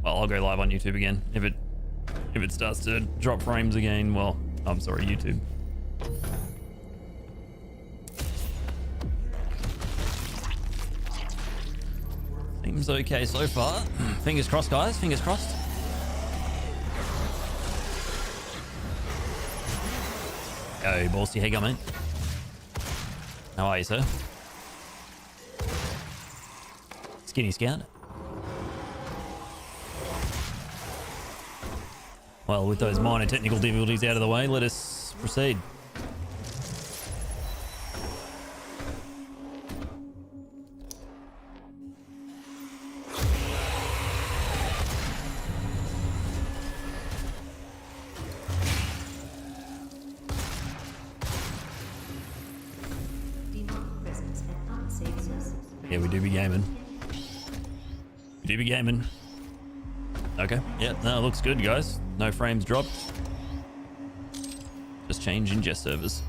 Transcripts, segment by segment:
Well, I'll go live on YouTube again if it starts to drop frames again. Well, I'm sorry, YouTube. Seems okay so far. Fingers crossed, guys. Fingers crossed. Yo, Borsty, how you going, mate? How are you, sir? Skinny Scout. Well, with those minor technical difficulties out of the way, let us proceed. Yeah, we do be gaming. We do be gaming. Okay. Yeah, no, it looks good, guys. No frames dropped. Just change ingest servers.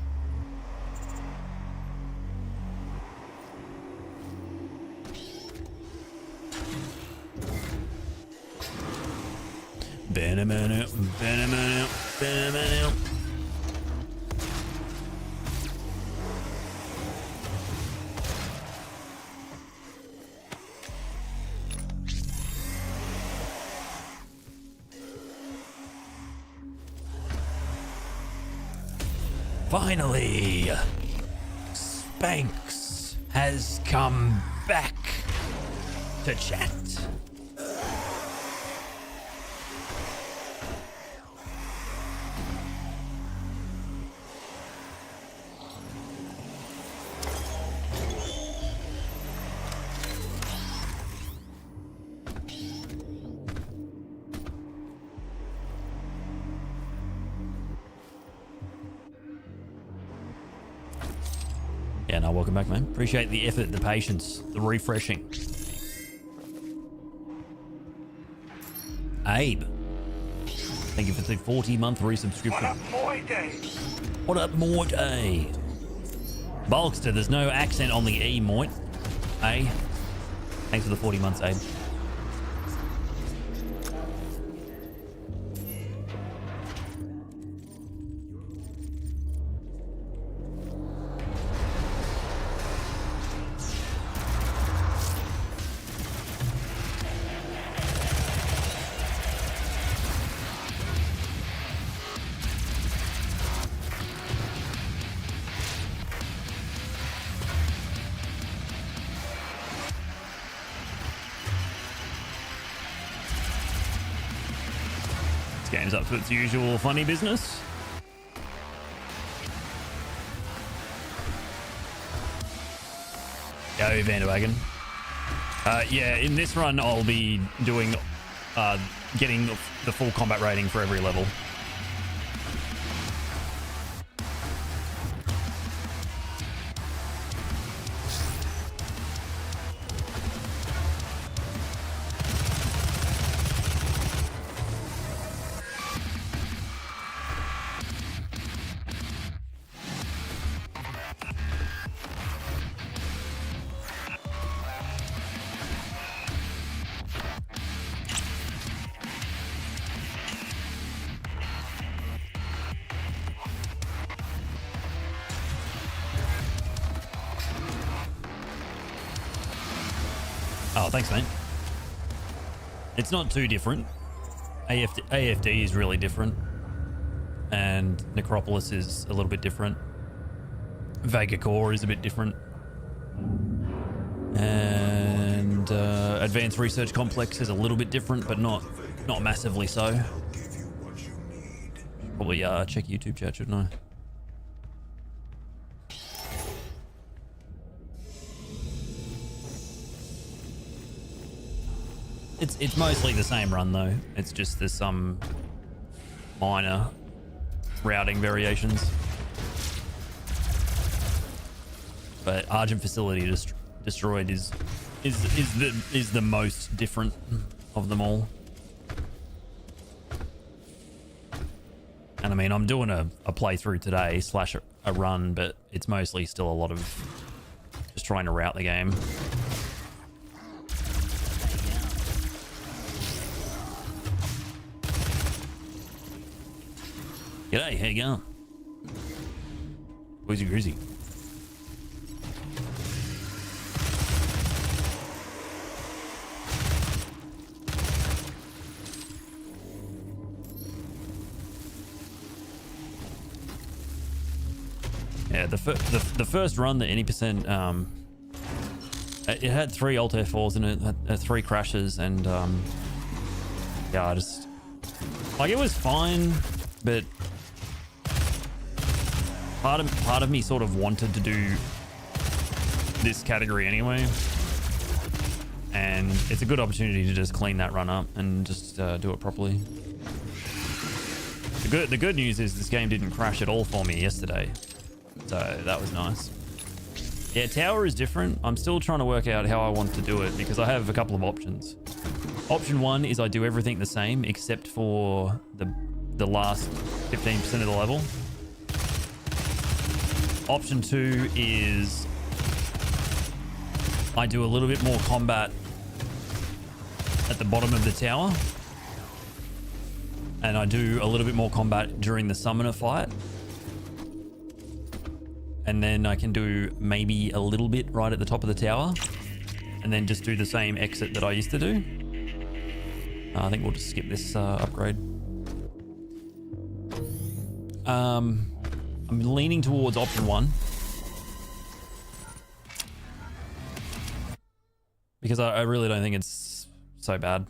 Finally, Spanx has come back to chat. Yeah, no, welcome back, man. Appreciate the effort, the patience, the refreshing. Abe, thank you for the 40-month resubscription. What up, Moit? Bulkster, there's no accent on the E, Moit. A. Thanks for the 40 months, Abe. Game's up to its usual funny business. Go, Vanderwagon. Yeah, in this run, I'll be doing, getting the full combat rating for every level. Oh, thanks, mate. It's not too different. AFD is really different. And Necropolis is a little bit different. Vega Core is a bit different. And Advanced Research Complex is a little bit different, but not massively so. Probably check YouTube chat, shouldn't I? It's mostly the same run though. It's just there's some minor routing variations. But Argent Facility Destroyed is the most different of them all. And I mean, I'm doing a playthrough today / a run, but it's mostly still a lot of just trying to route the game. G'day, how you going? Where's Grizzy? Yeah, the first run, the 80%, it had 3 Alt F4s in it, had 3 crashes, and yeah, I just like it was fine, but part of me sort of wanted to do this category anyway, and it's a good opportunity to just clean that run up and just do it properly. The good news is this game didn't crash at all for me yesterday. So that was nice. Yeah, tower is different. I'm still trying to work out how I want to do it because I have a couple of options. Option 1 is I do everything the same except for the last 15% of the level. Option 2 is I do a little bit more combat at the bottom of the tower. And I do a little bit more combat during the summoner fight. And then I can do maybe a little bit right at the top of the tower. And then just do the same exit that I used to do. I think we'll just skip this upgrade. I'm leaning towards option 1. Because I really don't think it's so bad.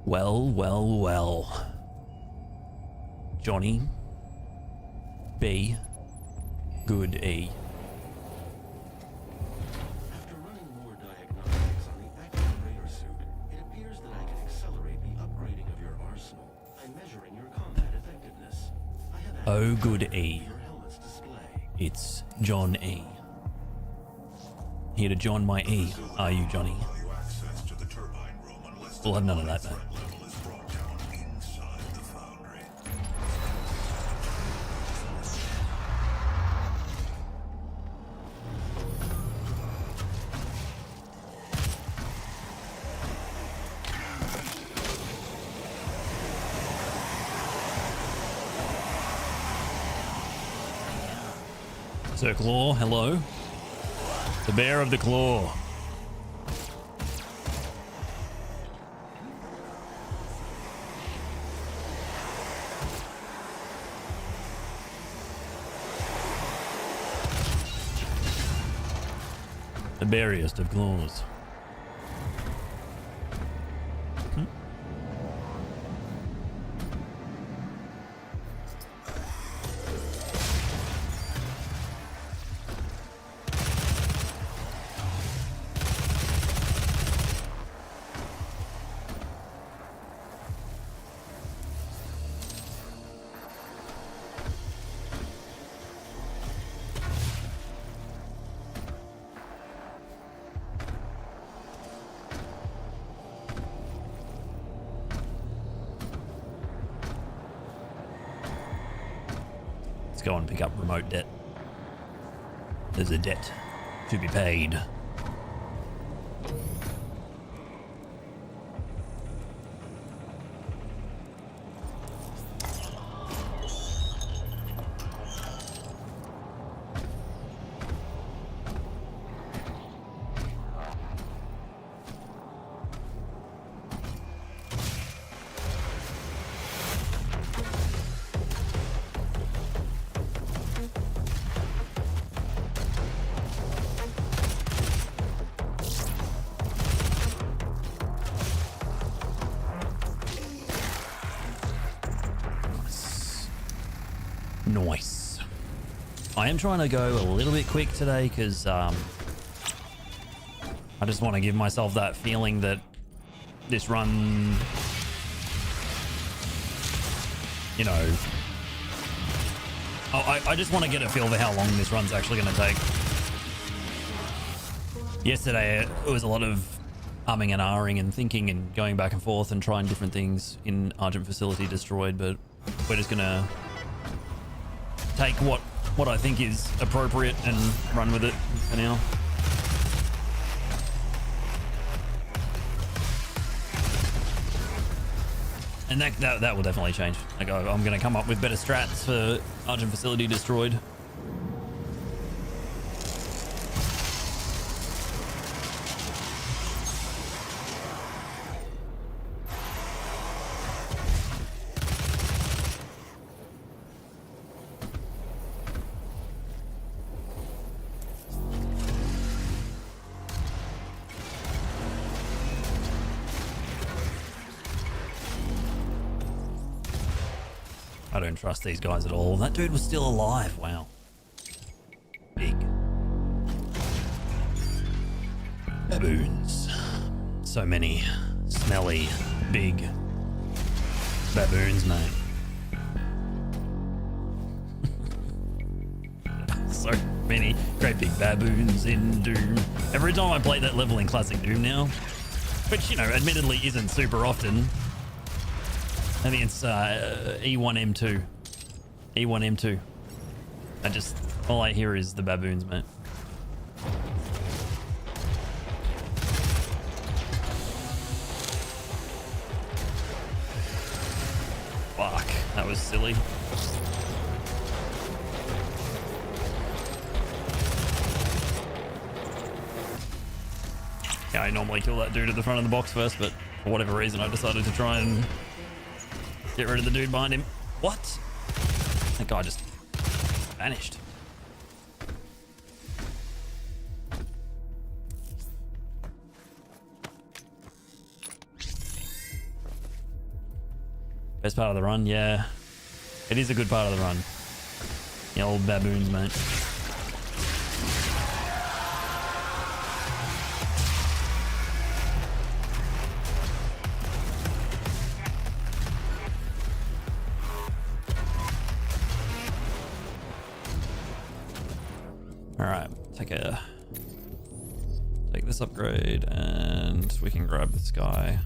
Well, well, well. Johnny B. Good E. After running more diagnostics on the accelerator suit, it appears that I can accelerate the upgrading of your arsenal. I'm measuring your combat effectiveness. I have Oh, good E. your helmet's display. It's John E. Here to John my E. Are you, Johnny? We'll have none of that, mate. Sir Claw, hello. The bear of the claw. The beariest of claws. Go and pick up remote debt. There's a debt to be paid. Nice. I am trying to go a little bit quick today because I just want to give myself that feeling that this run, you know, I just want to get a feel for how long this run's actually going to take. Yesterday it was a lot of umming and ahhing and thinking and going back and forth and trying different things in Argent Facility Destroyed, but we're just gonna take what I think is appropriate and run with it for now. And that will definitely change. Like I'm gonna come up with better strats for Argent Facility Destroyed. I don't trust these guys at all. That dude was still alive. Wow. Big. Baboons. So many smelly, big baboons, mate. So many great big baboons in Doom. Every time I play that level in Classic Doom now, which, you know, admittedly isn't super often. I think it's E1M2. E1M2. All I hear is the baboons, mate. Fuck, that was silly. Yeah, I normally kill that dude at the front of the box first, but for whatever reason I decided to try and get rid of the dude behind him. What? That guy just vanished. Best part of the run? Yeah. It is a good part of the run. The old baboons, mate. Alright, take this upgrade and we can grab this guy.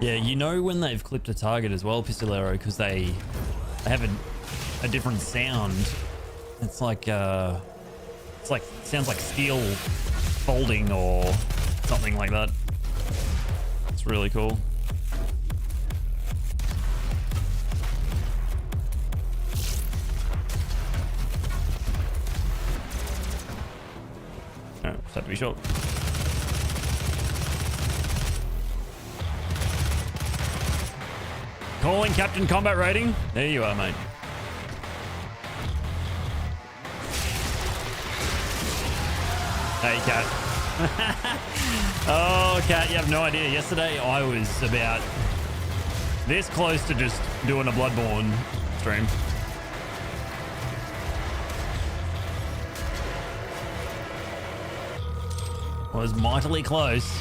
Yeah, you know when they've clipped a target as well, Pistolero, because they have a different sound. It's like sounds like steel folding or something like that. It's really cool. Oh, just have to be short. Calling Captain Combat Rating. There you are, mate. Hey, Cat. Oh, Cat, you have no idea. Yesterday, I was about this close to just doing a Bloodborne stream. Was mightily close.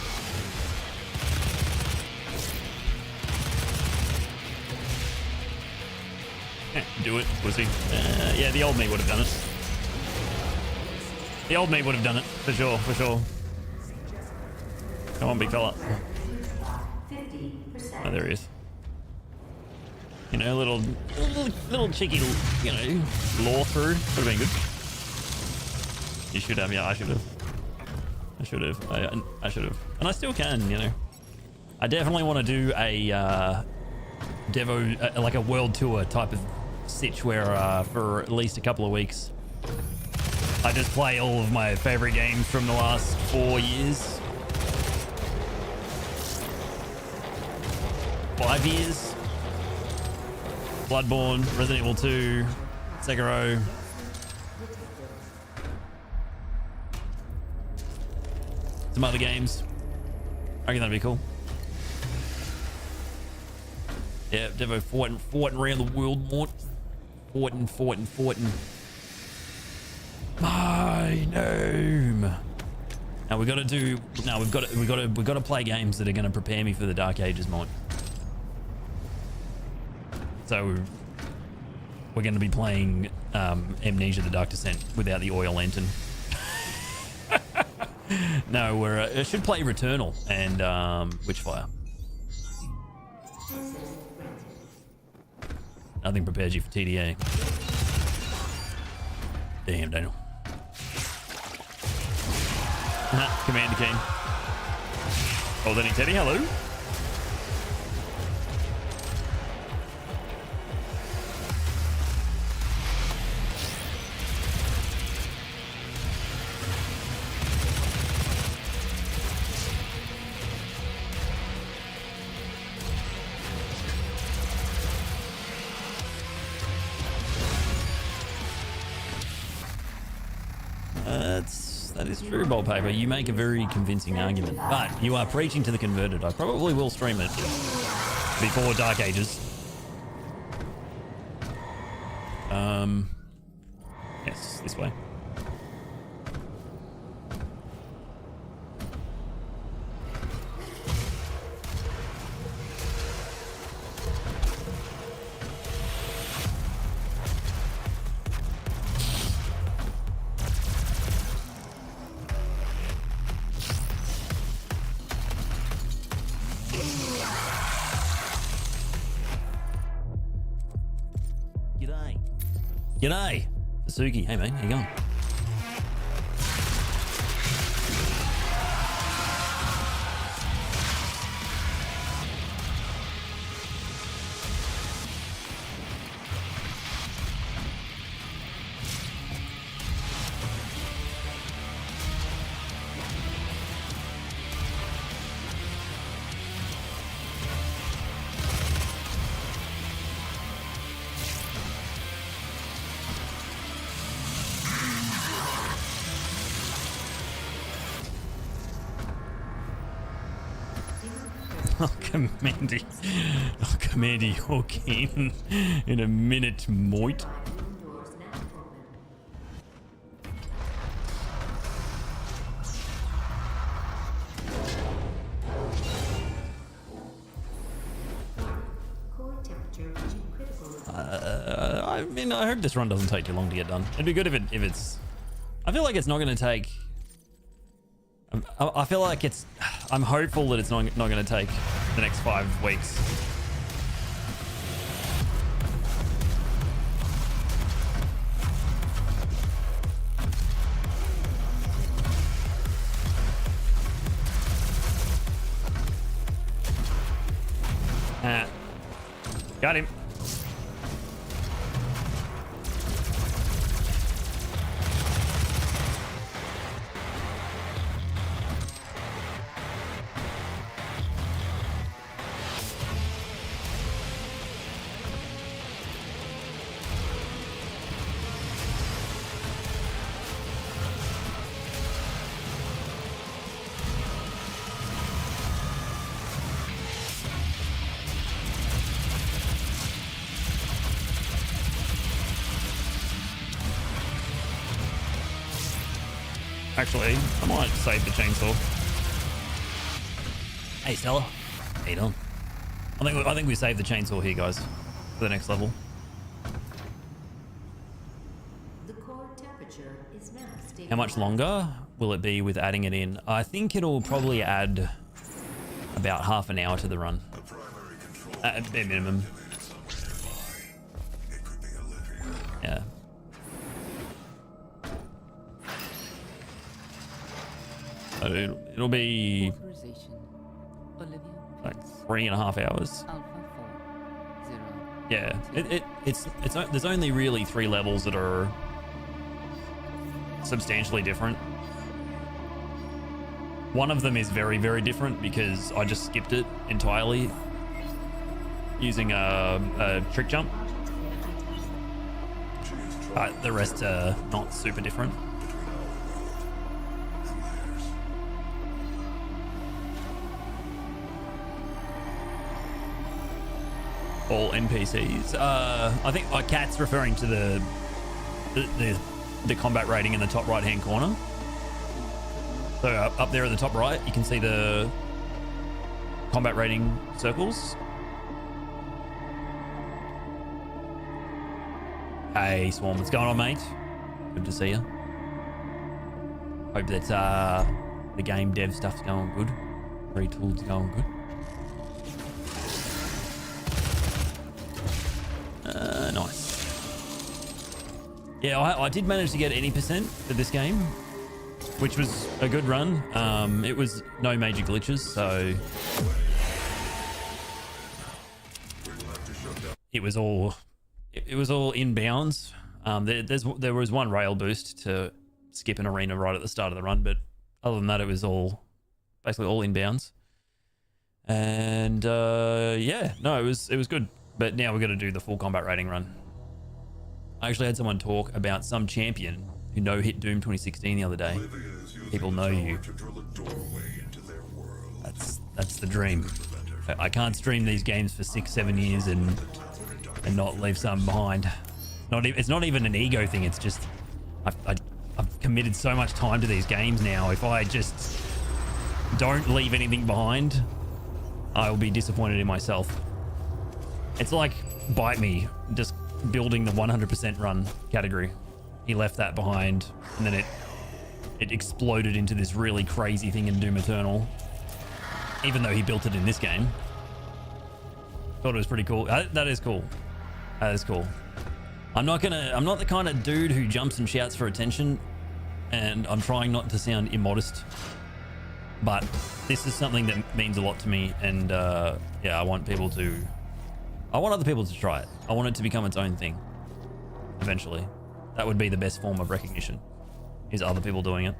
Do it, pussy. Yeah, the old me would have done it. The old me would have done it, for sure, for sure. Come on, big fella. Oh, there he is. You know, little cheeky, you know, law through. Would have been good. You should have, yeah, I should have. I should have. I should have. And I still can, you know. I definitely want to do a Devo, like a world tour type of sitch where for at least a couple of weeks I just play all of my favorite games from the last 4 years. 5 years. Bloodborne, Resident Evil 2, Sekiro. Some other games. I reckon that'd be cool. Yeah, Devo fought around the world, mort. Foughting. My name. Now we got to do. No, we've got to play games that are going to prepare me for the Dark Ages mod. So we're going to be playing Amnesia: The Dark Descent without the oil lantern. No, I should play Returnal and Witchfire. Nothing prepares you for TDA. Damn, Daniel. Commander Keen. Oh, then Teddy, hello. That is true, Bold Paper. You make a very convincing argument, but you are preaching to the converted. I probably will stream it before Dark Ages. Yes, this way. G'day, Suki. Hey, mate, how you going? Oh, Commandy. Oh, Commandy Hawking in a minute, moit. I mean, I hope this run doesn't take too long to get done. It'd be good if it's. I feel like it's not going to take. I feel like it's. I'm hopeful that it's not going to take the next 5 weeks. Got him. Actually, I might save the chainsaw. Hey, Stella. How you doing? I think we save the chainsaw here, guys, for the next level. The core temperature is now stable. How much longer will it be with adding it in? I think it'll probably add about half an hour to the run. At minimum. Yeah. It'll be like 3.5 hours. Yeah, it's there's only really 3 levels that are substantially different. One of them is very, very different because I just skipped it entirely using a trick jump. The rest are not super different. All NPCs. I think Cat's referring to the combat rating in the top right hand corner. So up there at the top right, you can see the combat rating circles. Hey, Swarm, what's going on, mate? Good to see you. Hope that the game dev stuff's going good. Retooled's going good. Nice. Yeah, I did manage to get any percent for this game, which was a good run. It was no major glitches, so it was all in bounds. There was one rail boost to skip an arena right at the start of the run, but other than that, it was basically all in bounds. And yeah, no, it was good. But now we're going to do the full combat rating run. I actually had someone talk about some champion who no-hit Doom 2016 the other day. People know you. That's the dream. I can't stream these games for 6-7 years and not leave some behind. It's not even an ego thing. It's just I've committed so much time to these games now. If I just don't leave anything behind, I will be disappointed in myself. It's like Bite Me just building the 100% run category. He left that behind, and then it exploded into this really crazy thing in Doom Eternal. Even though he built it in this game, thought it was pretty cool. That is cool. That is cool. I'm not the kind of dude who jumps and shouts for attention, and I'm trying not to sound immodest, but this is something that means a lot to me, and yeah, I want other people to try it. I want it to become its own thing eventually. That would be the best form of recognition, is other people doing it.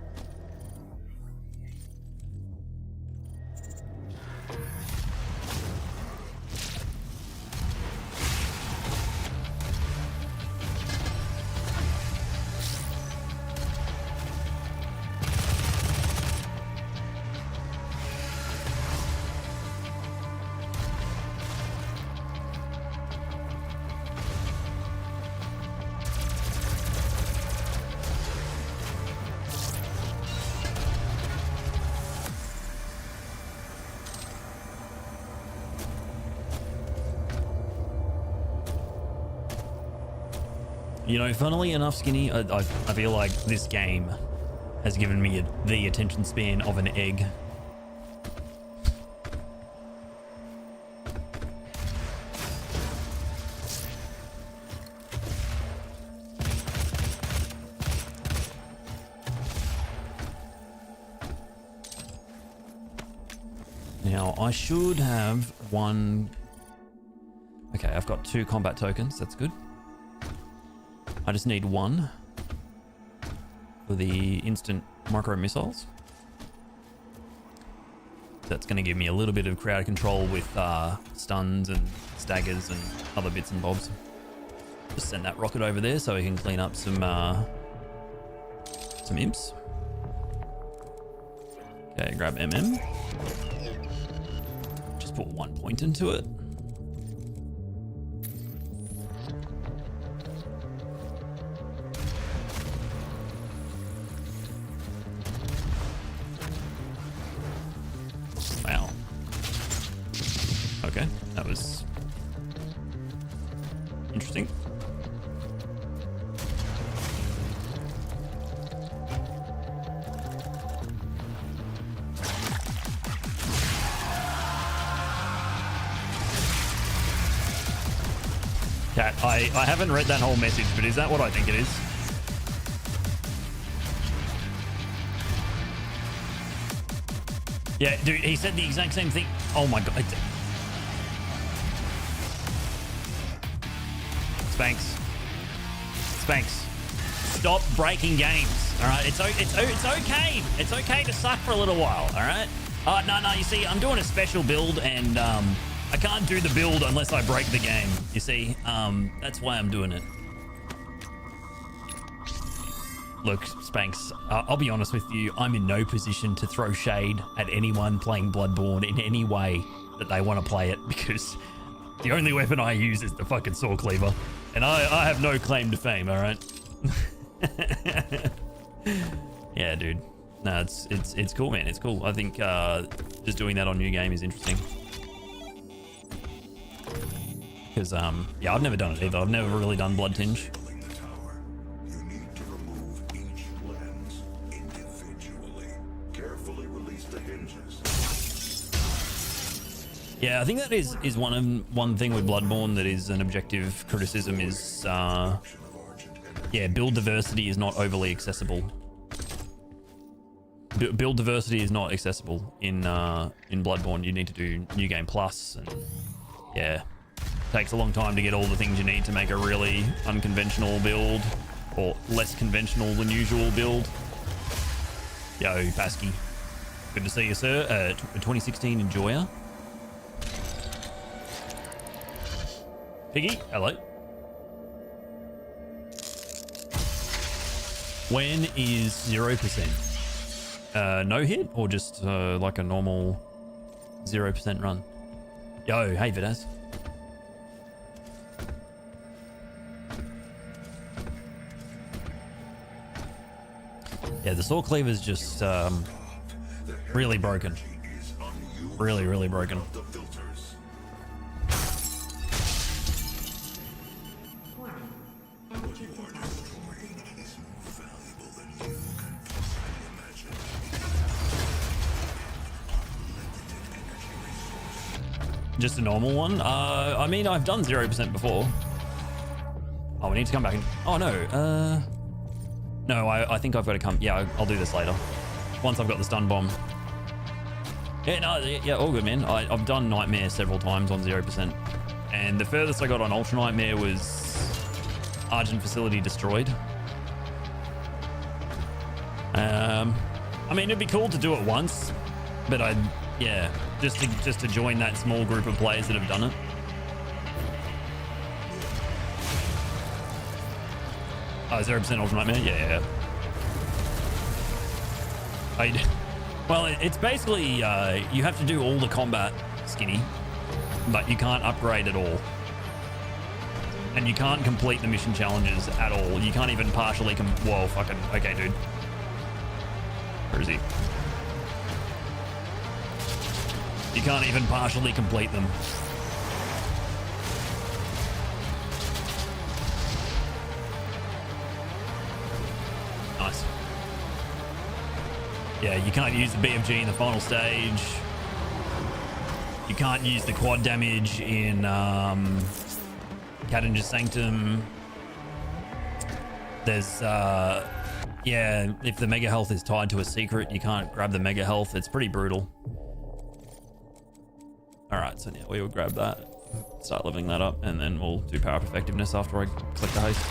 You know, funnily enough, Skinny, I feel like this game has given me the attention span of an egg. Now, I should have one... Okay, I've got 2 combat tokens. That's good. I just need 1 for the instant micro missiles. That's going to give me a little bit of crowd control with stuns and staggers and other bits and bobs. Just send that rocket over there so we can clean up some imps. Okay, grab MM. Just put 1 point into it. Okay, that was interesting. Cat, I haven't read that whole message, but is that what I think it is? Yeah, dude, he said the exact same thing. Oh my god. Spanks, stop breaking games. All right, it's okay. It's okay to suck for a little while. All right. No. You see, I'm doing a special build, and I can't do the build unless I break the game. You see, that's why I'm doing it. Look, Spanks, I'll be honest with you. I'm in no position to throw shade at anyone playing Bloodborne in any way that they want to play it, because the only weapon I use is the fucking saw cleaver. And I have no claim to fame, all right? Yeah, dude. No, it's cool, man. It's cool. I think just doing that on new game is interesting. Because yeah, I've never done it either. I've never really done Blood Tinge. You need to remove each lens individually. Carefully release the hinges. Yeah, I think that is one thing with Bloodborne that is an objective criticism is yeah, build diversity is not overly accessible. Build diversity is not accessible in Bloodborne. You need to do New Game Plus, and yeah, takes a long time to get all the things you need to make a really unconventional build or less conventional than usual build. Yo, Pasky, good to see you, sir. 2016 enjoyer. Piggy, hello. When is 0%? No hit or just like a normal 0% run? Yo, hey Vidas. Yeah, the Saw Cleaver is just really broken. Really broken. Warning. Energy contamination. Just a normal one? I mean, I've done 0% before. Oh, we need to come back and... Oh, no. No, I think I've got to come... Yeah, I'll do this later. Once I've got the stun bomb. Yeah, no, yeah, all good, man. I've done Nightmare several times on 0%. And the furthest I got on Ultra Nightmare was Argent Facility destroyed. I mean, it'd be cool to do it once, but yeah, just to join that small group of players that have done it. Oh, 0% Ultra Nightmare? Yeah. Well, it's basically, you have to do all the combat, Skinny, but you can't upgrade at all. And you can't complete the mission challenges at all. You can't even partially whoa, fucking, okay, dude. Where is he? You can't even partially complete them. Nice. Yeah, you can't use the BFG in the final stage. You can't use the quad damage in Cadinger's Sanctum. There's yeah, if the mega health is tied to a secret, you can't grab the mega health. It's pretty brutal. All right, so now we will grab that, start leveling that up, and then we'll do power up effectiveness after I click the haste.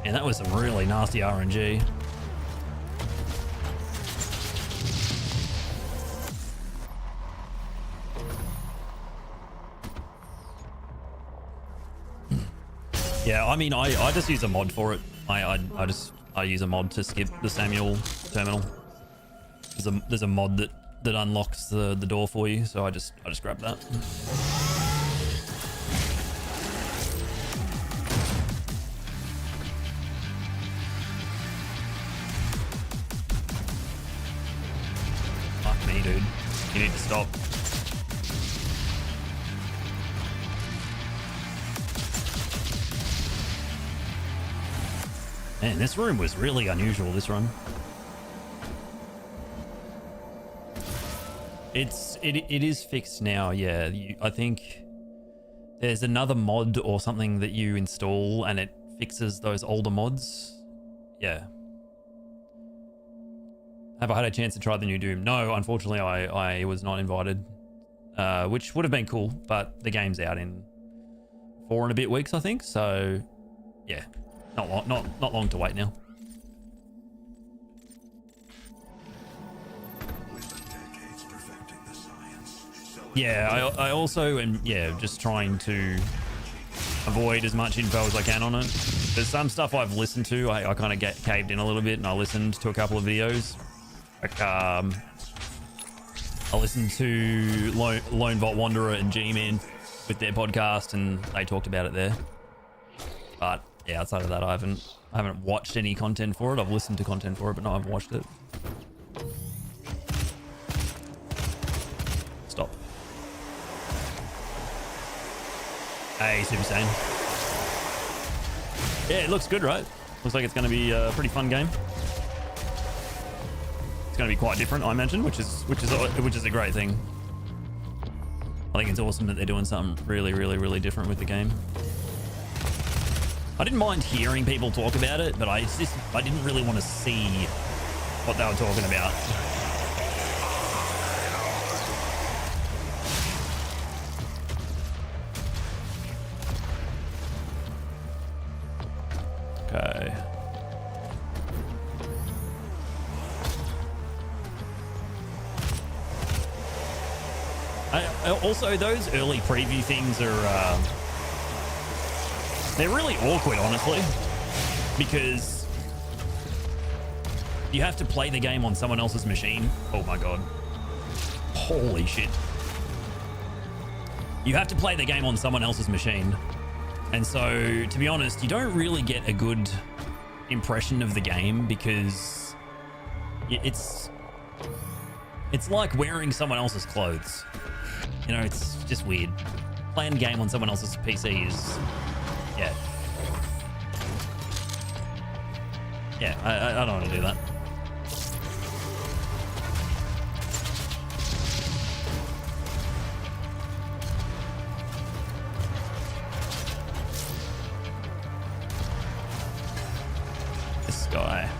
And that was some really nasty RNG. Yeah, I mean, I just use a mod for it. I use a mod to skip the Samuel terminal. There's a mod that unlocks the door for you, so I just grab that. Fuck me, dude. You need to stop. Man, this room was really unusual, this run. It is fixed now, yeah. I think there's another mod or something that you install and it fixes those older mods. Yeah. Have I had a chance to try the new Doom? No, unfortunately I was not invited, which would have been cool, but the game's out in 4 and a bit weeks, I think. So yeah, not long to wait now. We spent decades perfecting the science, selling Yeah, I also am, yeah, just trying to avoid as much info as I can on it. There's some stuff I've listened to. I kind of get caved in a little bit, and I listened to a couple of videos. Like, I listened to Lone Vault Wanderer and G-Man with their podcast, and they talked about it there. But yeah, outside of that, I haven't watched any content for it. I've listened to content for it, but no, I haven't watched it. Stop. Hey, Super Saiyan. Yeah, it looks good, right? Looks like it's going to be a pretty fun game. It's going to be quite different, I imagine, which is a great thing. I think it's awesome that they're doing something really different with the game. I didn't mind hearing people talk about it, but I didn't really want to see what they were talking about. Okay. Also, those early preview things are they're really awkward, honestly, because you have to play the game on someone else's machine. Oh my god. Holy shit. You have to play the game on someone else's machine. And so, to be honest, you don't really get a good impression of the game because it's like wearing someone else's clothes. You know, it's just weird. Playing a game on someone else's PC is, yeah. Yeah, I don't want to do that. This guy.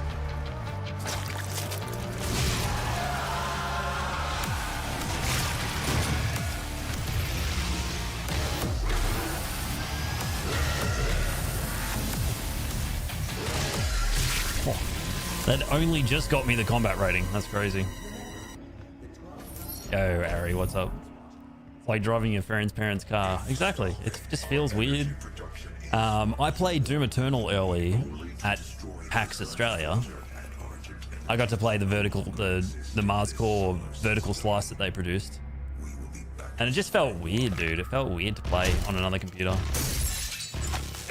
That only just got me the combat rating. That's crazy. Yo, Ari, what's up? It's like driving your friend's parents' car. Exactly. It just feels weird. I played Doom Eternal early at PAX Australia. I got to play the Mars Core vertical slice that they produced. And it just felt weird, dude. It felt weird to play on another computer.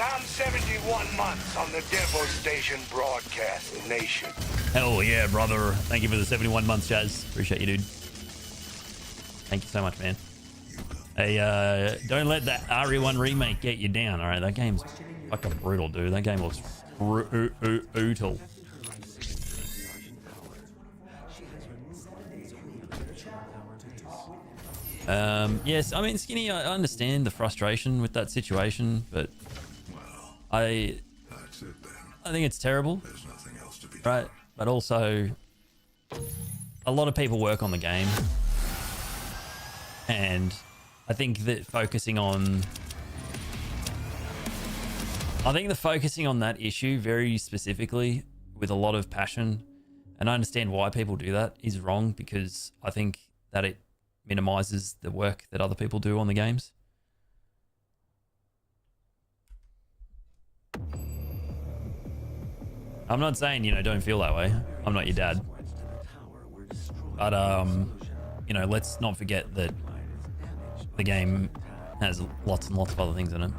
I'm 71 months on the Devo Station broadcast nation. Hell yeah, brother. Thank you for the 71 months, Jazz. Appreciate you, dude. Thank you so much, man. Hey, don't let that RE1 remake get you down, alright? That game's fucking brutal, dude. That game looks brutal. Yes, I mean, Skinny, I understand the frustration with that situation, but I think it's terrible, right? But also, a lot of people work on the game, and I think that focusing on that issue very specifically with a lot of passion, and I understand why people do that, is wrong, because I think that it minimizes the work that other people do on the games. I'm not saying, you know, don't feel that way. I'm not your dad. But, you know, let's not forget that the game has lots and lots of other things in it.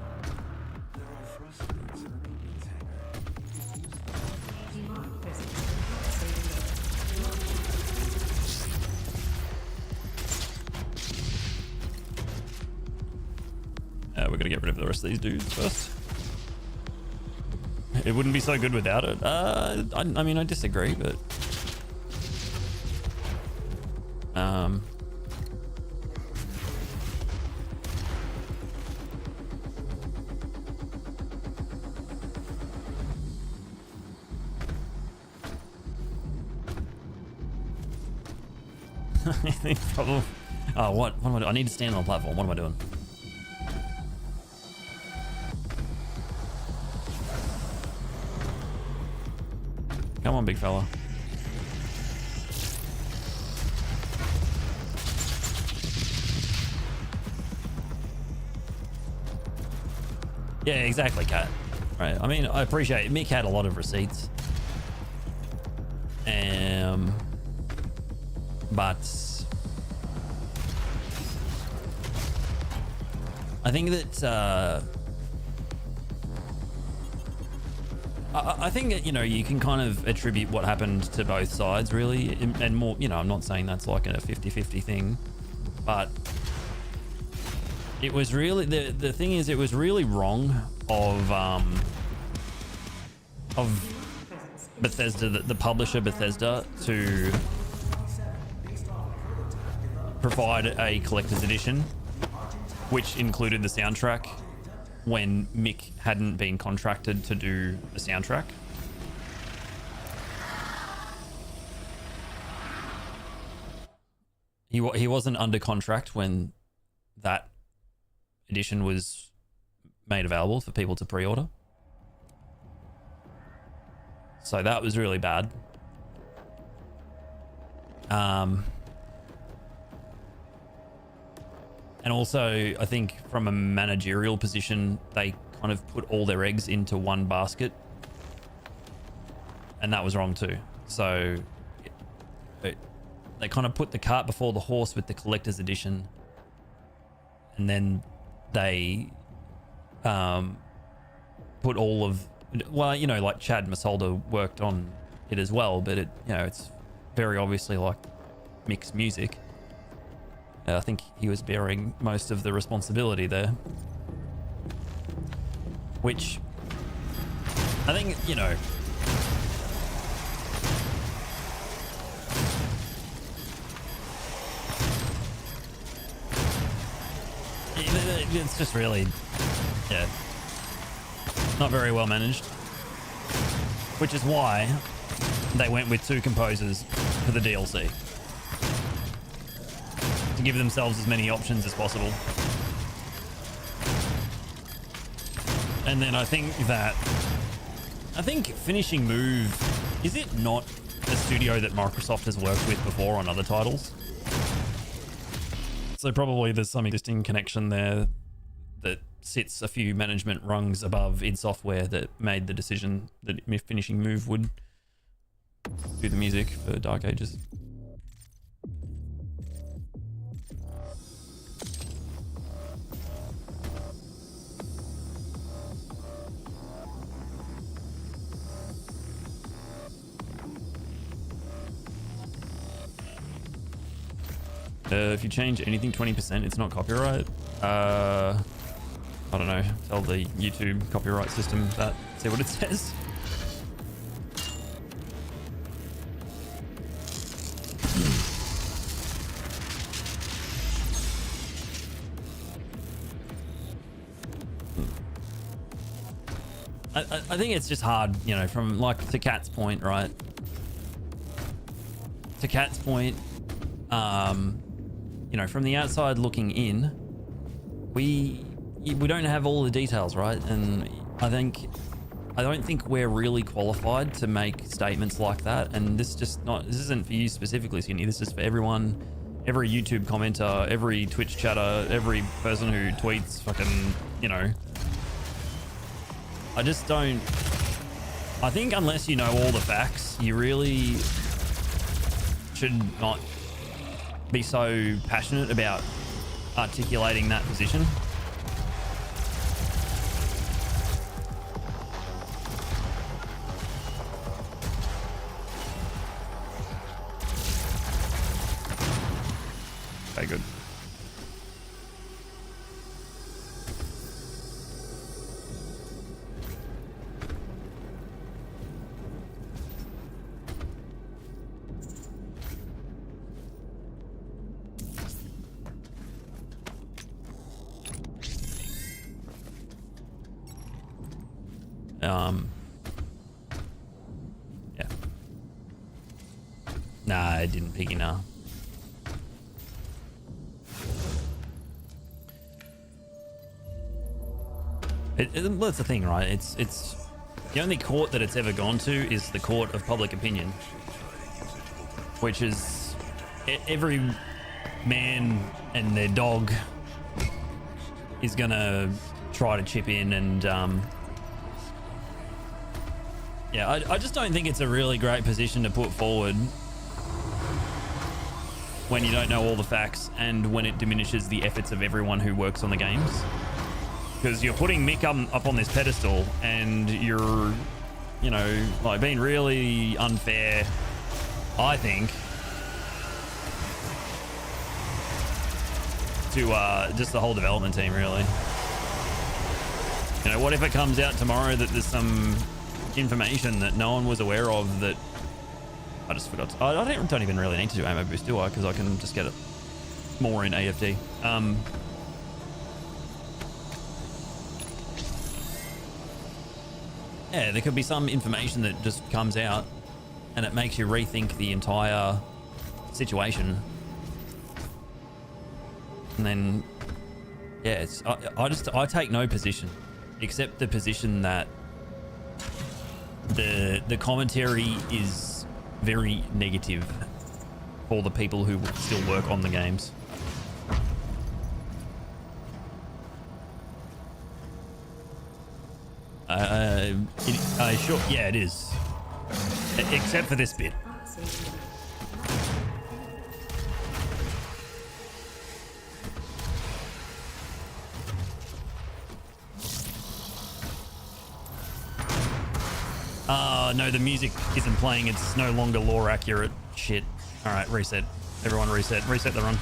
We're gonna get rid of the rest of these dudes first. It wouldn't be so good without it. I mean, I disagree, but I think probably. Oh, what am I doing? I need to stand on the platform. What am I doing? Come on, big fella. Yeah, exactly, Kat. Right. I mean, I appreciate it. Mick had a lot of receipts. But I think that I think that, you know, you can kind of attribute what happened to both sides, really, and more, you know, I'm not saying that's like a 50-50 thing, but it was really, the thing is, it was really wrong of Bethesda, the publisher Bethesda, to provide a collector's edition, which included the soundtrack, when Mick hadn't been contracted to do the soundtrack. He wasn't under contract when that edition was made available for people to pre-order. So that was really bad. And also, I think from a managerial position, they kind of put all their eggs into one basket. And that was wrong too. So they kind of put the cart before the horse with the collector's edition. And then they put all of, well, you know, like Chad Masolda worked on it as well, but it, you know, it's very obviously like Mick's music. I think he was bearing most of the responsibility there, which I think, you know, it's just really, yeah, not very well managed, which is why they went with 2 composers for the DLC, to give themselves as many options as possible. And then I think Finishing Move, is it not a studio that Microsoft has worked with before on other titles? So probably there's some existing connection there that sits a few management rungs above id Software that made the decision that Finishing Move would do the music for Dark Ages. If you change anything 20%, it's not copyright. I don't know. Tell the YouTube copyright system that. See what it says. I think it's just hard, you know, from like to Kat's point, right? To Kat's point, you know, from the outside looking in, we don't have all the details, right? And I don't think we're really qualified to make statements like that. And this isn't for you specifically, Sydney. This is for everyone, every YouTube commenter, every Twitch chatter, every person who tweets, fucking, you know. I think unless you know all the facts, you really should not be so passionate about articulating that position. Okay, good. Yeah. Nah, it didn't, Piggy, nah. Well, that's the thing, right? It's the only court that it's ever gone to is the court of public opinion, which is every man and their dog is gonna try to chip in and yeah, I just don't think it's a really great position to put forward when you don't know all the facts and when it diminishes the efforts of everyone who works on the games. Because you're putting Mick up on this pedestal and you're, you know, like being really unfair, I think, to just the whole development team, really. You know, what if it comes out tomorrow that there's some information that no one was aware of that I just forgot to, I don't even really need to do ammo boost, do I? Because I can just get it more in AFD. Yeah, there could be some information that just comes out and it makes you rethink the entire situation. And then, yeah, it's, I take no position except the position that the commentary is very negative for the people who still work on the games. Sure, yeah, it is. Except for this bit. No, the music isn't playing. It's no longer lore accurate. Shit. All right, reset. Everyone reset. Reset the run.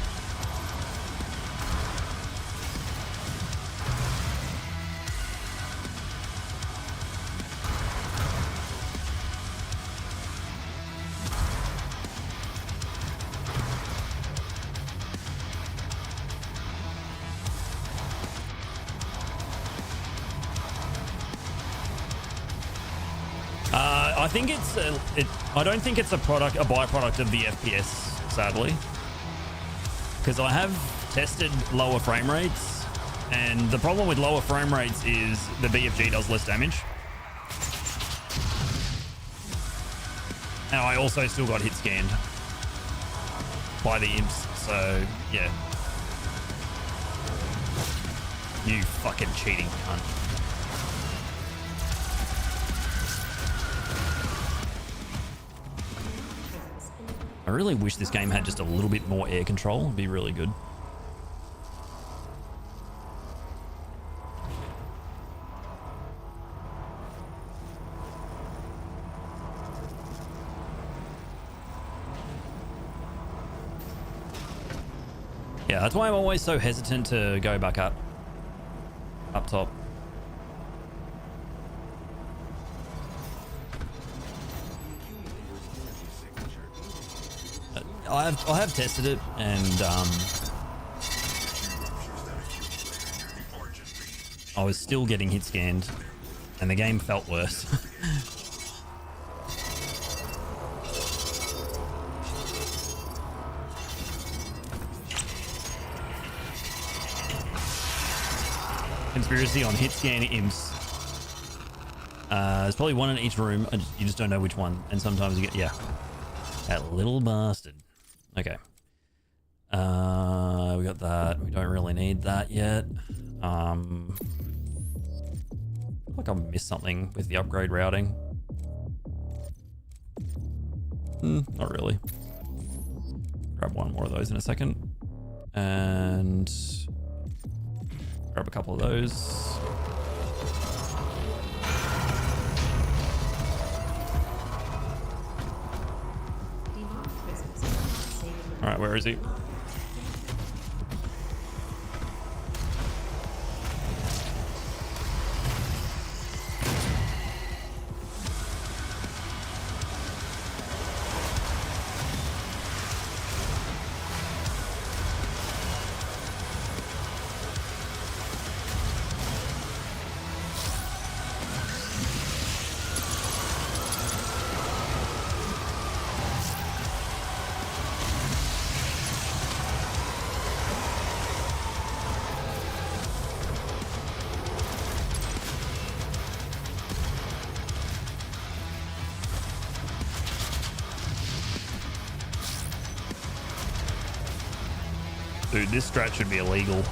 I think it's I don't think it's a byproduct of the FPS, sadly, because I have tested lower frame rates, and the problem with lower frame rates is the BFG does less damage. And I also still got hit scanned by the imps, so yeah. You fucking cheating cunt. I really wish this game had just a little bit more air control. It'd be really good. Yeah, that's why I'm always so hesitant to go back up top. I have tested it, and I was still getting hit scanned, and the game felt worse. Conspiracy on hit scan imps. There's probably one in each room. You just don't know which one, and sometimes you get, yeah, that little bastard. Okay. We got that. We don't really need that yet. I feel like I missed something with the upgrade routing. Not really. Grab one more of those in a second. And grab a couple of those. All right, where is he? Dude, this strat should be illegal.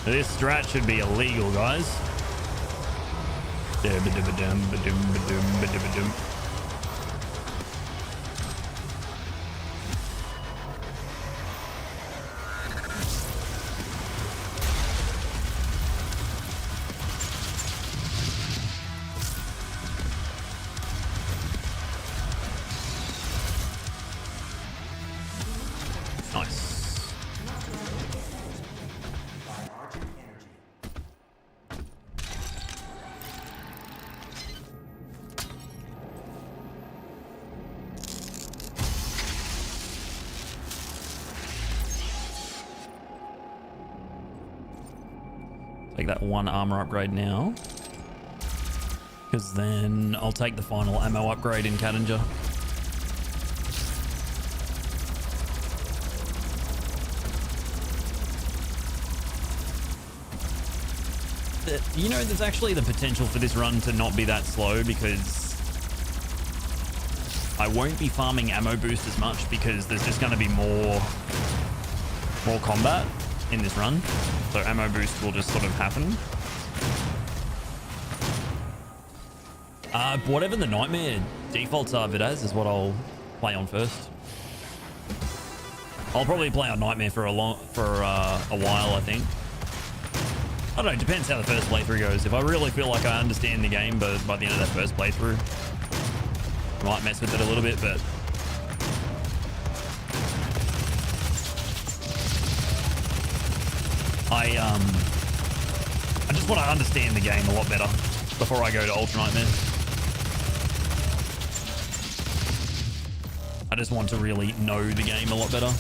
This strat should be illegal, guys. Nice. Take that one armor upgrade now. Because then I'll take the final ammo upgrade in Cadanger. You know, there's actually the potential for this run to not be that slow because I won't be farming ammo boost as much because there's just going to be more combat in this run. So ammo boost will just sort of happen. Whatever the Nightmare defaults are of it as is what I'll play on first. I'll probably play on Nightmare for a while, I think. I don't know, it depends how the first playthrough goes. If I really feel like I understand the game, but by the end of that first playthrough, I might mess with it a little bit, but I just want to understand the game a lot better before I go to Ultra Nightmare. I just want to really know the game a lot better.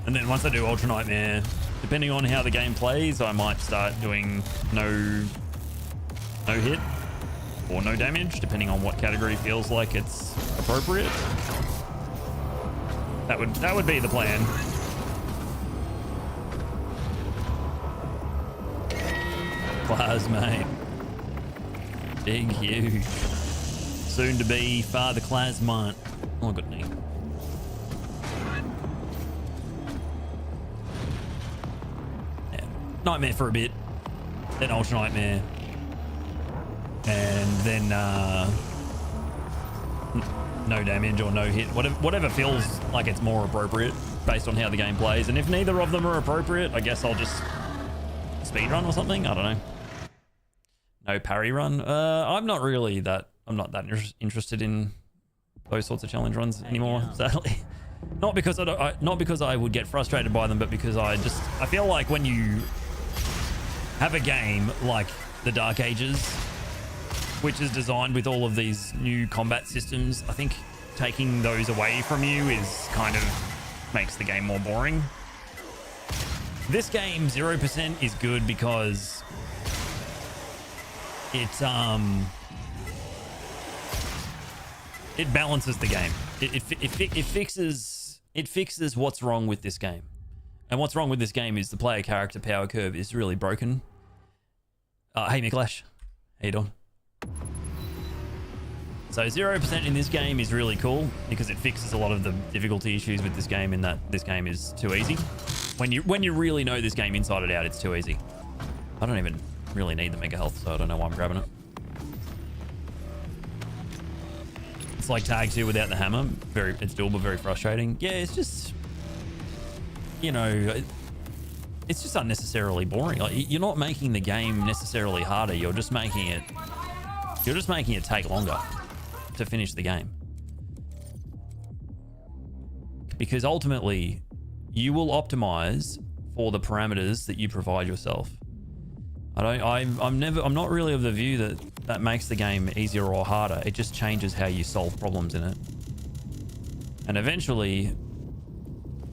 And then once I do Ultra Nightmare, depending on how the game plays, I might start doing no hit or no damage, depending on what category feels like it's appropriate. That would be the plan. Class, mate. Big, huge. Soon to be Father Clasmont. Oh, good name. Nightmare for a bit, then Ultra Nightmare, and then no damage or no hit, whatever feels like it's more appropriate based on how the game plays. And if neither of them are appropriate, I guess I'll just speedrun or something. I don't know. No parry run. I'm not that interested in those sorts of challenge runs anymore, sadly. Not because I would get frustrated by them, but because I feel like when you have a game like the Dark Ages, which is designed with all of these new combat systems, I think taking those away from you is kind of makes the game more boring. This game 0% is good because it balances the game. It fixes what's wrong with this game. And what's wrong with this game is the player character power curve is really broken. Hey, Miklash. How you doing? So 0% in this game is really cool because it fixes a lot of the difficulty issues with this game in that this game is too easy. When you really know this game inside and out, it's too easy. I don't even really need the mega health, so I don't know why I'm grabbing it. It's like tag 2 without the hammer. It's doable, very frustrating. Yeah, it's just, you know, it's just unnecessarily boring. Like, you're not making the game necessarily harder. You're just making it take longer to finish the game. Because ultimately, you will optimize for the parameters that you provide yourself. I'm not really of the view that makes the game easier or harder. It just changes how you solve problems in it. And eventually,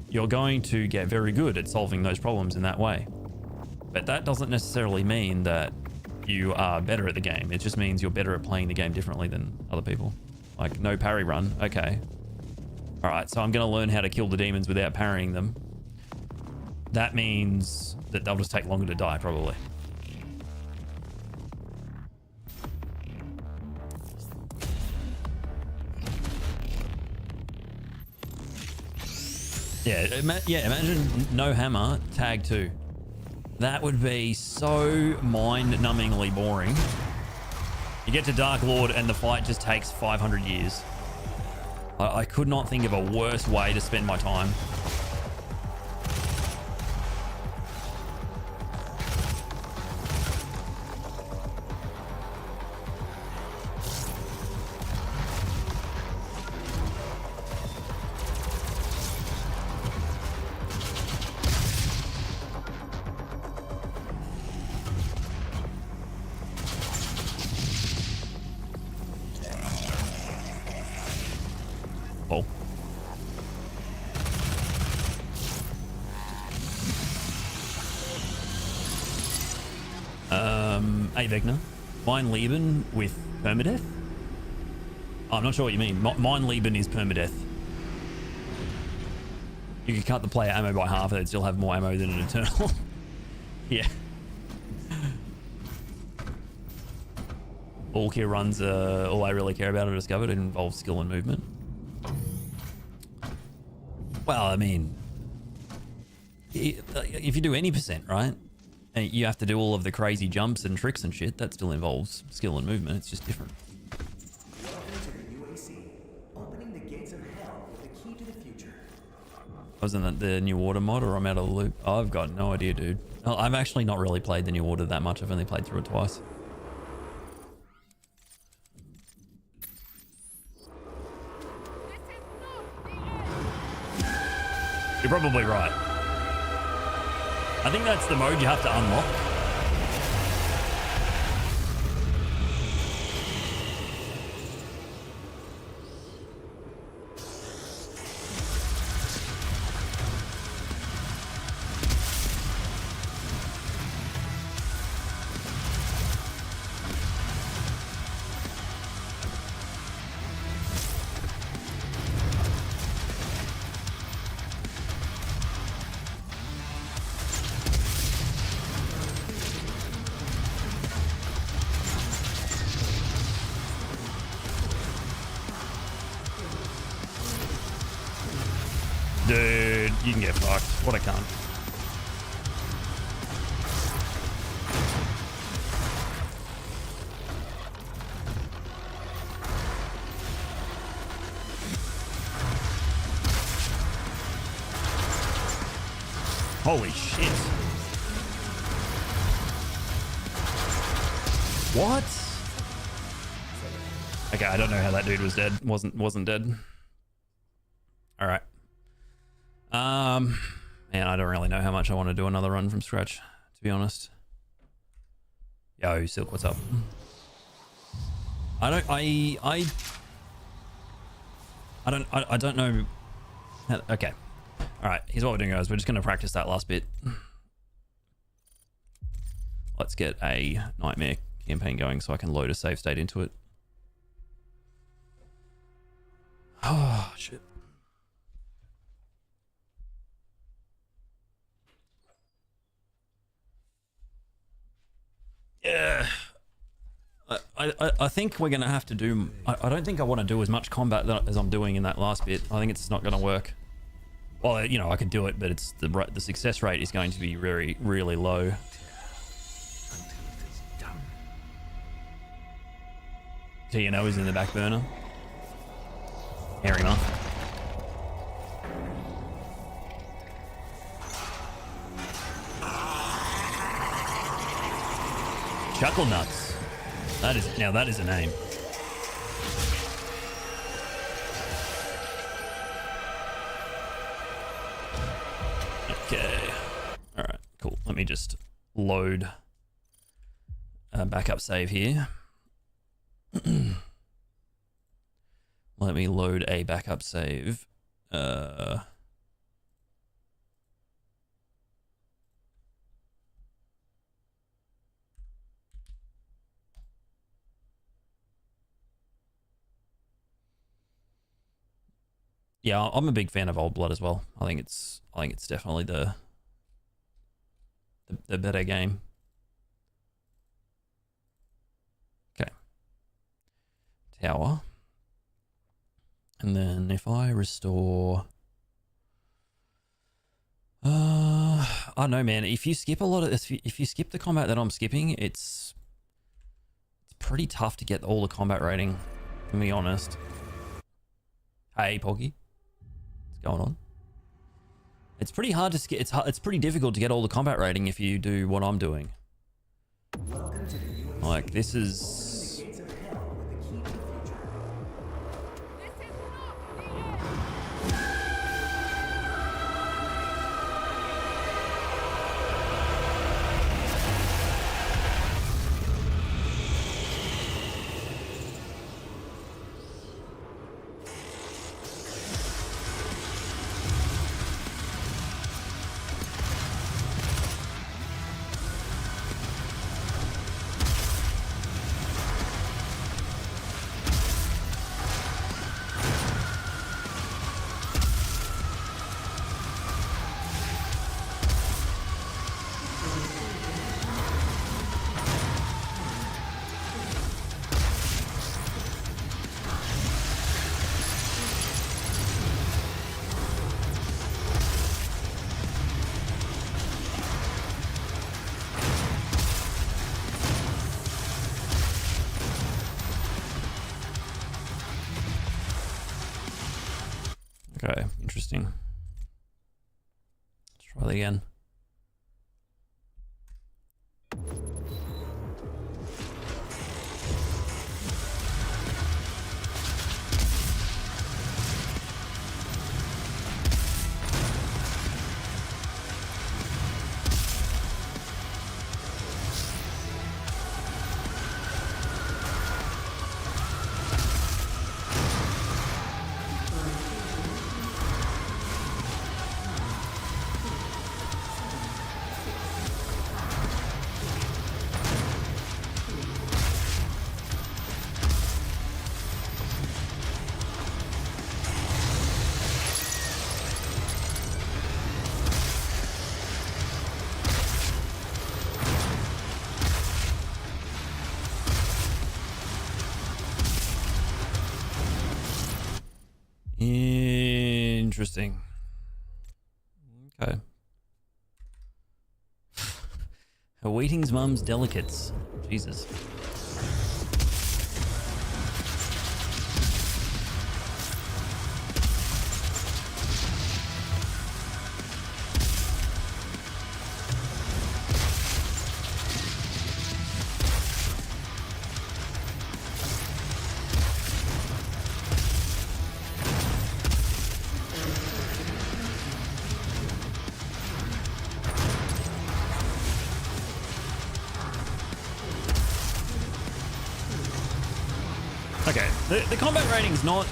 you're going to get very good at solving those problems in that way. But that doesn't necessarily mean that you are better at the game. It just means you're better at playing the game differently than other people. Like, no parry run. Okay. All right, so I'm going to learn how to kill the demons without parrying them. That means that they'll just take longer to die, probably. Yeah, imagine no hammer, tag 2. That would be so mind-numbingly boring. You get to Dark Lord and the fight just takes 500 years. I could not think of a worse way to spend my time. Oh. Hey Vecna. Mein Leben with permadeath? Oh, I'm not sure what you mean. Mein Leben is permadeath. You could cut the player ammo by half and they'd still have more ammo than an Eternal. Yeah. All Kia runs, all I really care about, I discovered, it involves skill and movement. Well, I mean, if you do any percent, right? And you have to do all of the crazy jumps and tricks and shit, that still involves skill and movement. It's just different. Welcome to the UAC, opening the gates of hell with the key to the future. Wasn't that the New Order mod, or I'm out of the loop? Oh, I've got no idea, dude. Oh, I've actually not really played the New Order that much. I've only played through it twice. You're probably right. I think that's the mode you have to unlock. Dude, you can get fucked. What a cunt. Holy shit. What? Okay, I don't know how that dude was dead. Wasn't dead. All right. Man, I don't really know how much I want to do another run from scratch, to be honest. Yo, Silk, what's up? I don't know. Okay. All right, here's what we're doing, guys. We're just going to practice that last bit. Let's get a nightmare campaign going so I can load a save state into it. Oh, shit. Yeah. I think we're going to have to do... I don't think I want to do as much combat as I'm doing in that last bit. I think it's not going to work. Well, you know, I could do it, but it's the success rate is going to be really low. TNO is in the back burner. Fair enough. Chuckle Nuts. That is a name. Okay. All right, cool. Let me just load a backup save here. Let me load a backup save. Yeah, I'm a big fan of Old Blood as well. I think it's definitely the better game. Okay. Tower. And then if I restore I don't know, man. If you skip a lot of this, if you skip the combat that I'm skipping, it's pretty tough to get all the combat rating, to be honest. Hey, Poggy. What's going on? It's pretty hard to skip. It's pretty difficult to get all the combat rating if you do what I'm doing. Like, this is... Okay, interesting. Let's try that again. Interesting. Okay. A Wheating's mum's delicates. Jesus. Okay, the combat rating's not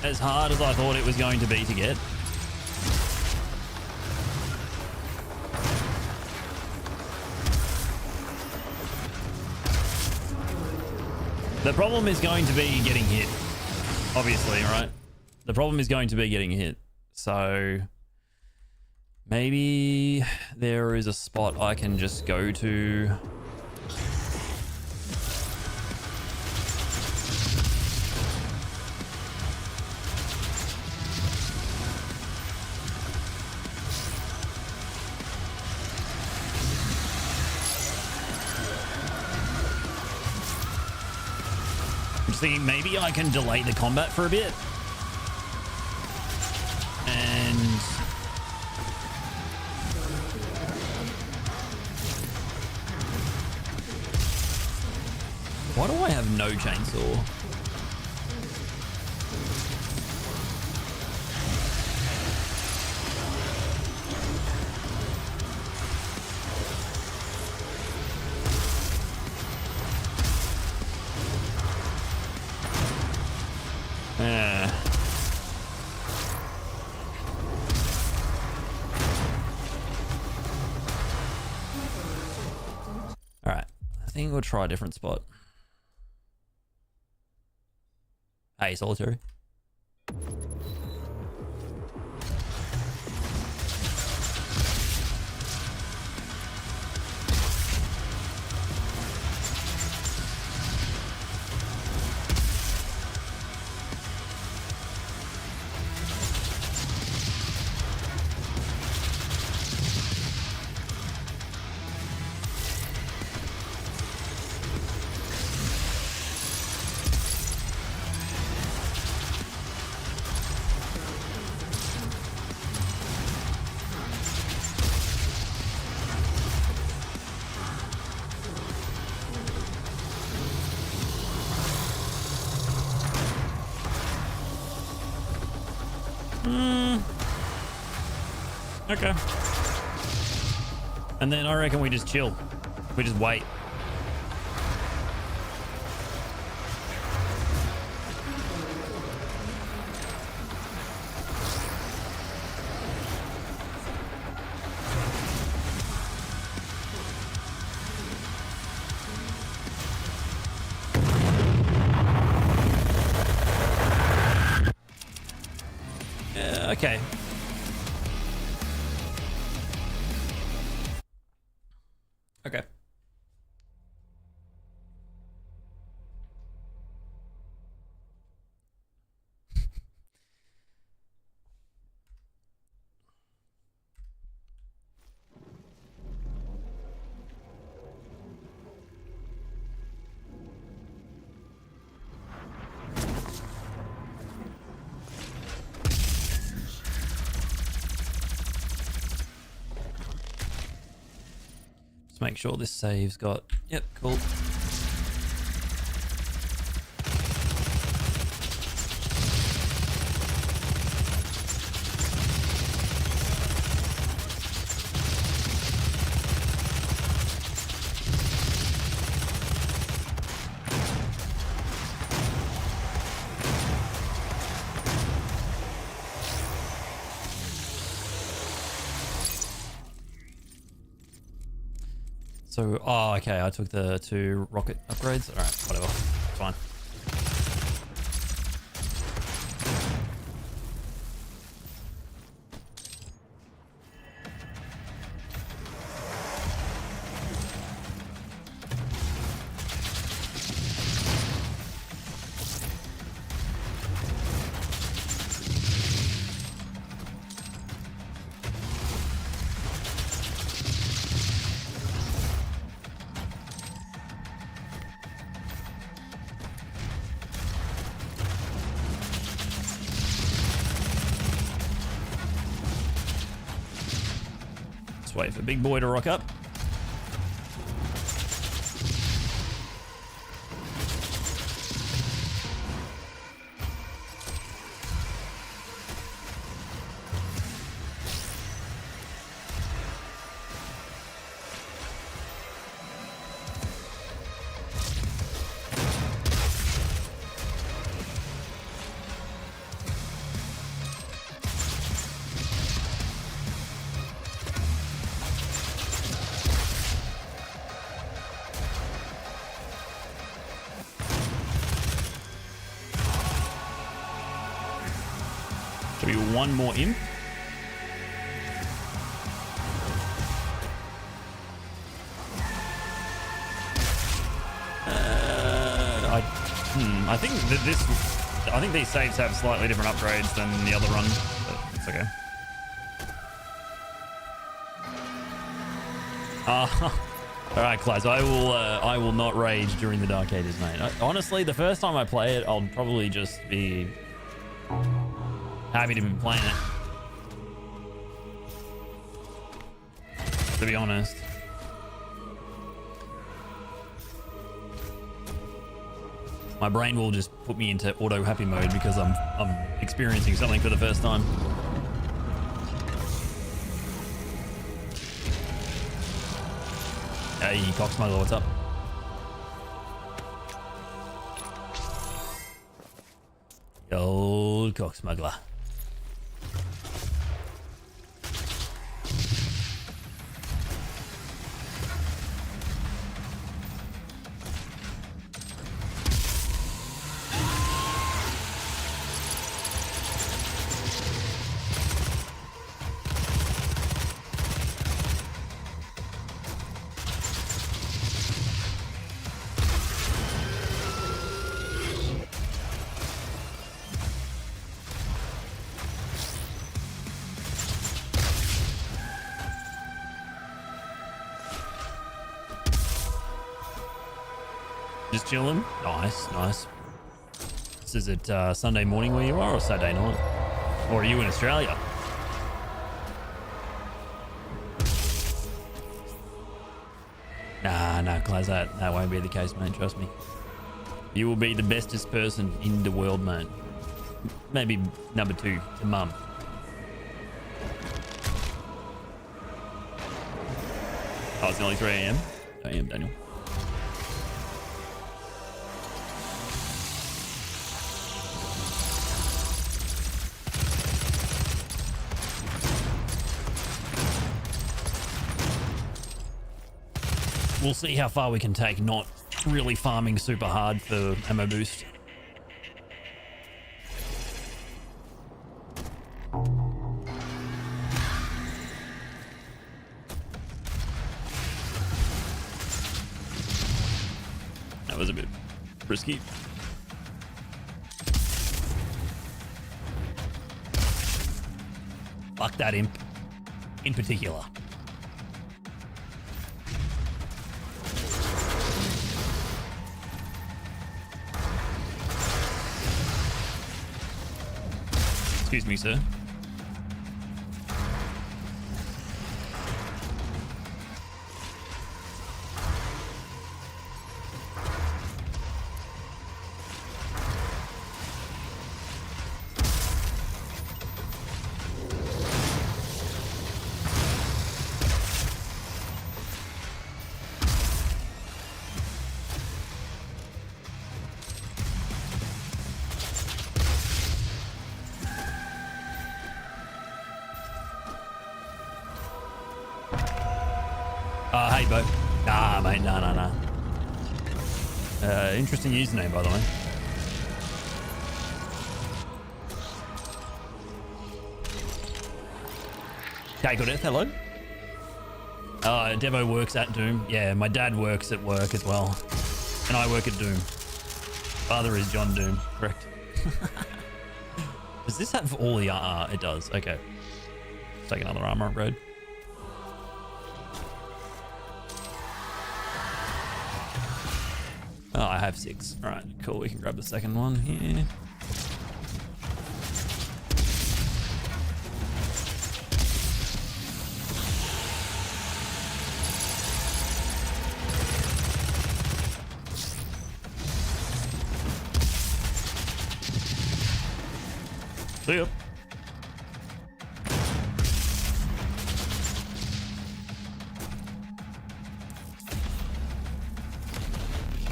as hard as I thought it was going to be to get. The problem is going to be getting hit, obviously, right? The problem is going to be getting hit. So maybe there is a spot I can just go to. Thinking maybe I can delay the combat for a bit. And why do I have no chainsaw? I think we'll try a different spot. Hey, solitary. Okay. And then I reckon we just chill. We just wait. Okay. Okay. Let's make sure this save's got... Yep, cool. So, oh, okay, I took the 2 rocket upgrades. All right, whatever, it's fine. Wait for big boy to rock up. Should be one more imp. I think that this. I think these saves have slightly different upgrades than the other run, but it's okay. All right, Class. I will not rage during the Dark Ages, mate. Honestly, the first time I play it, I'll probably just be happy to be playing it. To be honest. My brain will just put me into auto happy mode because I'm experiencing something for the first time. Hey, Cocksmuggler, what's up? Old Cocksmuggler. Just chilling. Nice, nice. Is it Sunday morning where you are, or Saturday night? Or are you in Australia? Nah, Claz, that won't be the case, mate. Trust me. You will be the bestest person in the world, mate. Maybe number 2 to Mum. Oh, it's nearly 3 a.m. Damn, Daniel. We'll see how far we can take, not really farming super hard for ammo boost. That was a bit risky. Fuck that imp in particular. Excuse me, sir. Hey, Bo. Nah, mate. Nah. Interesting username, by the way. Okay, good. Hello. Devo works at Doom. Yeah, my dad works at work as well. And I work at Doom. Father is John Doom. Correct. Does this have all the it does. Okay. Let's take another armor upgrade. Oh, I have 6. All right, cool. We can grab the second one here. See ya.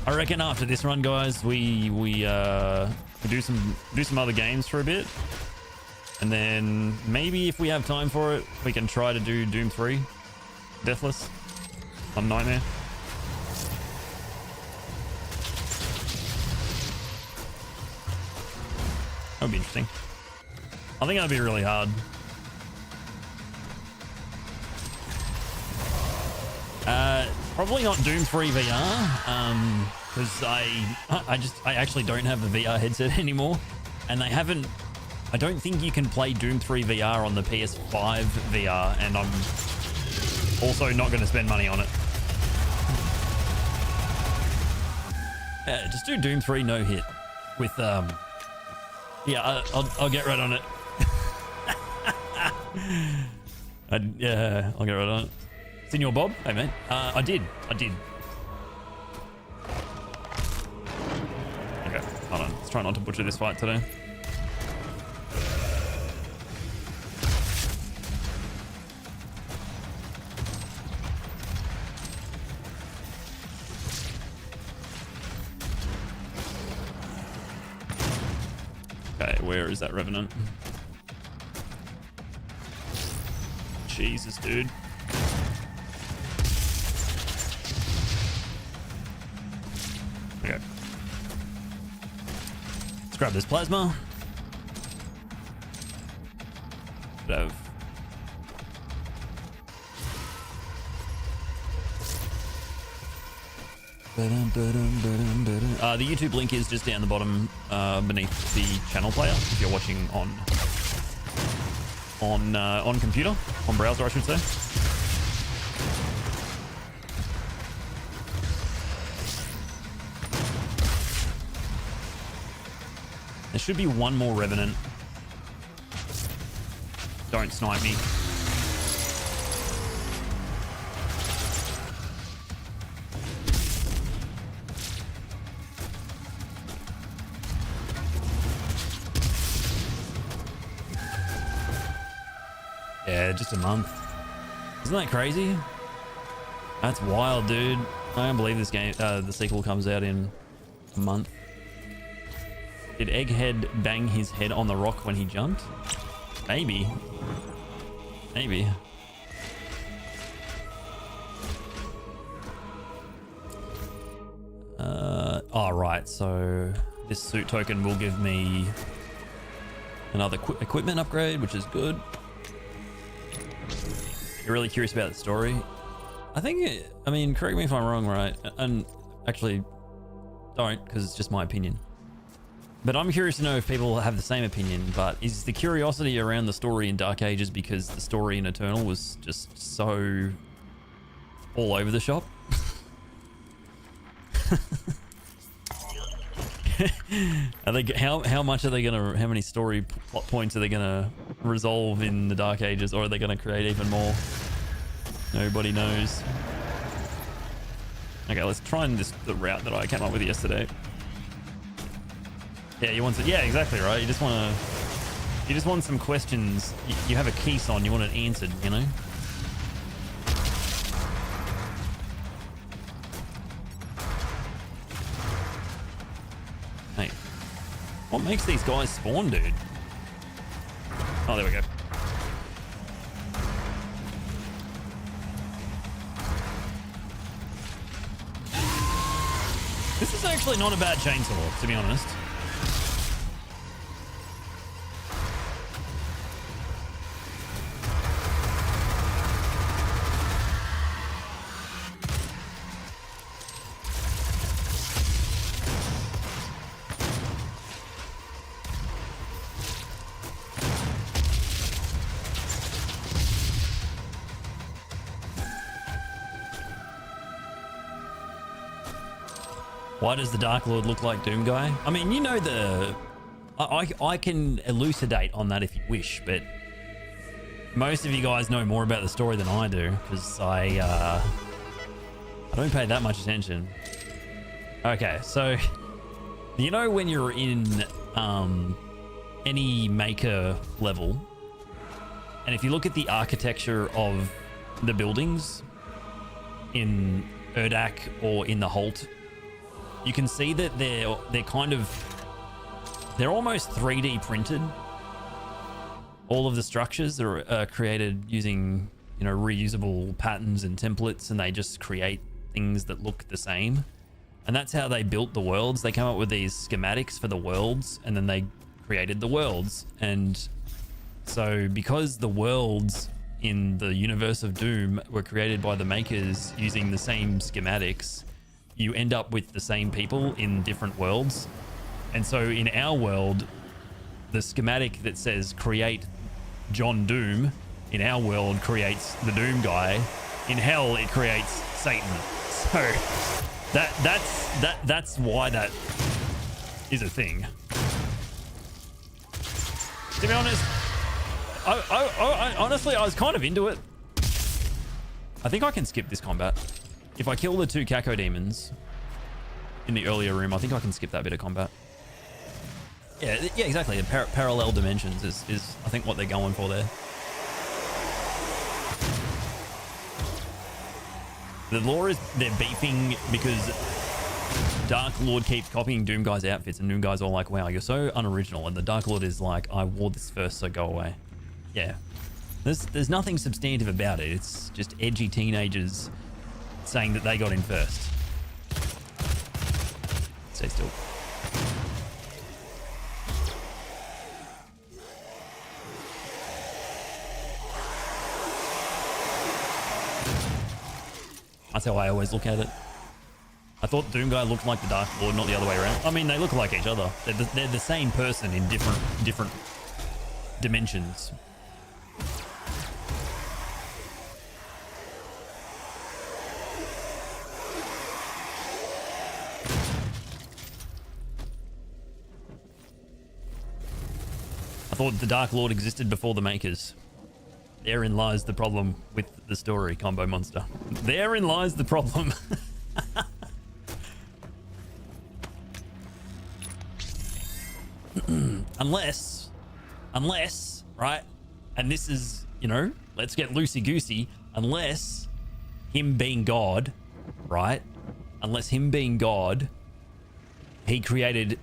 I reckon after this run, guys, we do some other games for a bit, and then maybe if we have time for it, we can try to do Doom 3 Deathless on Nightmare. That would be interesting. I think that'd be really hard. Probably not Doom 3 VR, because I actually don't have the VR headset anymore, and they haven't. I don't think you can play Doom 3 VR on the PS5 VR, and I'm also not going to spend money on it. Yeah, just do Doom 3 no hit with yeah, I'll get right on it. Yeah, I'll get right on it. Senor Bob? Hey, mate. I did. Okay, hold on. Let's try not to butcher this fight today. Okay, where is that Revenant? Jesus, dude. Okay. Let's grab this plasma. Should have. The YouTube link is just down the bottom beneath the channel player if you're watching on computer, on browser I should say. There should be one more Revenant. Don't snipe me. Yeah, just a month. Isn't that crazy? That's wild, dude. I can't believe this game, the sequel comes out in a month. Did Egghead bang his head on the rock when he jumped? Maybe. Maybe. Oh, right. So this suit token will give me another equipment upgrade, which is good. You're really curious about the story? I think, I mean, correct me if I'm wrong, right? And actually, don't, because it's just my opinion. But I'm curious to know if people have the same opinion. But is the curiosity around the story in Dark Ages because the story in Eternal was just so all over the shop? Are they, how much are they gonna, how many story plot points are they gonna resolve in the Dark Ages, or are they gonna create even more? Nobody knows. Okay, let's try the route that I came up with yesterday. Yeah, you want to, yeah, exactly right. You just want some questions. You have a case on, you want it answered, you know? Hey, what makes these guys spawn, dude? Oh, there we go. This is actually not a bad chainsaw, to be honest. Why does the Dark Lord look like Doom Guy? I mean, you know, I can elucidate on that if you wish, but most of you guys know more about the story than I do, because I don't pay that much attention. Okay, so you know when you're in any maker level, and if you look at the architecture of the buildings in Urdak or in the Holt, you can see that they're almost 3D printed. All of the structures are created using, you know, reusable patterns and templates, and they just create things that look the same. And that's how they built the worlds. They came up with these schematics for the worlds, and then they created the worlds. And so because the worlds in the universe of Doom were created by the makers using the same schematics, you end up with the same people in different worlds. And so in our world, the schematic that says create John Doom in our world creates the Doom Guy. In hell, it creates Satan. So that's why that is a thing. To be honest, I honestly, I was kind of into it. I think I can skip this combat. If I kill the 2 Kako demons in the earlier room, I think I can skip that bit of combat. Yeah, exactly. The parallel dimensions is I think what they're going for there. The lore is they're beefing because Dark Lord keeps copying Doom Guy's outfits, and Doom Guy's all like, wow, you're so unoriginal. And the Dark Lord is like, I wore this first, so go away. Yeah. There's nothing substantive about it. It's just edgy teenagers saying that they got in first. Stay still. That's how I always look at it. I thought Doom Guy looked like the Dark Lord, not the other way around. I mean, they look like each other. They're the same person in different dimensions. I thought the Dark Lord existed before the makers. Therein lies the problem with the story, Combo Monster. Therein lies the problem. Unless, right? And this is, you know, let's get loosey-goosey. Unless him being God, right? Unless him being God, he created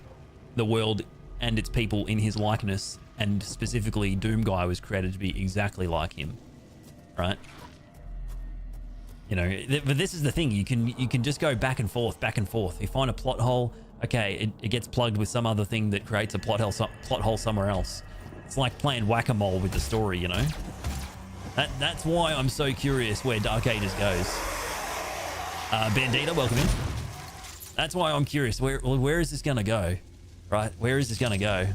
the world and its people in his likeness, and specifically Doomguy was created to be exactly like him, right? You know, but this is the thing. You can just go back and forth, back and forth. You find a plot hole, okay, it gets plugged with some other thing that creates a plot hole somewhere else. It's like playing whack-a-mole with the story, you know? That's why I'm so curious where Dark Ages goes. Bandita, welcome in. That's why I'm curious. Where is this going to go? Right? Where is this going to go?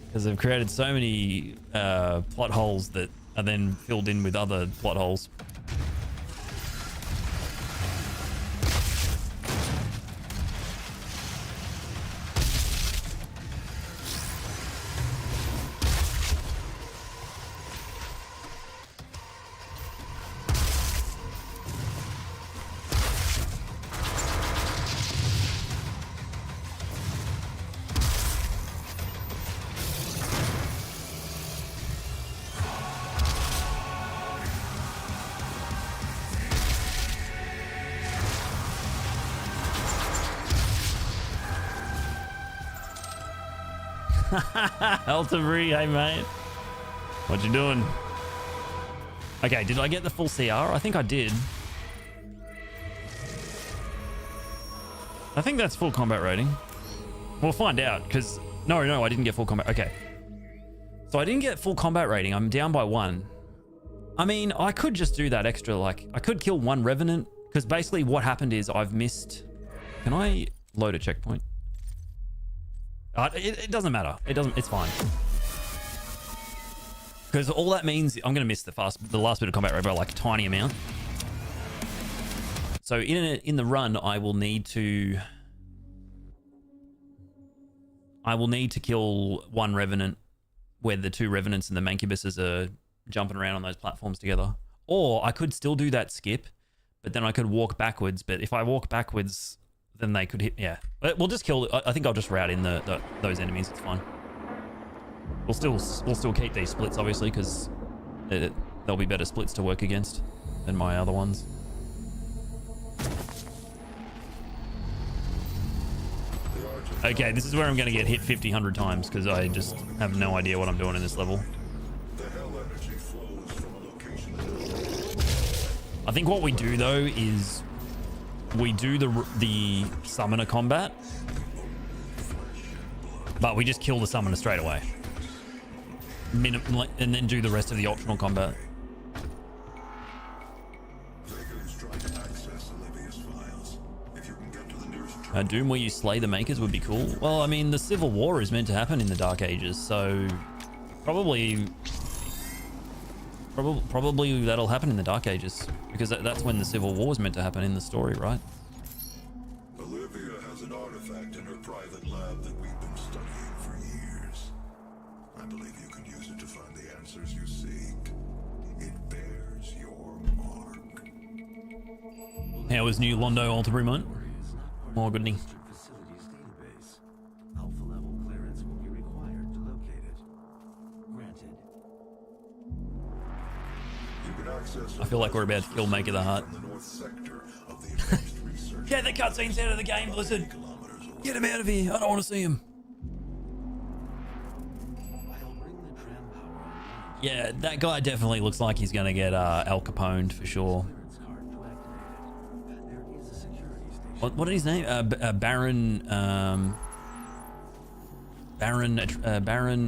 Because they've created so many plot holes that are then filled in with other plot holes. Altabri, hey mate. What you doing? Okay, did I get the full CR? I think I did. I think that's full combat rating. We'll find out, because... No, I didn't get full combat... Okay. So I didn't get full combat rating. I'm down by 1. I mean, I could just do that extra, like... I could kill 1 Revenant, because basically what happened is I've missed... Can I load a checkpoint? It doesn't matter. It's fine. Because all that means I'm going to miss the last bit of combat by like a tiny amount. So in the run, I will need to kill 1 Revenant where the 2 Revenants and the Mancubuses are jumping around on those platforms together. Or I could still do that skip, but then I could walk backwards. But if I walk backwards, then they could hit. Yeah, we'll just kill. I think I'll just route in those enemies. It's fine. We'll still keep these splits obviously, because there'll be better splits to work against than my other ones. Okay, this is where I'm going to get hit 50, 100 times because I just have no idea what I'm doing in this level. I think what we do though is we do the summoner combat, but we just kill the summoner straight away. And then do the rest of the optional combat. Doom where you slay the makers would be cool. Well, I mean, the Civil War is meant to happen in the Dark Ages, so probably that'll happen in the Dark Ages, because that's when the Civil War is meant to happen in the story, right? Olivia has an artifact in her private lab that we've been studying for years. I believe you can use it to find the answers you seek. It bears your mark. How was New Londo Altabri, mate? More goodney. Facilities database. Alpha level clearance will be required to locate it. Granted. You can access I feel like we're about to kill Maker the Heart. the north sector of the advanced research. Get the cutscenes out of the game, Blizzard. Get him out of here. I don't want to see him. I'll bring the tram power online. Yeah, that guy definitely looks like he's going to get Al Caponed for sure. Clearance card to activate it. There is a security station. What is his name? Baron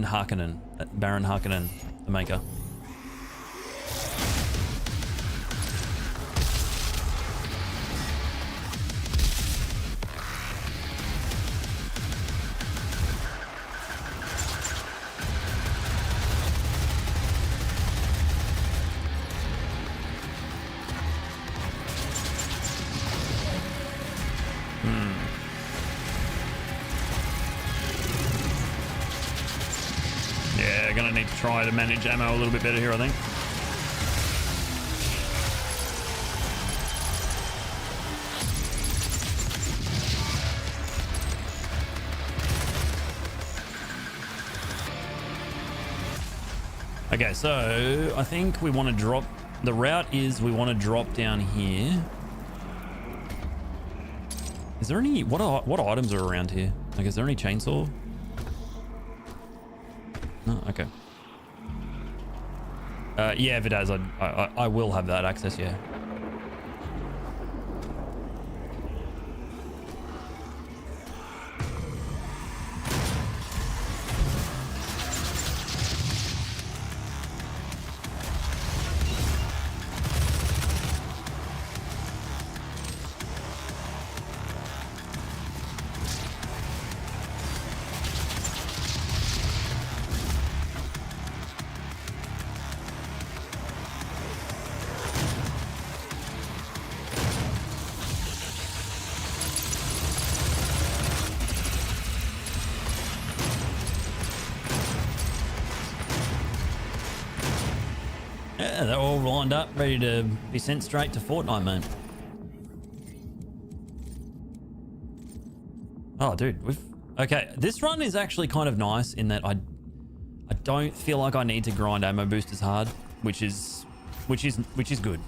Harkonnen. Baron Harkonnen, the Maker. Yeah, gonna need to try to manage ammo a little bit better here, I think. Okay, so I think we want to drop The route is we want to drop down here. Is there any... What items are around here? Like, is there any chainsaw? No? Okay. Yeah, if it has, I will have that access, yeah. Yeah, they're all lined up, ready to be sent straight to Fortnite, man. Oh, dude, okay. This run is actually kind of nice in that I don't feel like I need to grind ammo boosters hard, which is good.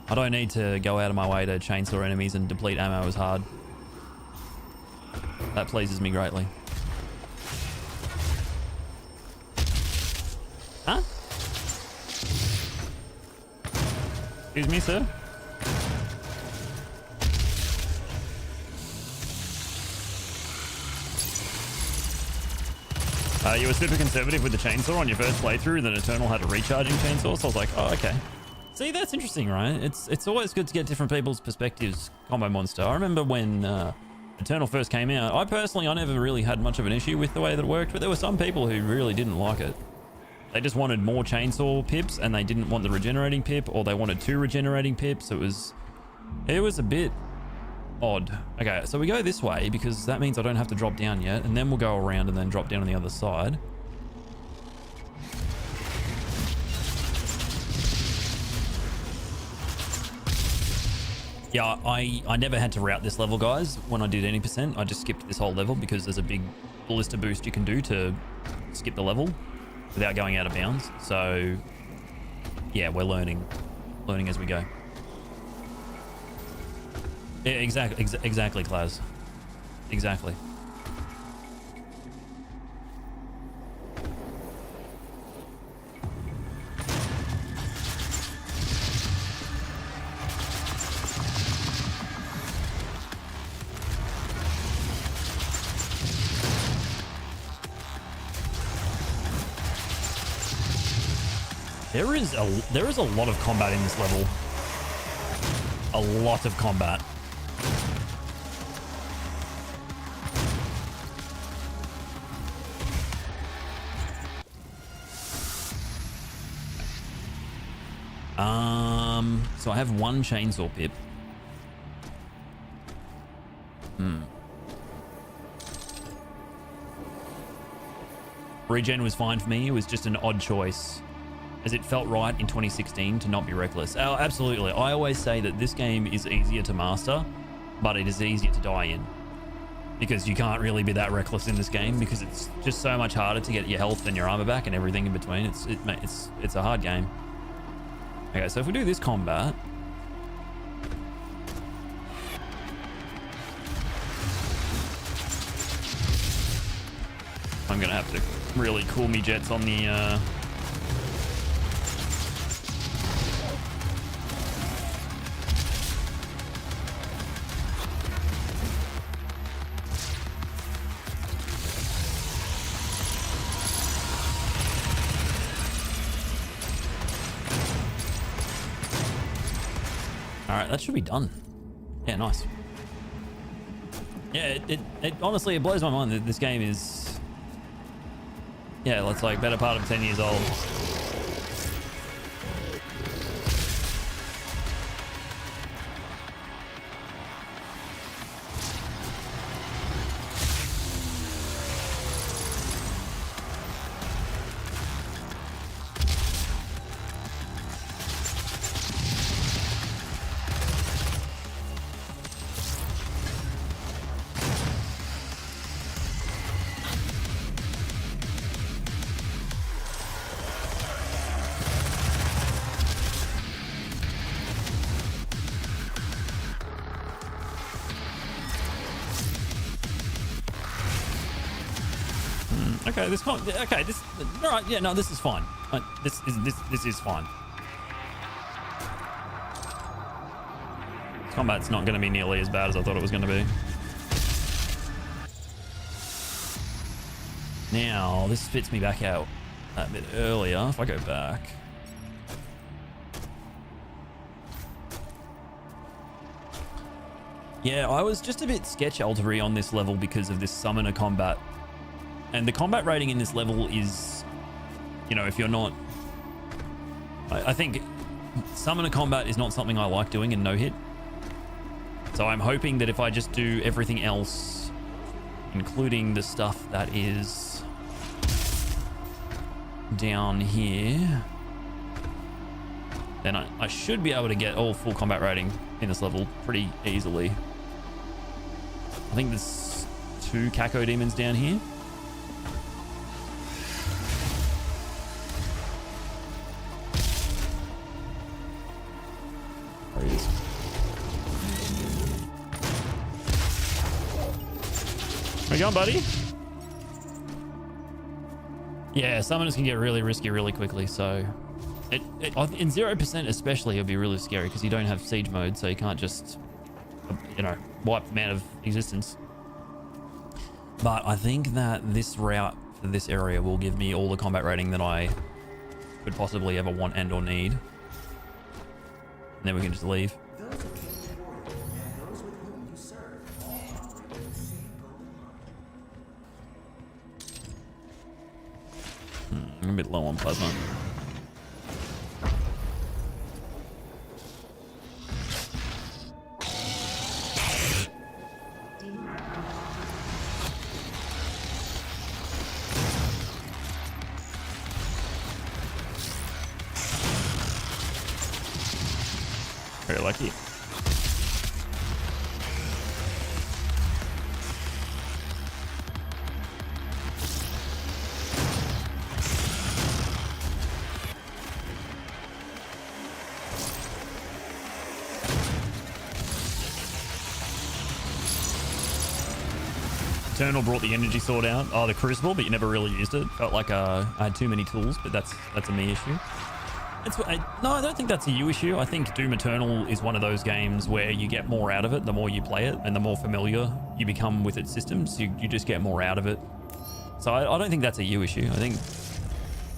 I don't need to go out of my way to chainsaw enemies and deplete ammo as hard. That pleases me greatly. Huh? Excuse me, sir? You were super conservative with the chainsaw on your first playthrough, and then Eternal had a recharging chainsaw, so I was like, oh, okay. See, that's interesting, right? It's always good to get different people's perspectives, Combo Monster. I remember when Eternal first came out, I never really had much of an issue with the way that it worked, but there were some people who really didn't like it. They just wanted more chainsaw pips, and they didn't want the regenerating pip, or they wanted 2 regenerating pips. It was a bit odd. Okay, so we go this way because that means I don't have to drop down yet, and then we'll go around and then drop down on the other side. Yeah, I never had to route this level, guys. When I did any percent, I just skipped this whole level because there's a big ballista boost you can do to skip the level without going out of bounds. So yeah, we're learning as we go. Yeah, exactly, Klaz. Exactly. There is a lot of combat in this level. A lot of combat. So I have 1 chainsaw pip. Regen was fine for me. It was just an odd choice, as it felt right in 2016 to not be reckless. Oh, absolutely. I always say that this game is easier to master, but it is easier to die in. Because you can't really be that reckless in this game because it's just so much harder to get your health and your armor back and everything in between. It's a hard game. Okay, so if we do this combat... I'm gonna have to really cool me jets on the... Alright, that should be done. Yeah, nice. Yeah, it honestly, it blows my mind that this game is... Yeah, it's like better part of 10 years old. Okay, this can't. Okay, this. All right, yeah, no, this is fine. This is fine. Combat's not going to be nearly as bad as I thought it was going to be. Now, this spits me back out a bit earlier. If I go back. Yeah, I was just a bit sketch altery on this level because of this summoner combat. And the combat rating in this level is, you know, if you're not... I think summoner combat is not something I like doing in no hit. So I'm hoping that if I just do everything else, including the stuff that is down here, then I should be able to get all full combat rating in this level pretty easily. I think there's 2 Kako demons down here. There he is. Where you going, buddy? Yeah, summoners can get really risky really quickly, so... in 0% especially, it'll be really scary because you don't have siege mode, so you can't just, you know, wipe them out of existence. But I think that this route for this area will give me all the combat rating that I could possibly ever want and or need. And then we can just leave. Those who came before you and those with whom you serve all operate the same golden line. I'm a bit low on plasma. Very lucky. Eternal brought the energy sword out. Oh, the crucible, but you never really used it. Felt like I had too many tools, but that's a me issue. No, I don't think that's a you issue. I think Doom Eternal is one of those games where you get more out of it the more you play it, and the more familiar you become with its systems, you just get more out of it. So I don't think that's a you issue. I think,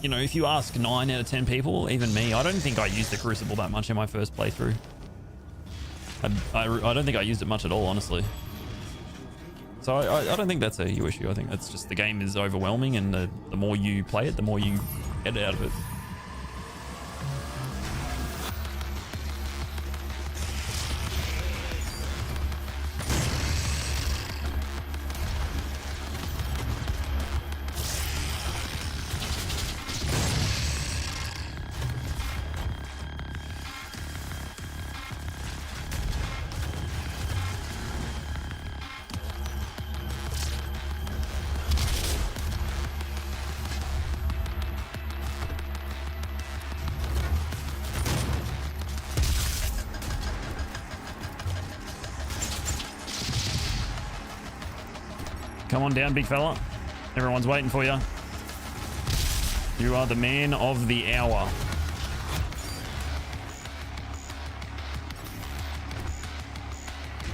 you know, if you ask 9 out of 10 people, even me, I don't think I used the Crucible that much in my first playthrough. I don't think I used it much at all, honestly. So I don't think that's a you issue. I think that's just the game is overwhelming, and the more you play it, the more you get out of it. Come on down, big fella. Everyone's waiting for you. You are the man of the hour.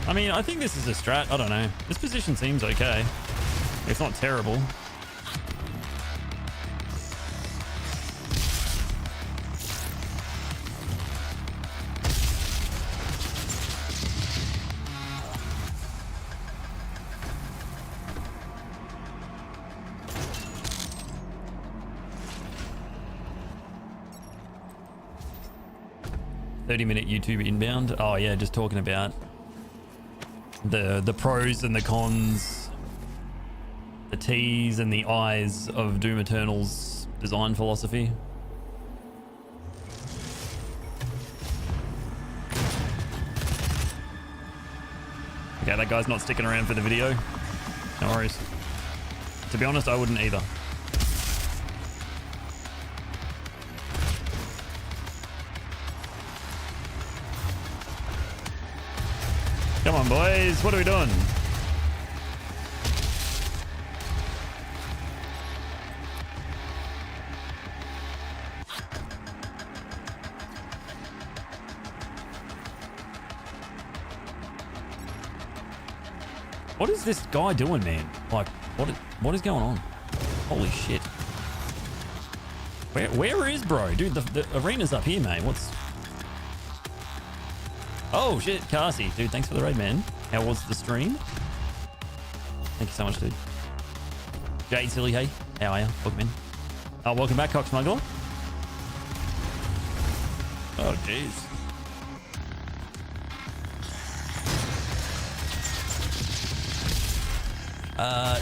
I mean, I think this is a strat. I don't know. This position seems okay. It's not terrible. Minute YouTube inbound. Oh yeah, just talking about the pros and the cons, the T's and the I's of Doom Eternal's design philosophy. Okay, that guy's not sticking around for the video. No worries. To be honest, I wouldn't either. Come on, boys. What are we doing? What is this guy doing, man? Like, what is going on? Holy shit. Where is bro? Dude, the arena's up here, mate. What's... Oh, shit. Cassie. Dude, thanks for the raid, man. How was the stream? Thank you so much, dude. Jade Silly, hey. How are you? Welcome in. Oh, welcome back, Cock Smuggler. Oh, jeez.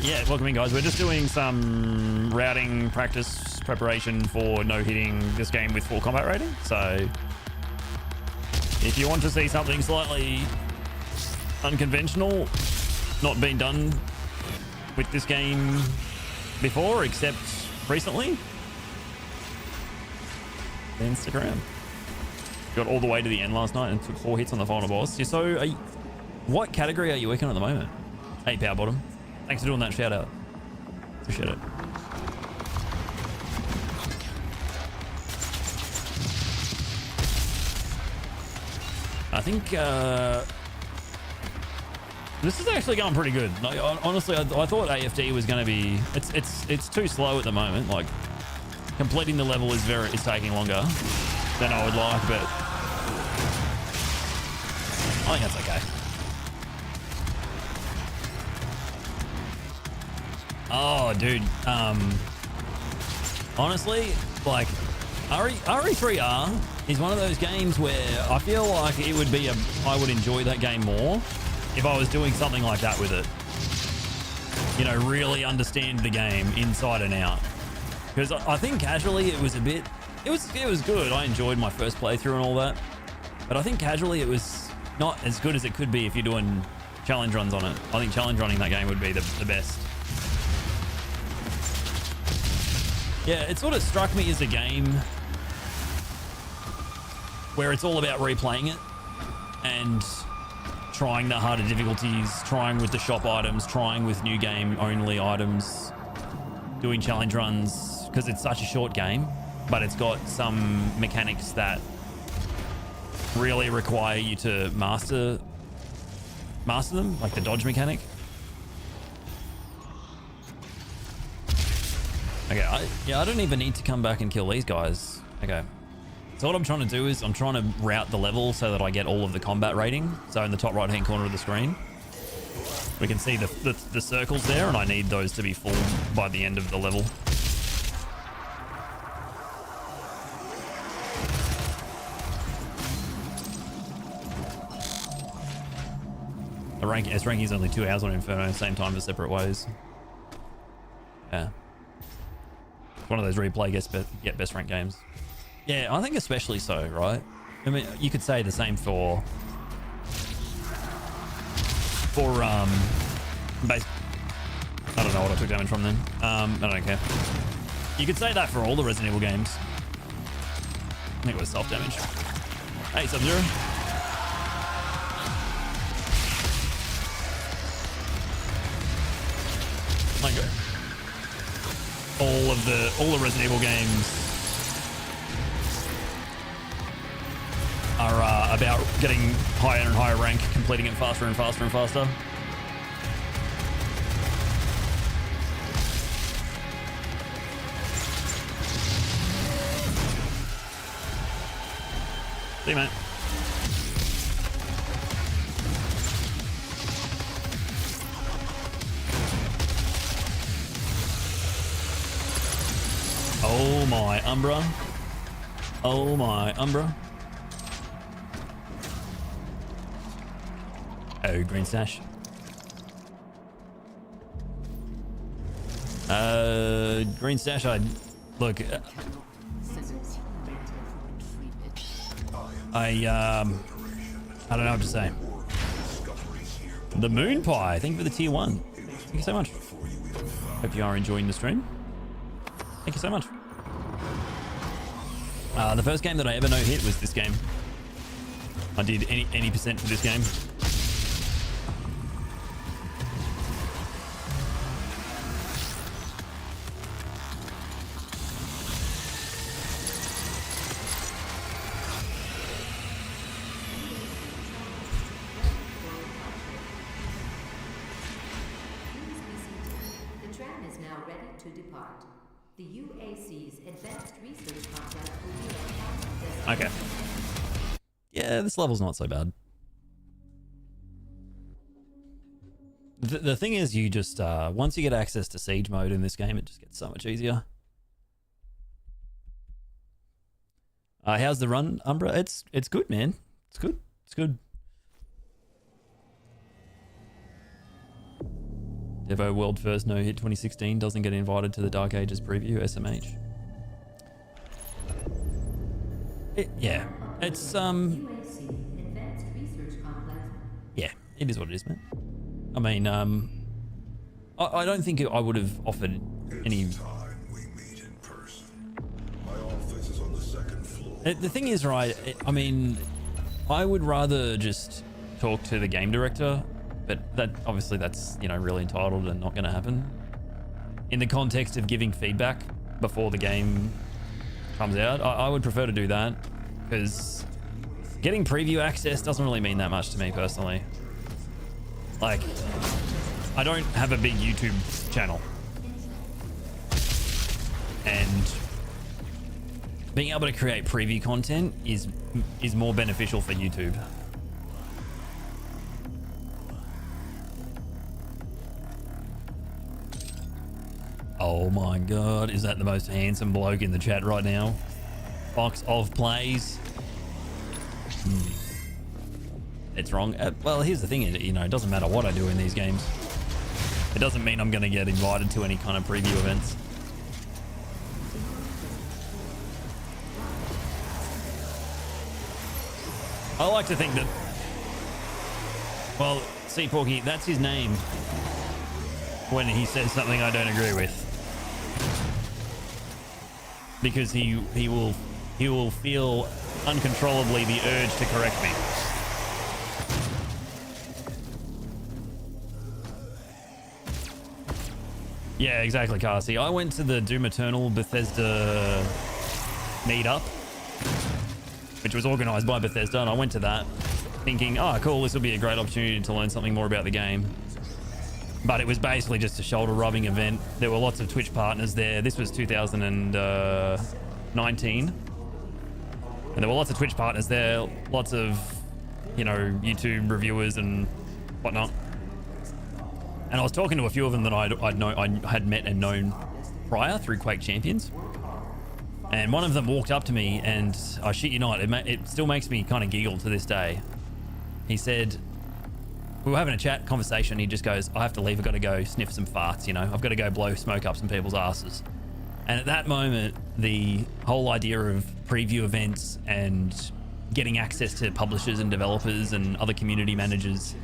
Yeah, welcome in, guys. We're just doing some routing practice preparation for no hitting this game with full combat rating. So if you want to see something slightly unconventional, not been done with this game before, except recently, then stick around. Got all the way to the end last night and took 4 hits on the final boss. So what category are you working on at the moment? Hey, Power Bottom. Thanks for doing that shout out. Appreciate it. I think this is actually going pretty good. Like, honestly, I thought AFD was going to be... It's too slow at the moment. Like, completing the level is taking longer than I would like, but I think that's okay. Oh, dude. Honestly, like, RE3R is one of those games where I feel like it would be I would enjoy that game more if I was doing something like that with it. You know, really understand the game inside and out. Because I think casually it was a bit... It was good. I enjoyed my first playthrough and all that. But I think casually it was not as good as it could be if you're doing challenge runs on it. I think challenge running that game would be the best. Yeah, it sort of struck me as a game where it's all about replaying it and trying the harder difficulties, trying with the shop items, trying with new game only items, doing challenge runs, because it's such a short game, but it's got some mechanics that really require you to master them, like the dodge mechanic. Okay, I don't even need to come back and kill these guys. Okay. So what I'm trying to do is I'm trying to route the level so that I get all of the combat rating. So in the top right hand corner of the screen, we can see the circles there, and I need those to be full by the end of the level. S ranking is only 2 hours on Inferno, same time as Separate Ways. Yeah. One of those replay get best rank games. Yeah, I think especially so, right? I mean, you could say the same for base. I don't know what I took damage from then. I don't care. You could say that for all the Resident Evil games. I think it was self damage. Hey, Sub-Zero. Like all the Resident Evil games are about getting higher and higher rank, completing it faster and faster and faster. See you, mate. Oh my Umbra. Oh my Umbra. Oh, green stash. Green stash, look. I don't know what to say. The Moon Pie, thank you for the tier 1. Thank you so much. Hope you are enjoying the stream. Thank you so much. The first game that I ever no-hit was this game. I did any percent for this game. now ready to depart. The UAC's Advanced Research Complex will be our final Okay. destination. Yeah, this level's not so bad. The thing is, you just, once you get access to siege mode in this game, it just gets so much easier. How's the run, Umbra? It's good, man. It's good. It's good. Devo World First No Hit 2016 doesn't get invited to the Dark Ages preview, SMH. Yeah, it's, UAC Advanced Research Complex. yeah, it is what it is, man. I mean, I don't think I would have offered any... It's time we meet in person. My office is on the second floor. The thing is, right, I mean, I would rather just talk to the game director, but that obviously that's, you know, really entitled and not going to happen. In the context of giving feedback before the game comes out, I would prefer to do that, because getting preview access doesn't really mean that much to me personally. Like, I don't have a big YouTube channel, and being able to create preview content is more beneficial for YouTube. Oh my god, is that the most handsome bloke in the chat right now? Box of plays. It's wrong. Well, here's the thing, you know, it doesn't matter what I do in these games. It doesn't mean I'm going to get invited to any kind of preview events. I like to think that, well, see, Porky, that's his name when he says something I don't agree with. Because he will feel uncontrollably the urge to correct me. Yeah, exactly, Carsey. I went to the Doom Eternal Bethesda meetup, which was organized by Bethesda, and I went to that thinking, oh, cool, this will be a great opportunity to learn something more about the game. But it was basically just a shoulder-rubbing event. There were lots of Twitch partners there. This was 2019. And there were lots of Twitch partners there, lots of, you know, YouTube reviewers and whatnot. And I was talking to a few of them that I had met and known prior through Quake Champions. And one of them walked up to me, and I shit you not, it still makes me kind of giggle to this day. He said, we were having a conversation. He just goes, I have to leave. I've got to go sniff some farts, you know. I've got to go blow smoke up some people's asses. And at that moment, the whole idea of preview events and getting access to publishers and developers and other community managers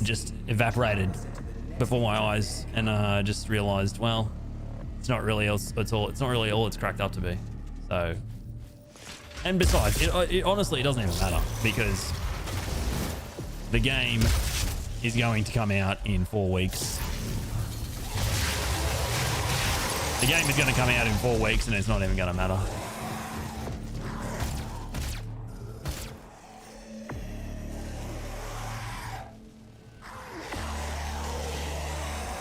just evaporated before my eyes, and I just realized, well, it's not really all it's cracked up to be. So, and besides, it honestly, it doesn't even matter, because the game is going to come out in 4 weeks. The game is going to come out in 4 weeks, and it's not even going to matter.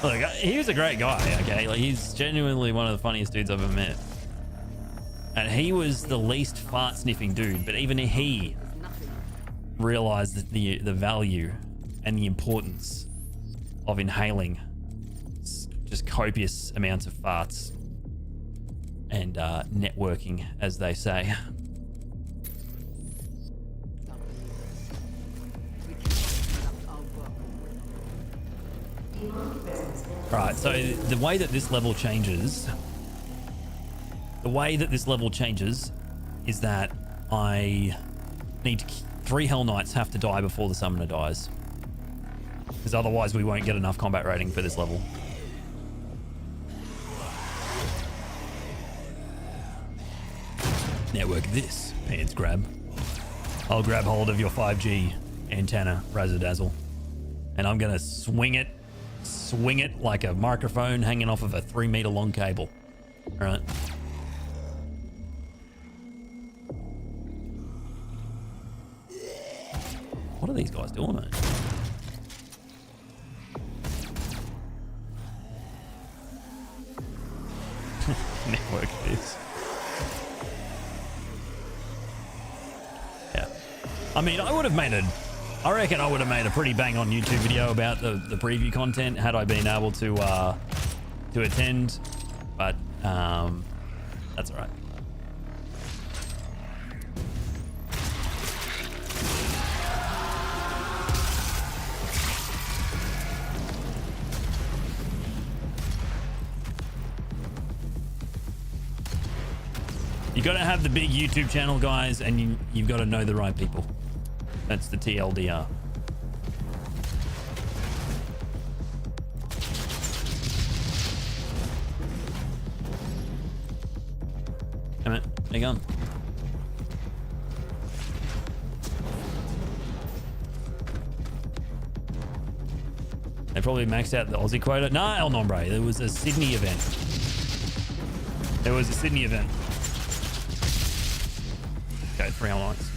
Look, he was a great guy, okay? Like, he's genuinely one of the funniest dudes I've ever met. And he was the least fart-sniffing dude, but even he realized the value and the importance of inhaling just copious amounts of farts and networking, as they say. Right, so the way that this level changes is that I need to, 3 Hell Knights have to die before the summoner dies, because otherwise we won't get enough combat rating for this level. Network this, pants grab. I'll grab hold of your 5G antenna, razzle dazzle, and I'm gonna swing it like a microphone hanging off of a 3-meter long cable. All right. What are these guys doing, mate? Yeah. I mean, I reckon I would have made a pretty bang on YouTube video about the preview content had I been able to attend, but that's all right. You got to have the big YouTube channel, guys, and you've got to know the right people. That's the TLDR. Come on, hang on. They probably maxed out the Aussie quota. Nah, El Nombre. There was a Sydney event. Okay, 3 highlights.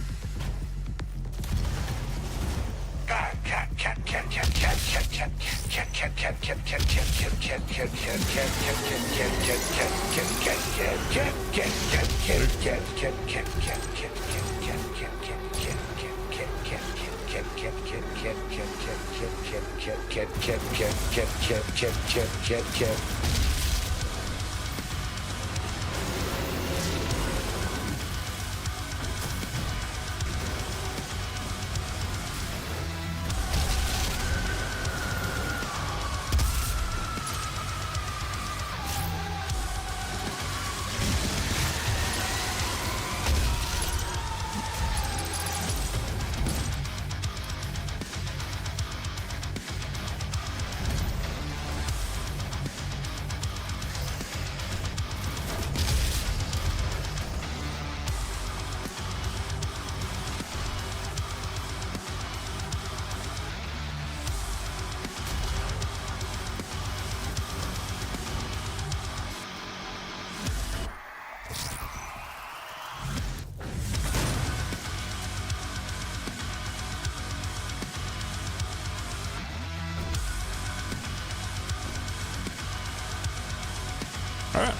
All right.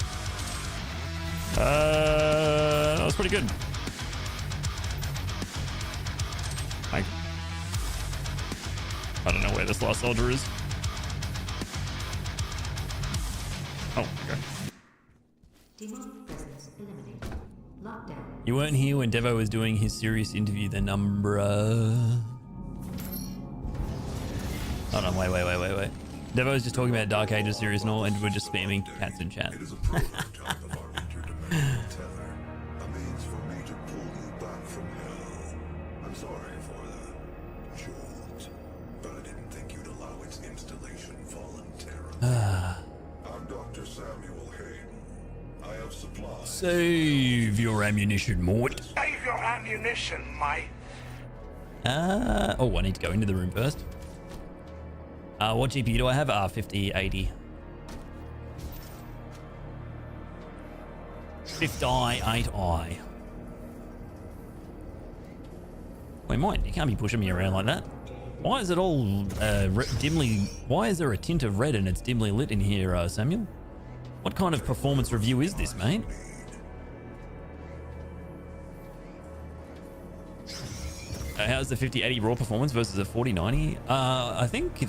That was pretty good. I don't know where this last soldier is. Oh, okay. Demonic presence eliminated. Lockdown. You weren't here when Devo was doing his serious interview, the number. Hold on, wait. Devo was just talking about Dark Ages series and all, and we're just spamming cats in chat. It is a prototype of our interdimensional tether, a means for me to pull you back from hell. I'm sorry for the jolt, but I didn't think you'd allow its installation voluntarily. I'm Dr. Samuel Hayden. I have supplies. Save your ammunition, Mort. Save your ammunition, mate. Oh, I need to go into the room first. What GPU do I have? 5080. 58i. Wait, mate, you can't be pushing me around like that. Why is it all dimly... Why is there a tint of red and it's dimly lit in here, Samuel? What kind of performance review is this, mate? How's the 5080 raw performance versus a 4090? I think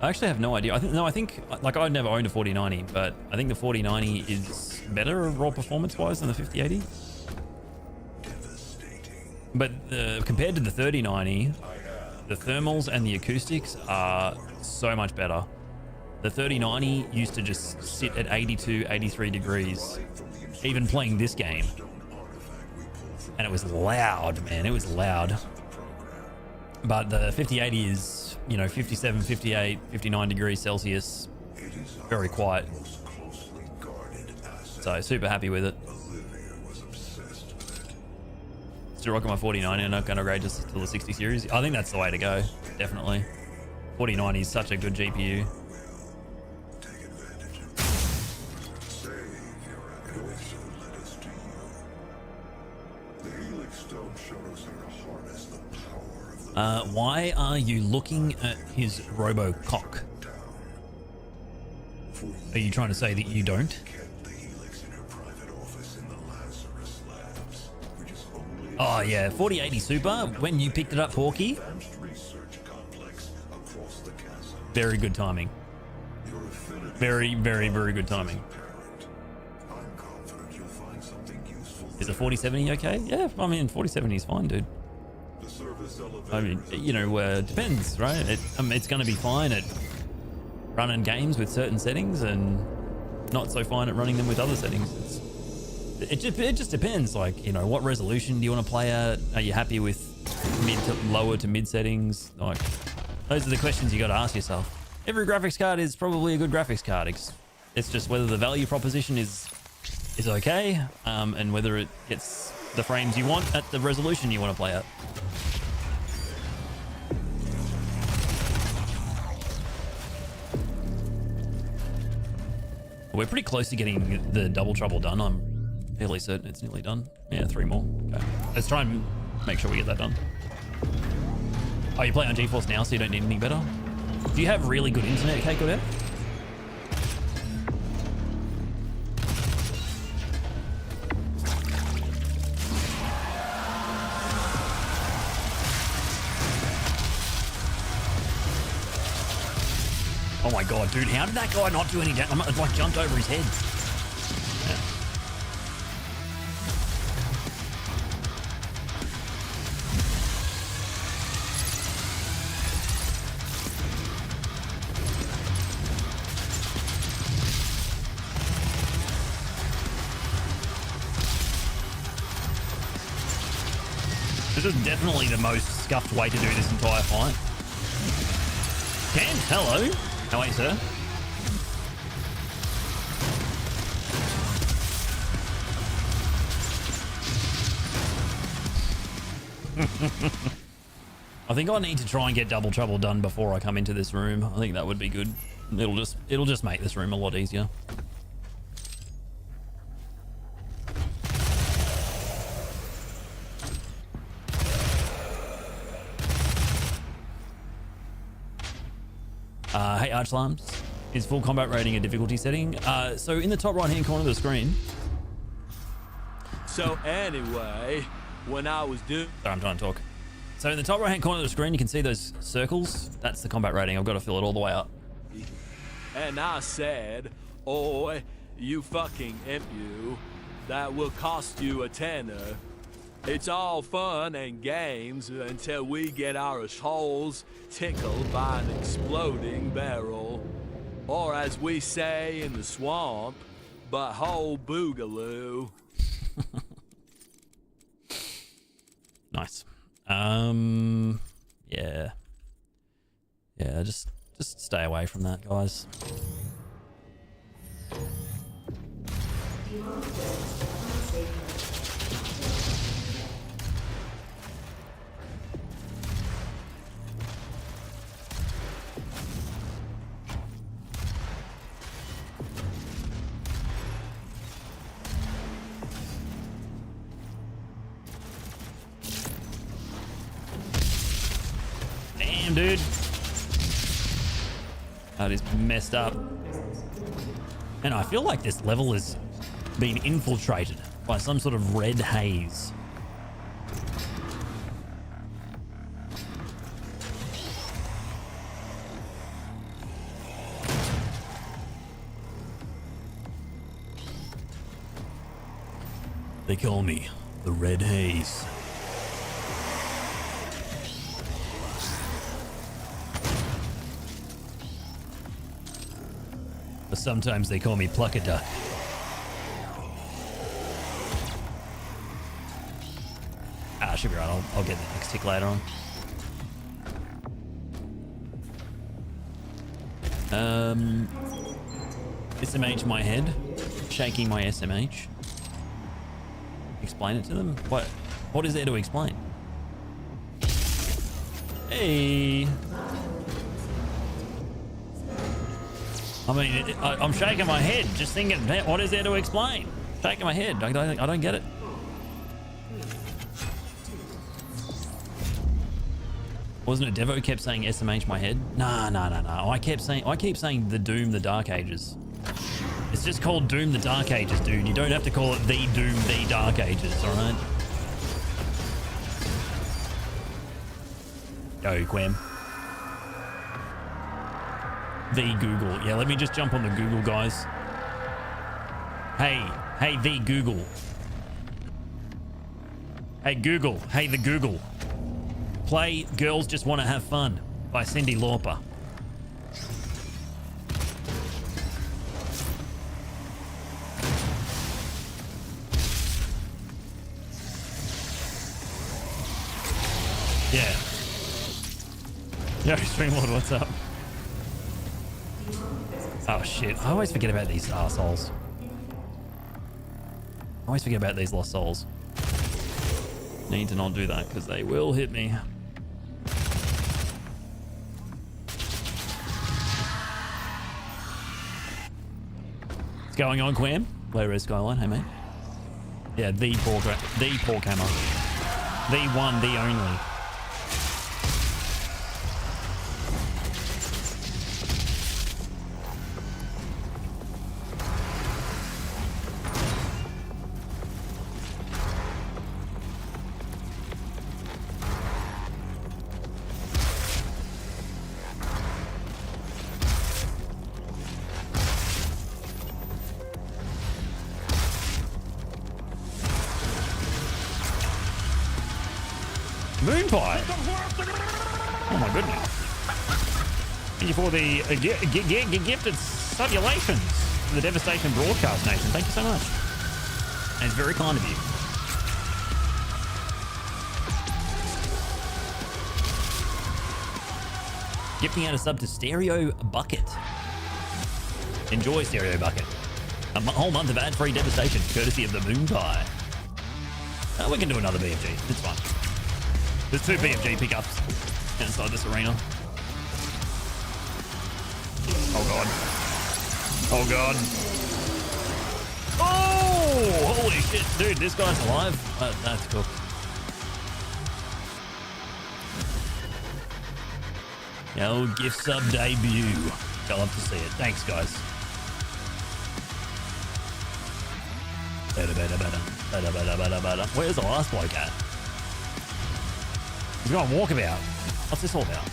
I actually have no idea. I think like I've never owned a 4090, but I think the 4090 is better raw performance-wise than the 5080. But compared to the 3090, the thermals and the acoustics are so much better. The 3090 used to just sit at 82, 83 degrees, even playing this game. And it was loud, man. It was loud. But the 5080 is, 57, 58, 59 degrees Celsius. Very quiet. So super happy with it. Still rocking my 4090 and not going to upgrade just to the 60 series. I think that's the way to go. Definitely. 4090 is such a good GPU. Why are you looking at his Robocock? Are you trying to say that you don't? Oh yeah, 4080 Super. When you picked it up, Hawkeye. Advanced research complex across the chasm. Very good timing. Your affinity Very, very, very good timing. apparent. I'm confident you'll find something useful. Is a 4070 okay? Yeah, I mean 4070 is fine, dude. The service elevator. I mean, you know, depends, right? It's going to be fine at running games with certain settings and not so fine at running them with other settings. It just depends, like, you know, what resolution do you want to play at? Are you happy with lower to mid settings? Like, those are the questions you got to ask yourself. Every graphics card is probably a good graphics card. It's just whether the value proposition is okay, and whether it gets the frames you want at the resolution you want to play at. We're pretty close to getting the double trouble done. I'm fairly certain it's nearly done. Yeah, 3 more. Okay. Let's try and make sure we get that done. Oh, you play on GeForce now, so you don't need anything better? Do you have really good internet, Keiko there? Oh my god, dude, how did that guy not do any damage? It like jumped over his head. Yeah. This is definitely the most scuffed way to do this entire fight. Cam, hello. How are you, sir? I think I need to try and get double trouble done before I come into this room. I think that would be good. It'll just make this room a lot easier. Hey, Archlams, is full combat rating a difficulty setting? So in the top right-hand corner of the screen. So anyway, when I was doing... Sorry, I'm trying to talk. So in the top right-hand corner of the screen, you can see those circles. That's the combat rating. I've got to fill it all the way up. And I said, oi, you fucking imp you, that will cost you a tenner. It's all fun and games until we get our holes tickled by an exploding barrel. Or as we say in the swamp, butthole boogaloo. Nice. Yeah. Yeah, just stay away from that, guys. Damn, dude. That is messed up. And I feel like this level has been infiltrated by some sort of red haze. They call me the Red Haze. But sometimes they call me Pluckaduck. Ah, should be right. I'll get the next tick later on. SMH my head. Shaking my SMH. Explain it to them? What is there to explain? Hey. I mean, I'm shaking my head, just thinking, what is there to explain? Shaking my head, I don't get it. Wasn't it Devo kept saying SMH my head? Nah. I keep saying the Doom, the Dark Ages. It's just called Doom, the Dark Ages, dude. You don't have to call it the Doom, the Dark Ages, all right? Go, Quem. The Google. Yeah, let me just jump on the Google, guys. Hey, the Google. Hey, Google. Hey, the Google. Play Girls Just Want to Have Fun by Cyndi Lauper. Yeah. Yo, Streamlord, what's up? Oh, shit. I always forget about these assholes. I always forget about these lost souls. Need to not do that because they will hit me. What's going on, Quam? Where is Skyline? Hey, mate. Yeah, the pork hammer. The one, the only. Moon pie. Oh my goodness. Thank you for the gifted salutations to the Devastation Broadcast Nation. Thank you so much. And it's very kind of you. Gifting out a sub to Stereo Bucket. Enjoy Stereo Bucket. A whole month of ad-free Devastation courtesy of the Moon Pie. We can do another BFG. It's fine. There's 2 BFG pickups inside this arena. Oh god. Oh god. Oh! Holy shit. Dude, this guy's alive. That's cool. Yo, gift sub debut. I love to see it. Thanks, guys. Where's the last bloke at? He's going walkabout. What's this all about?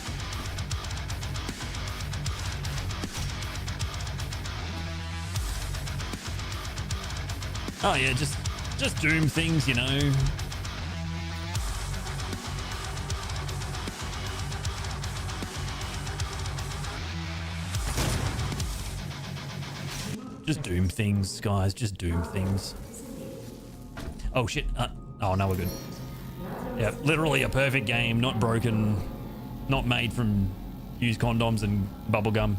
Oh yeah, just doom things, you know. Just doom things, guys. Just doom things. Oh shit. Oh no, we're good. Yeah, literally a perfect game, not broken, not made from used condoms and bubble gum.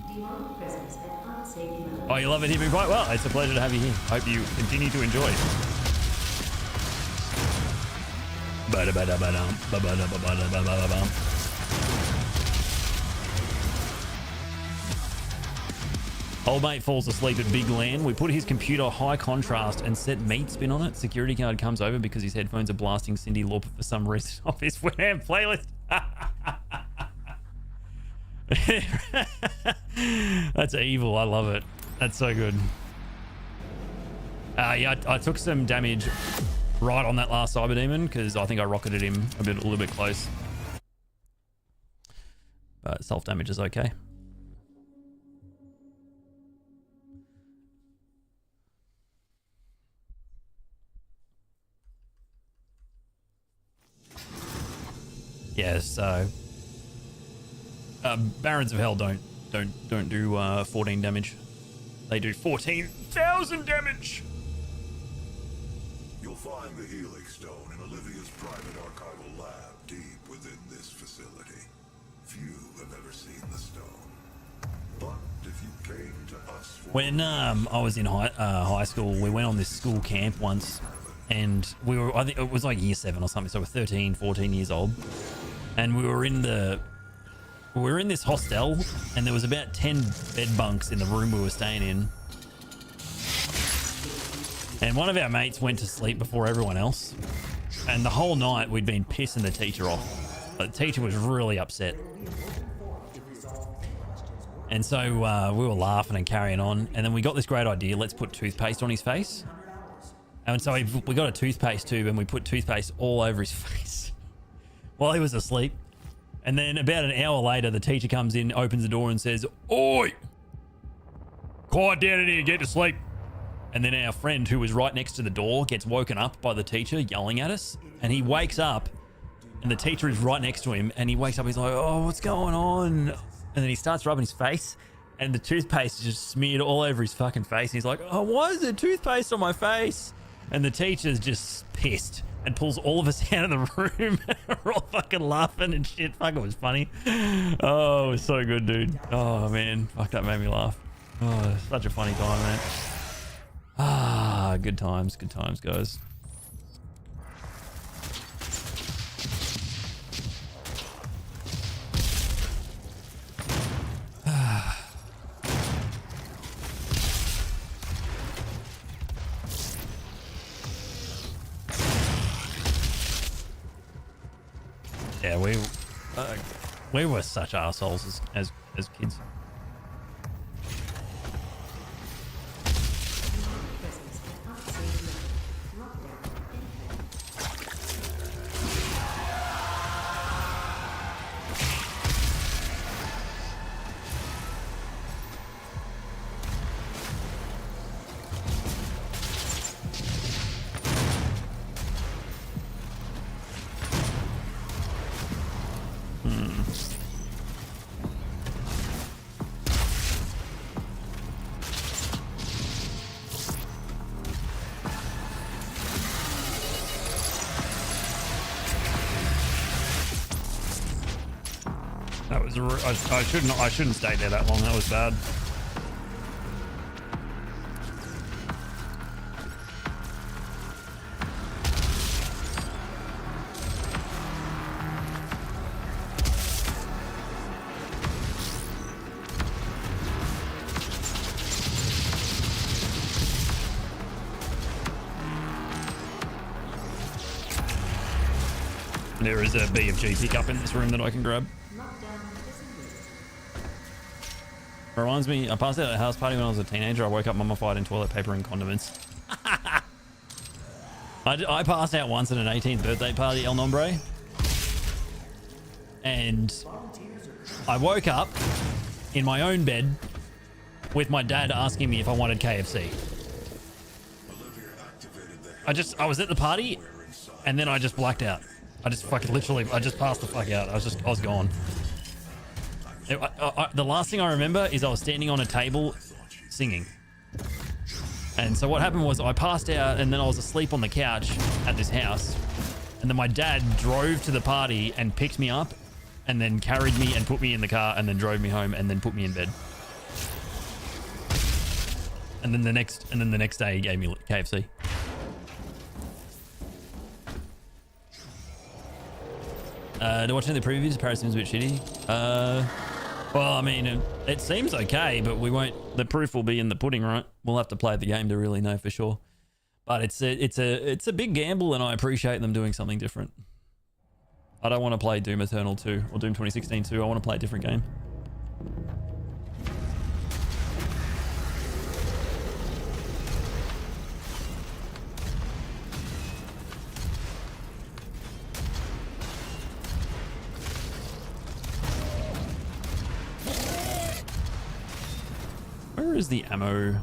Oh, you love it here, quite well. It's a pleasure to have you here. Hope you continue to enjoy. Old mate falls asleep at Big LAN. We put his computer high contrast and set meat spin on it. Security guard comes over because his headphones are blasting Cyndi Lauper for some reason off his Winamp playlist. That's evil. I love it. That's so good. Yeah, I took some damage right on that last Cyber Demon because I think I rocketed him a little bit close. But self-damage is okay. Yes, Barons of Hell don't do 14 damage. They do 14,000 damage. You'll find the Helix Stone in Olivia's private archival lab deep within this facility. Few have ever seen the stone. But if you came to us for when I was in high school, we went on this school camp once, and we were, I think it was like year 7 or something, so we're 13, 14 years old, and we were in this hostel, and there was about 10 bed bunks in the room we were staying in. And one of our mates went to sleep before everyone else. And the whole night we'd been pissing the teacher off. The teacher was really upset. And so we were laughing and carrying on. And then we got this great idea. Let's put toothpaste on his face. And so we got a toothpaste tube and we put toothpaste all over his face while he was asleep. And then about an hour later, the teacher comes in, opens the door and says, "Oi! Quiet down in here, get to sleep." And then our friend who was right next to the door gets woken up by the teacher yelling at us. And he wakes up and the teacher is right next to him. And he wakes up, he's like, "Oh, what's going on?" And then he starts rubbing his face and the toothpaste is just smeared all over his fucking face. He's like, "Oh, why is there toothpaste on my face?" And the teacher's just pissed and pulls all of us out of the room. We're all fucking laughing and shit. Fuck, it was funny. Oh, it was so good, dude. Oh, man. Fuck, that made me laugh. Oh, such a funny time, man. Ah, good times, guys. Yeah, we were such assholes as kids. Presence at unsafe level. Lockdown That was I shouldn't stay there that long. That was bad. There is a BFG pickup in this room that I can grab. Reminds me, I passed out at a house party when I was a teenager. I woke up mummified in toilet paper and condiments. I passed out once at an 18th birthday party, El Nombre. And I woke up in my own bed with my dad asking me if I wanted KFC. I was at the party and then I just blacked out. I just fucking literally, I just passed the fuck out. I was gone. The last thing I remember is I was standing on a table singing. And so what happened was I passed out and then I was asleep on the couch at this house. And then my dad drove to the party and picked me up and then carried me and put me in the car and then drove me home and then put me in bed. And then the next day he gave me KFC. Watching the previews, Paris seems a bit shitty. Well, I mean, it seems okay, but we won't. The proof will be in the pudding, right? We'll have to play the game to really know for sure. But it's a big gamble, and I appreciate them doing something different. I don't want to play Doom Eternal 2 or Doom 2016 2. I want to play a different game. Where is the ammo?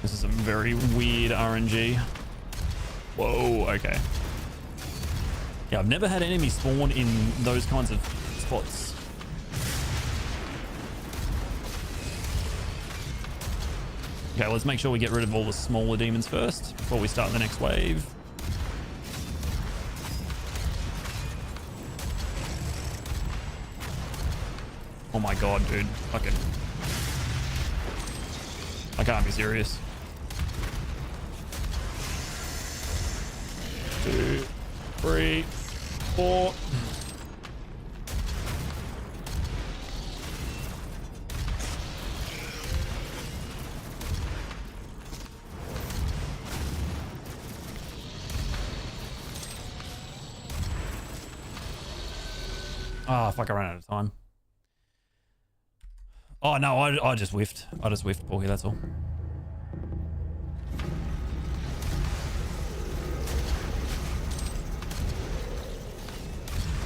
This is some very weird RNG. Whoa, okay. Yeah, I've never had enemies spawn in those kinds of spots. Okay, let's make sure we get rid of all the smaller demons first before we start the next wave. Oh my god, dude. Fucking. I can't be serious. 2, 3, 4. Oh, fuck, I ran out of time. Oh, no, I just whiffed. I just whiffed, Porky, that's all.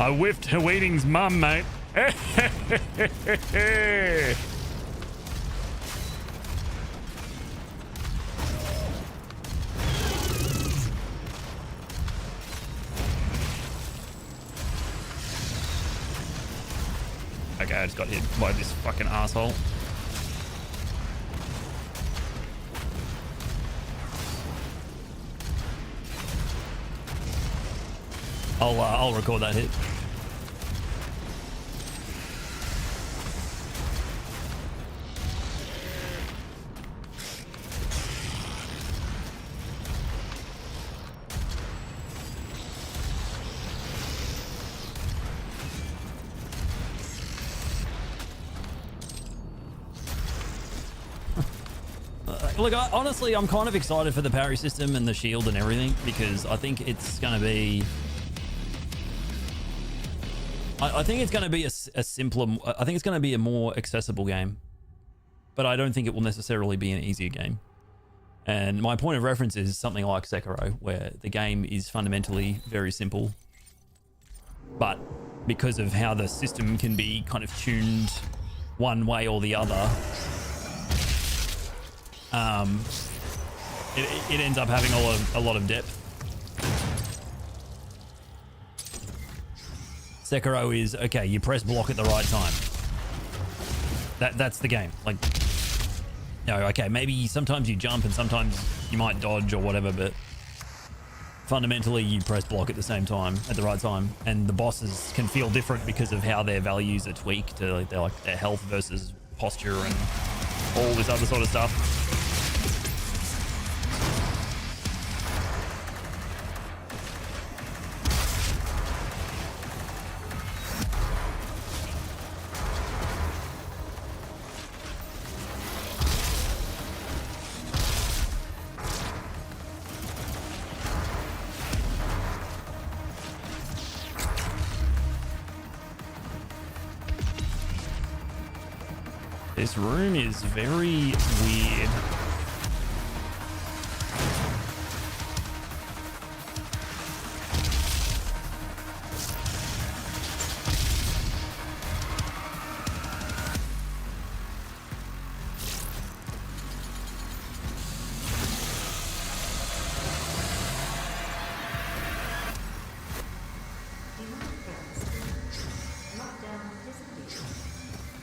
I whiffed Haweeding's mum, mate. Okay, I just got hit by this fucking asshole. I'll record that hit. Look, honestly, I'm kind of excited for the parry system and the shield and everything because I think it's going to be... I think it's going to be a simpler... I think it's going to be a more accessible game. But I don't think it will necessarily be an easier game. And my point of reference is something like Sekiro, where the game is fundamentally very simple. But because of how the system can be kind of tuned one way or the other... it ends up having a lot of depth. Sekiro is okay. You press block at the right time. That's the game. Like, you know, okay, maybe sometimes you jump and sometimes you might dodge or whatever, but fundamentally you press block at the same time, at the right time, and the bosses can feel different because of how their values are tweaked to their health versus posture and all this other sort of stuff. This room is very weird.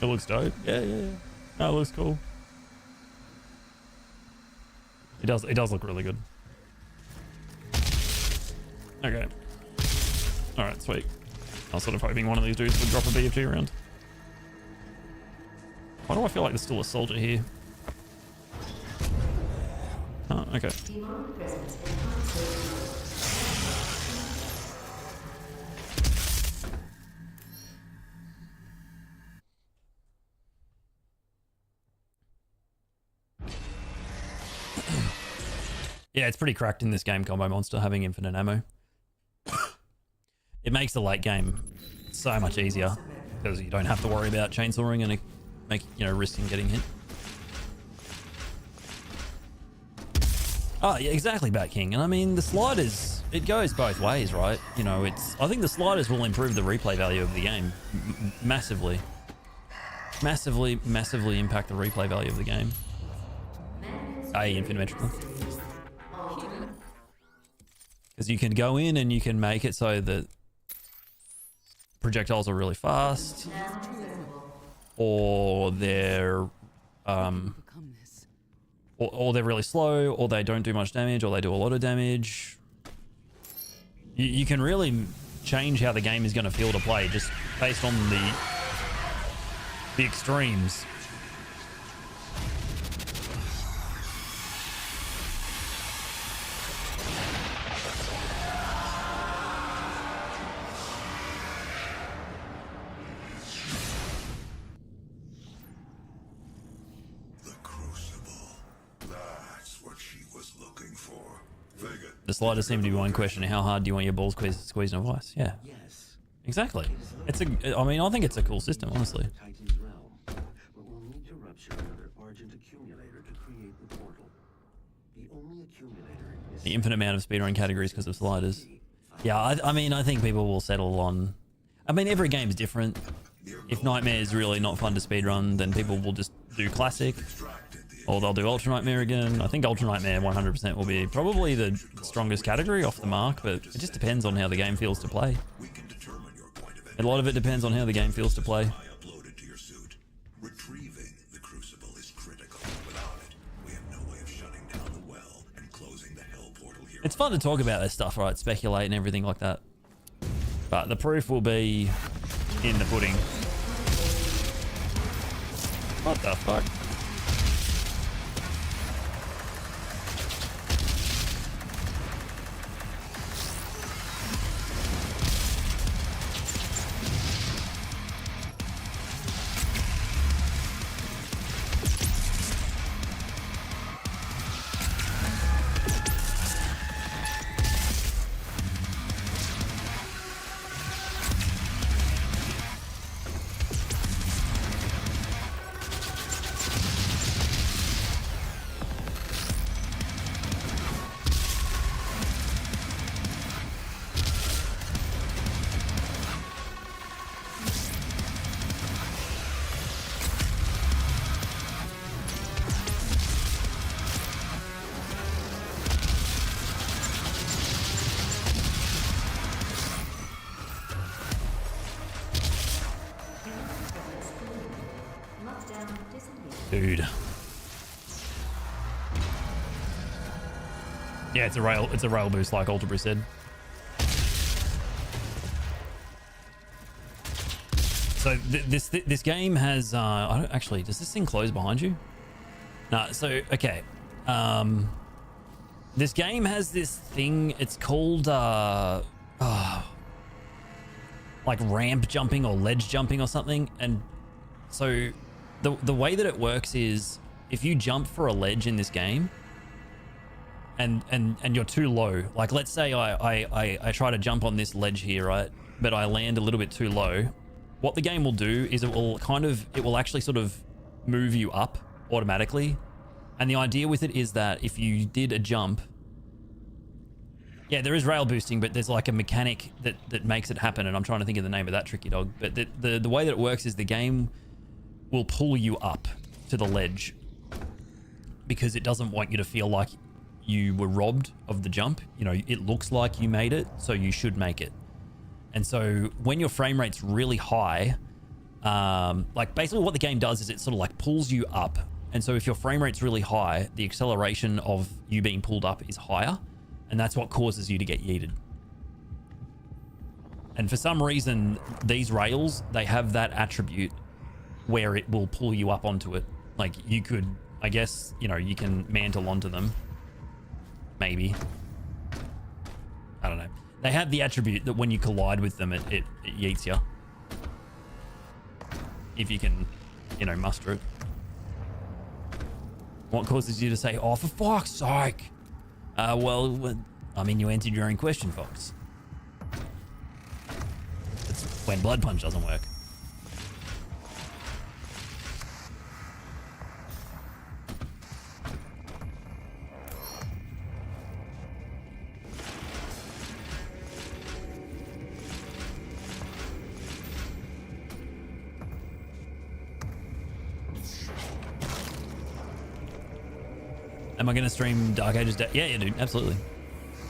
It looks dope. Yeah. Oh, it looks cool. It does look really good. Okay. Alright, sweet. I was sort of hoping one of these dudes would drop a BFG around. Why do I feel like there's still a soldier here? Oh, okay. Yeah, it's pretty cracked in this game, Combo Monster, having infinite ammo. It makes the late game so much easier because you don't have to worry about chainsawing and risking getting hit. Oh, yeah, exactly, Bat King. And I mean, the sliders, it goes both ways, right? You know, I think the sliders will improve the replay value of the game massively. Massively impact the replay value of the game. Infinitemetrically. Because you can go in and you can make it so that projectiles are really fast, or they're or they're really slow, or they don't do much damage, or they do a lot of damage. You can really change how the game is going to feel to play just based on the extremes. The sliders seem to be one question. How hard do you want your balls squeezed in a vice? Yeah. Yes. Exactly. I mean, I think it's a cool system, honestly. Titan's realm. But we'll need to rupture another Argent accumulator to create the portal. The only accumulator The infinite amount of speedrun categories because of sliders. Yeah, I mean, I think people will settle on... I mean, every game's different. If Nightmare is really not fun to speedrun, then people will just do Classic. Or they'll do Ultra Nightmare again. I think Ultra Nightmare 100% will be probably the strongest category off the mark, but it just depends on how the game feels to play. A lot of it depends on how the game feels to play. Retrieving the crucible is critical. Without it, we have no way of shutting down the well and closing the hell portal here. It's fun to talk about this stuff, right? Speculate and everything like that. But the proof will be in the pudding. What the fuck? Dude. Yeah, it's a rail boost like Ultra Brew said. So this game has I don't actually, does this thing close behind you? No, so okay. This game has this thing, it's called like ramp jumping or ledge jumping or something, and so the way that it works is if you jump for a ledge in this game and you're too low, like let's say I try to jump on this ledge here, right, but I land a little bit too low, what the game will do is it will actually sort of move you up automatically. And the idea with it is that if you did a jump, yeah, there is rail boosting, but there's like a mechanic that makes it happen, and I'm trying to think of the name of that tricky dog. But the way that it works is the game will pull you up to the ledge because it doesn't want you to feel like you were robbed of the jump. You know, it looks like you made it, so you should make it. And so when your frame rate's really high, like basically what the game does is it sort of like pulls you up. And so if your frame rate's really high, the acceleration of you being pulled up is higher, and that's what causes you to get yeeted. And for some reason, these rails, they have that attribute where it will pull you up onto it. Like you could, I guess, you know, you can mantle onto them. Maybe. I don't know. They have the attribute that when you collide with them, it yeets you. If you can, you know, muster it. What causes you to say, oh, for fuck's sake? Well, I mean, you answered your own question, Fox. It's when Blood Punch doesn't work. Am I going to stream Dark Ages? Yeah, dude, absolutely.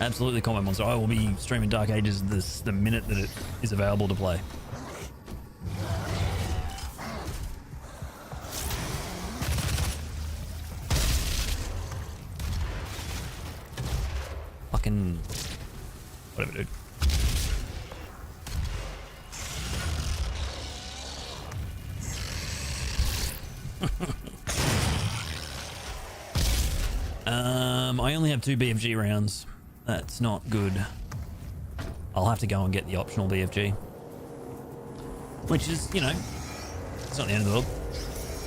Absolutely, Combat Monster. I will be streaming Dark Ages the minute that it is available to play. Fucking... whatever, dude. I only have 2 BFG rounds. That's not good. I'll have to go and get the optional BFG. Which is, you know, it's not the end of the world.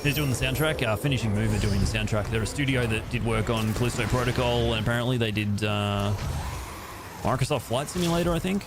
Who's doing the soundtrack? Finishing Move are doing the soundtrack. They're a studio that did work on Callisto Protocol, and apparently they did Microsoft Flight Simulator, I think.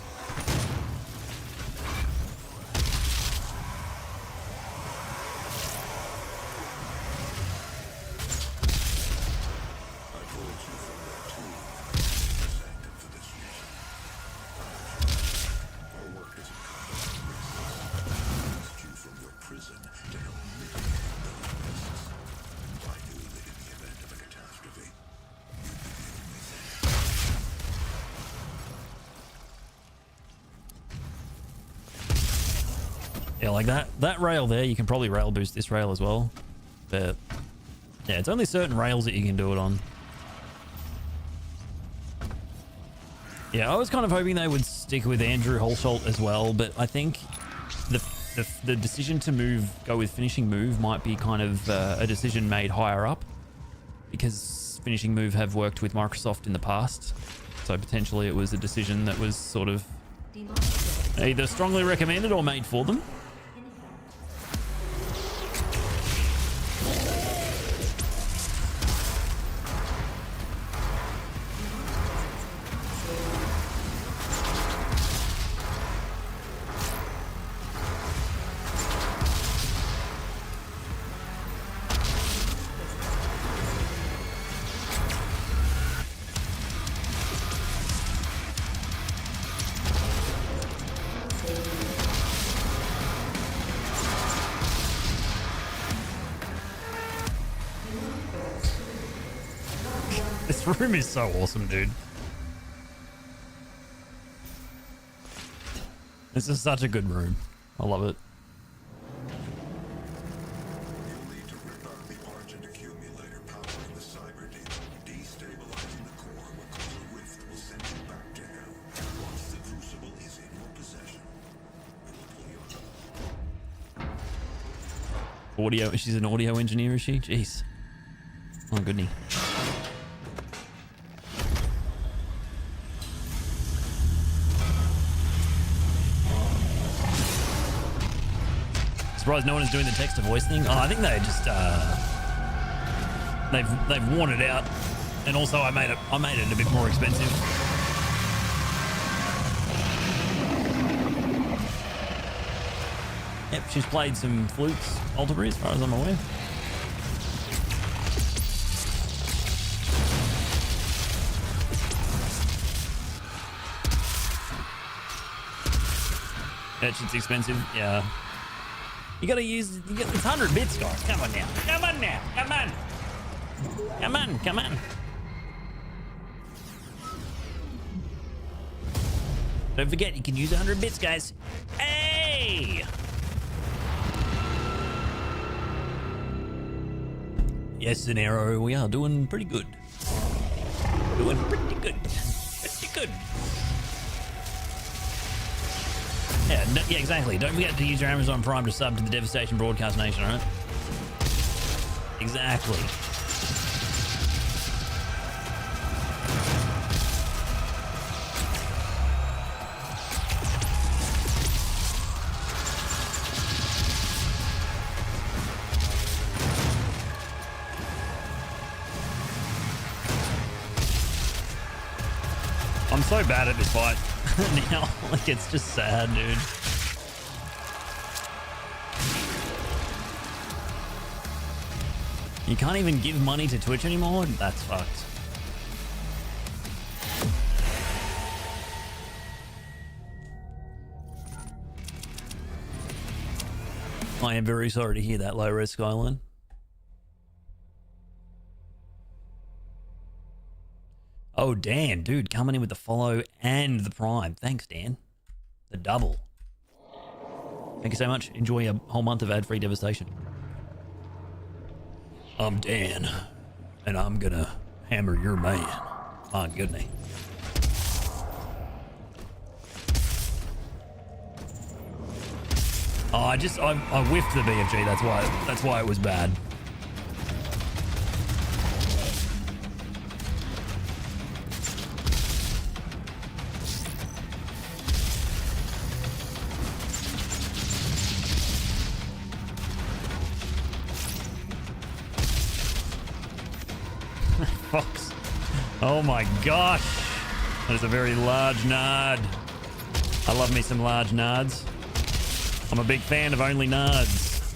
Yeah, like that rail there, you can probably rail boost this rail as well. But yeah, it's only certain rails that you can do it on. Yeah, I was kind of hoping they would stick with Andrew Holsholt as well, but I think the decision to go with finishing move might be kind of a decision made higher up, because finishing move have worked with Microsoft in the past. So potentially it was a decision that was sort of either strongly recommended or made for them. This room is so awesome, dude. This is such a good room. I love it. You'll need to rip out the Argent accumulator powering the cyber demon. Destabilizing the core will cause a rift that will send you back to hell. Once the crucible is in your possession, it will pull you up. Audio. She's an audio engineer, is she? Jeez. Oh, goodness. Surprised no one is doing the text to voice thing. Oh, I think they just they've worn it out, and also I made it a bit more expensive. Yep, she's played some flutes, ultimately, as far as I'm aware. It's expensive, yeah. You gotta use, it's 100 bits, guys. Come on now. Come on now. Come on. Come on. Come on. Don't forget, you can use 100 bits, guys. Hey! Yes, Zanero, we are doing pretty good. Doing pretty good. Pretty good. Yeah, exactly. Don't forget to use your Amazon Prime to sub to the Devastation Broadcast Nation, alright? Exactly. I'm so bad at this fight now. Like, it's just sad, dude. You can't even give money to Twitch anymore? That's fucked. I am very sorry to hear that, Low Res Skyline. Oh, Dan, dude, coming in with the follow and the prime. Thanks, Dan. The double. Thank you so much. Enjoy a whole month of ad-free Devastation. I'm Dan, and I'm gonna hammer your man. My goodness. Oh, I whiffed the BFG. That's why it was bad. Fox. Oh my gosh. That is a very large nard. I love me some large nards. I'm a big fan of only nards.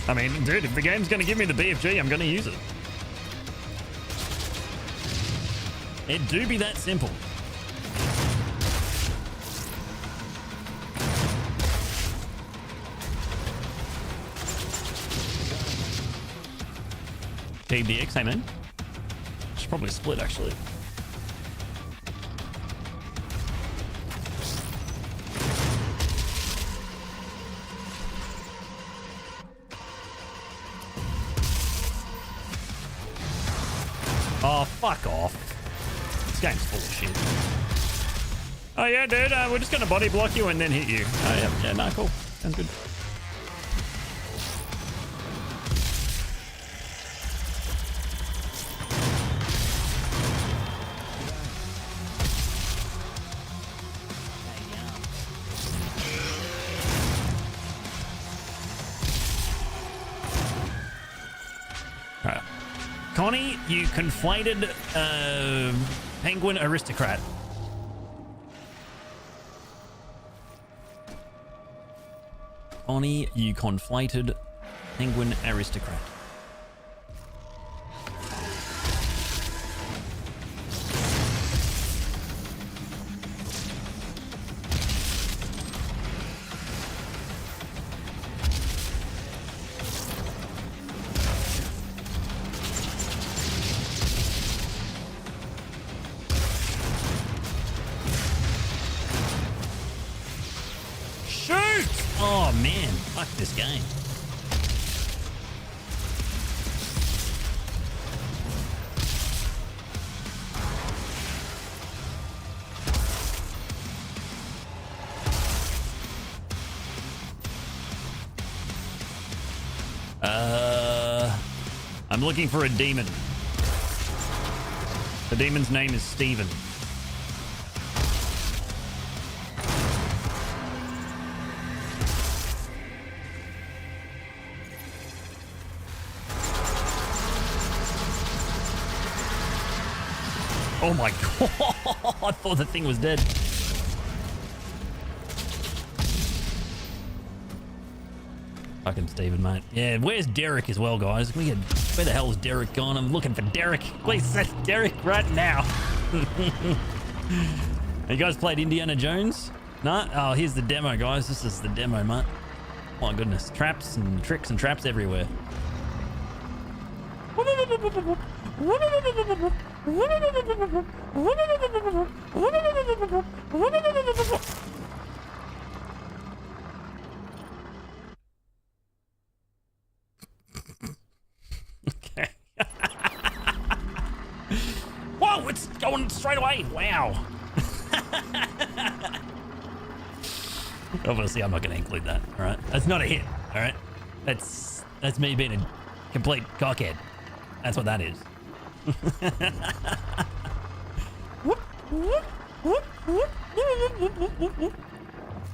I mean, dude, if the game's going to give me the BFG, I'm going to use it. It do be that simple. TBX, hey man. Should probably split actually. Oh, fuck off. This game's full of shit. Oh yeah, dude, we're just gonna body block you and then hit you. Oh yeah, yeah, no, cool. Sounds good. Alright. Connie, you conflated penguin aristocrat. Connie, you conflated penguin aristocrat. Oh man, fuck this game. I'm looking for a demon. The demon's name is Steven. Oh my god, I thought the thing was dead. Fucking Steven, mate. Yeah, where's Derek as well, guys? Can we get, where the hell is Derek gone? I'm looking for Derek. Please send Derek right now. You guys played Indiana Jones? No? Oh, here's the demo, guys. This is the demo, mate. My goodness. Traps and tricks and traps everywhere. Okay. Whoa, it's going straight away. Wow. Obviously, I'm not going to include that. All right. That's not a hit. All right. That's me being a complete cockhead. That's what that is. Look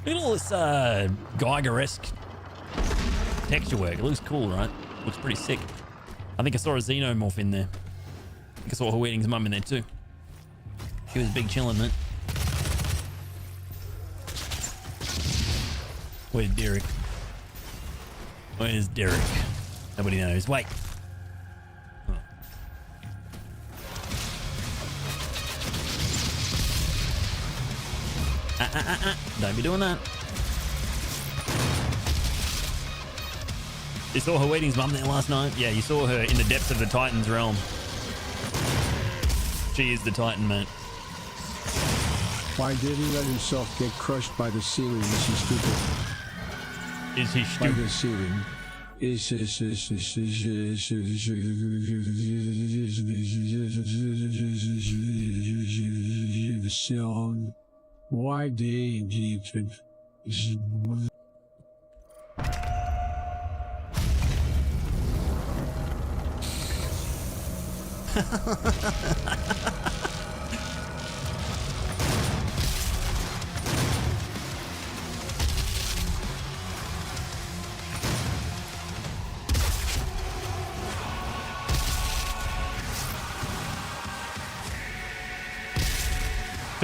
at all this Geiger-esque texture work. It looks cool, right? Looks pretty sick. I think I saw a xenomorph in there. I think I saw Weeding's mum in there too. She was big chillin', mate. Where's Derek? Where's Derek? Nobody knows. Wait. Don't be doing that. You saw her Weeding's mum there last night? Yeah, you saw her in the depths of the Titan's realm. She is the Titan, mate. Why did he let himself get crushed by the ceiling? Is he stupid? Is he By stupid? the ceiling. The sound. Why did he? Two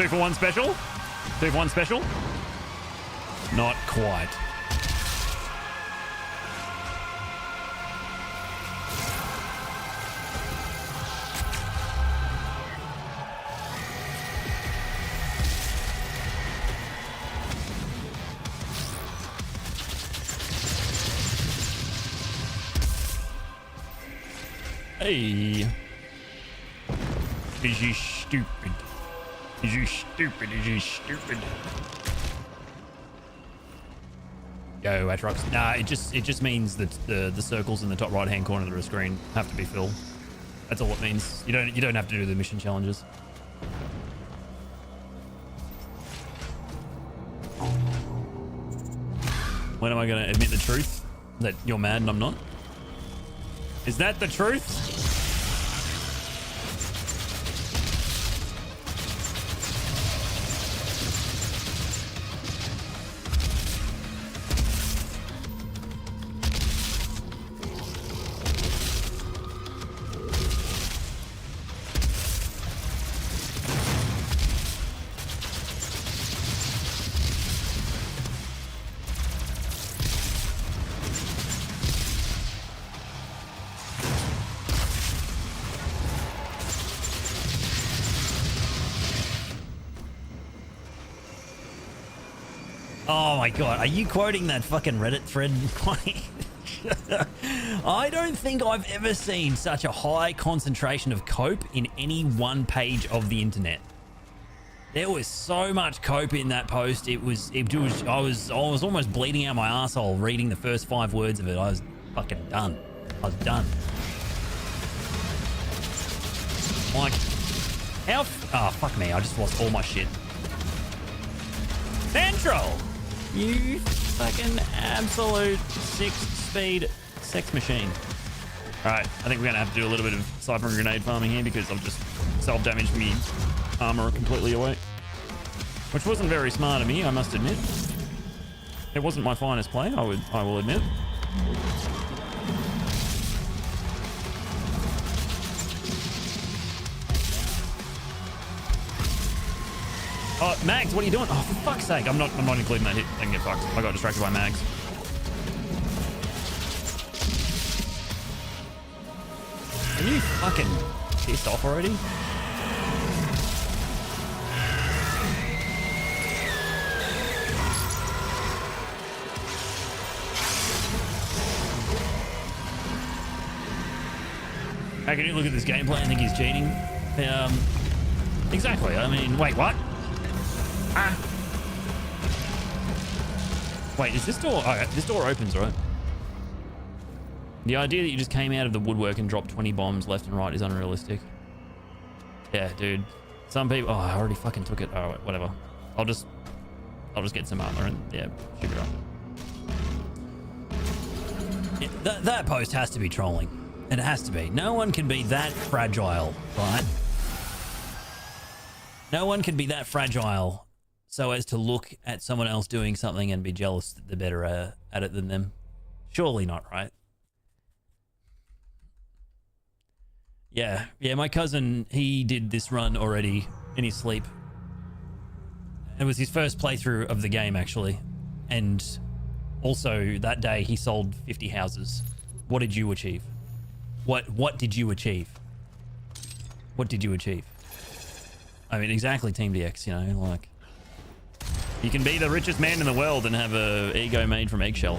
for one special? 2 for 1 special? Not quite. Hey. Is you stupid? Is you stupid? Is you stupid? Go, Atrox. Nah, it just means that the circles in the top right hand corner of the screen have to be filled. That's all it means. You don't have to do the mission challenges. When am I going to admit the truth? That you're mad and I'm not? Is that the truth? Oh my god, are you quoting that fucking Reddit thread? I don't think I've ever seen such a high concentration of cope in any one page of the internet. There was so much cope in that post. I was almost bleeding out my asshole reading the first 5 words of it. I was fucking done. I was done. Like, how? Oh, fuck me. I just lost all my shit. Central! You fucking absolute 6-speed sex machine. Alright, I think we're going to have to do a little bit of sniper and grenade farming here because I've just self-damaged me armor completely away. Which wasn't very smart of me, I must admit. It wasn't my finest play, I will admit. Oh, Mags, what are you doing? Oh, for fuck's sake. I'm not including that hit. I can get fucked. I got distracted by Mags. Are you fucking pissed off already? How can you look at this gameplay and think he's cheating? Exactly. I mean, wait, what? Ah. Wait, is this door? Oh, this door opens, right? The idea that you just came out of the woodwork and dropped 20 bombs left and right is unrealistic. Yeah, dude. Some people... Oh, I already fucking took it. All right, whatever. I'll just get some armor and, yeah, shoot it up. Yeah, that post has to be trolling. It has to be. No one can be that fragile, right? No one can be that fragile so as to look at someone else doing something and be jealous that they're better at it than them. Surely not, right? Yeah, my cousin, he did this run already in his sleep. It was his first playthrough of the game, actually. And also, that day, he sold 50 houses. What did you achieve? What did you achieve? What did you achieve? I mean, exactly, Team DX, you know, like... You can be the richest man in the world and have a ego made from eggshell.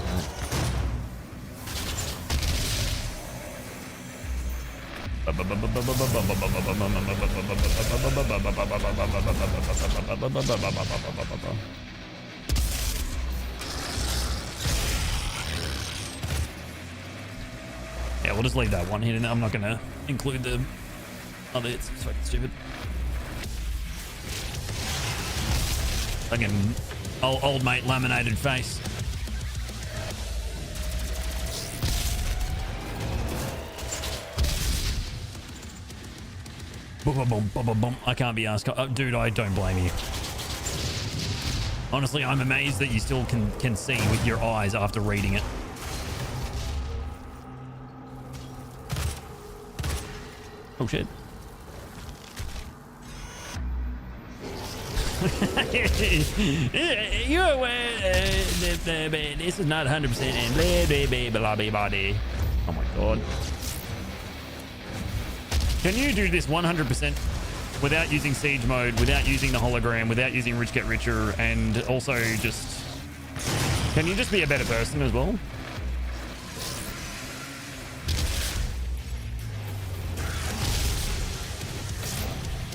Yeah, we'll just leave that one here. I'm not going to include the other. It's fucking stupid. Fucking old mate laminated face. Boom, boom, boom, boom, boom. I can't be asked. Dude, I don't blame you. Honestly, I'm amazed that you still can see with your eyes after reading it. Oh shit. You're aware this is not 100% and blah blah blah blah blah. Oh my god. Can you do this 100% without using siege mode, without using the hologram, without using rich get richer, and also just... Can you just be a better person as well?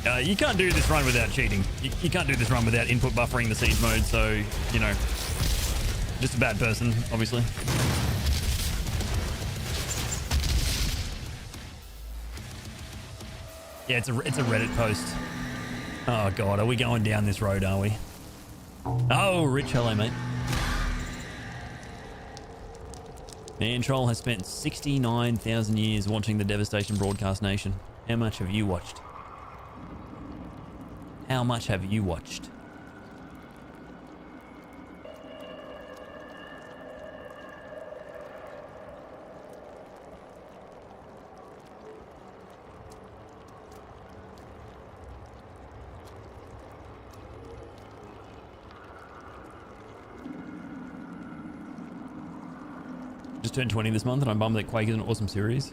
You can't do this run without cheating. You can't do this run without input buffering the siege mode, so, you know, just a bad person, obviously. Yeah, it's a Reddit post. Oh, God, are we going down this road, are we? Oh, Rich, hello, mate. Man Troll has spent 69,000 years watching the Devastation Broadcast Nation. How much have you watched? How much have you watched? Just turned 20 this month and I'm bummed that Quake is an awesome series.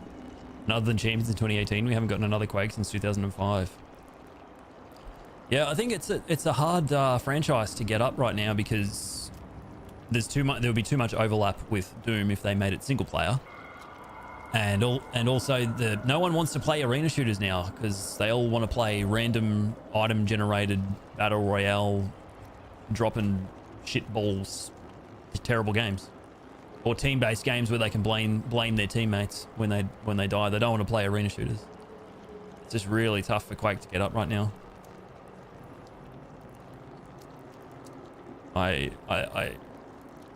And other than Champions in 2018, we haven't gotten another Quake since 2005. Yeah, I think it's a hard franchise to get up right now because there's too much. There would be too much overlap with Doom if they made it single player, and also no one wants to play arena shooters now because they all want to play random item generated battle royale, dropping shit balls, terrible games, or team based games where they can blame their teammates when they die. They don't want to play arena shooters. It's just really tough for Quake to get up right now.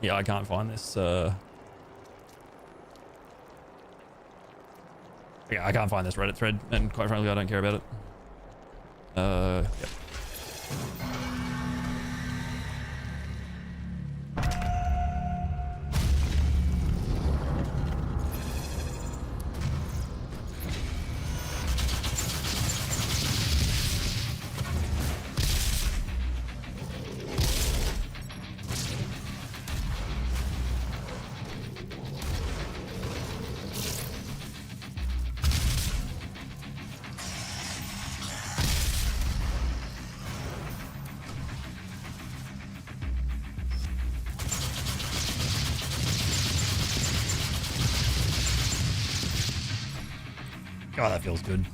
Yeah, I can't find this. Yeah, I can't find this Reddit thread, and quite frankly, I don't care about it. Yep. Oh, that feels good.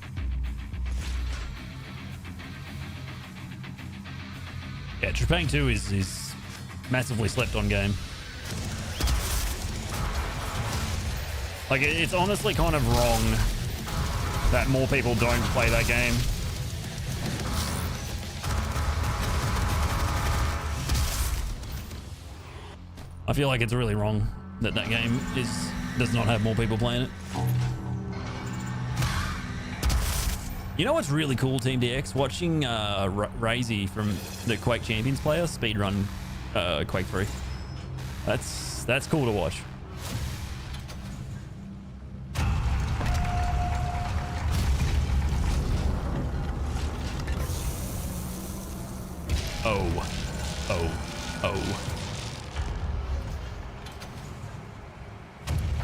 Yeah, Trepang 2 is massively slept on game. Like, it's honestly kind of wrong that more people don't play that game. I feel like it's really wrong that that game does not have more people playing it. You know what's really cool, Team DX? Watching Razy from the Quake Champions player speedrun Quake 3. That's cool to watch.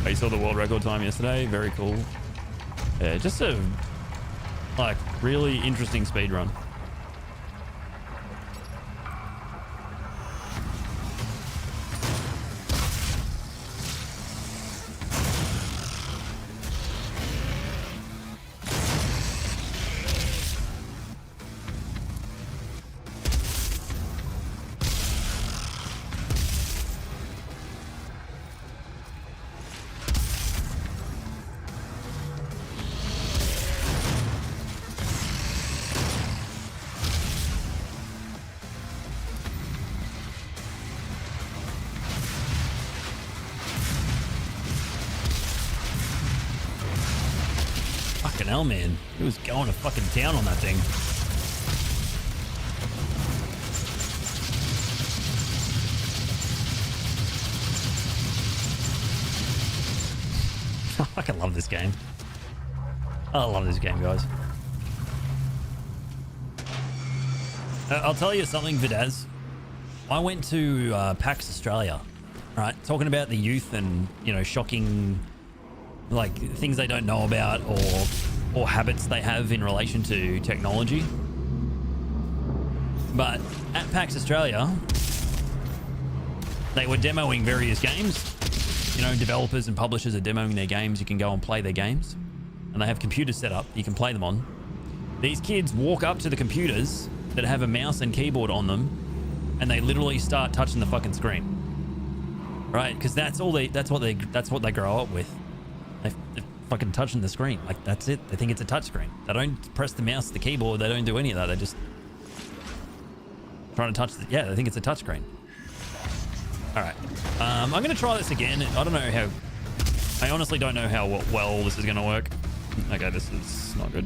I saw the world record time yesterday. Very cool. Yeah, just a like really interesting speed run. Fucking hell, man. He was going to fucking town on that thing. I fucking love this game. I love this game, guys. I'll tell you something, Vidaz. I went to PAX Australia, right? Talking about the youth and, you know, shocking like things they don't know about or habits they have in relation to technology. But at PAX Australia, they were demoing various games. You know, developers and publishers are demoing their games. You can go and play their games, and they have computers set up you can play them on. These kids walk up to the computers that have a mouse and keyboard on them, and they literally start touching the fucking screen, right? Because that's what they grow up with. They're fucking touching the screen. Like, that's it. They think it's a touch screen. They don't press the mouse, the keyboard. They don't do any of that. They just trying to touch the, yeah, they think it's a touch screen. All right. I'm going to try this again. I don't know how, I honestly don't know how well this is going to work. Okay, this is not good.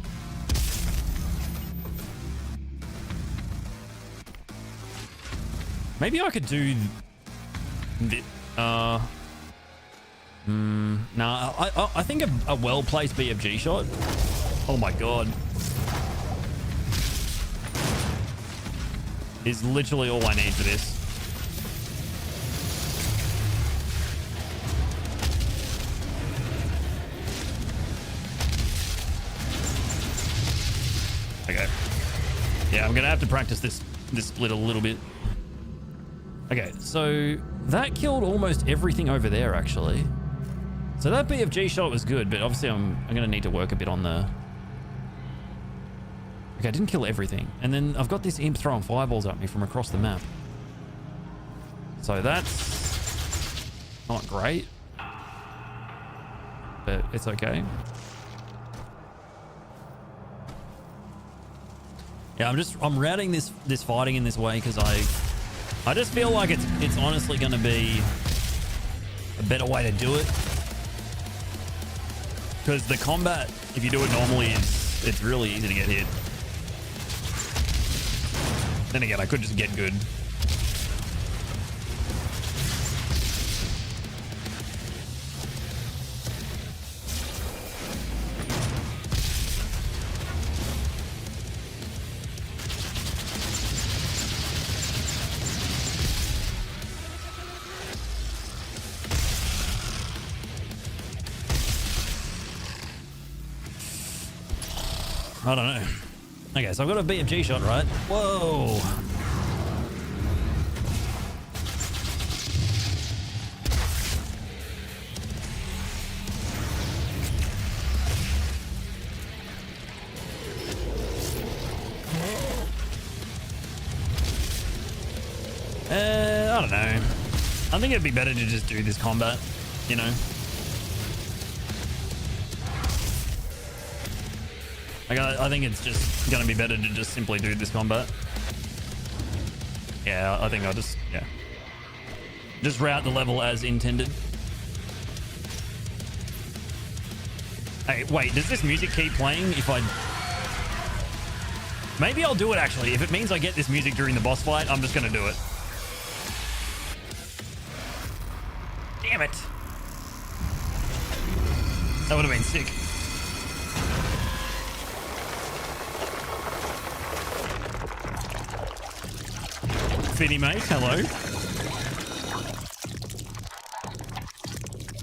Maybe I could do the, nah, I think a well-placed BFG shot. Oh my god. Is literally all I need for this. Okay. Yeah, I'm gonna have to practice this split a little bit. Okay, so that killed almost everything over there, actually. So that BFG shot was good, but obviously I'm gonna need to work a bit on the... Okay, I didn't kill everything. And then I've got this imp throwing fireballs at me from across the map. So that's not great, but it's okay. Yeah, I'm routing this fighting in this way because I just feel like it's honestly going to be a better way to do it. Because the combat, if you do it normally, it's really easy to get hit. Then again, I could just get good. I don't know. Okay, so I've got a BFG shot, right? Whoa. I don't know. I think it'd be better to just do this combat, you know? Like, I think it's just going to be better to just simply do this combat. Yeah, I think I'll just, yeah. Just route the level as intended. Hey, wait, does this music keep playing if I... Maybe I'll do it, actually. If it means I get this music during the boss fight, I'm just going to do it. Damn it. That would have been sick. Fitty mate, hello.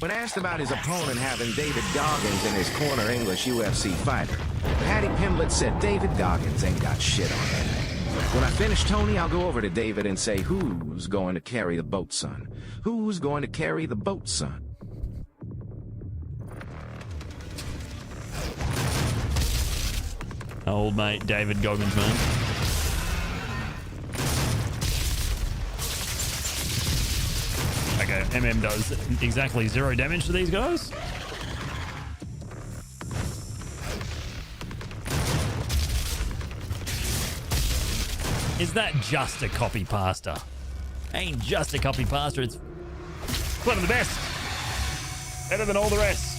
When asked about his opponent having David Goggins in his corner English UFC fighter, Paddy Pimblett said David Goggins ain't got shit on him. When I finish Tony, I'll go over to David and say, who's going to carry the boat, son? Who's going to carry the boat, son? Old mate David Goggins, man. Okay, MM does exactly 0 damage to these guys. Is that just a copy pasta? Ain't just a copy pasta, it's one of the best. Better than all the rest.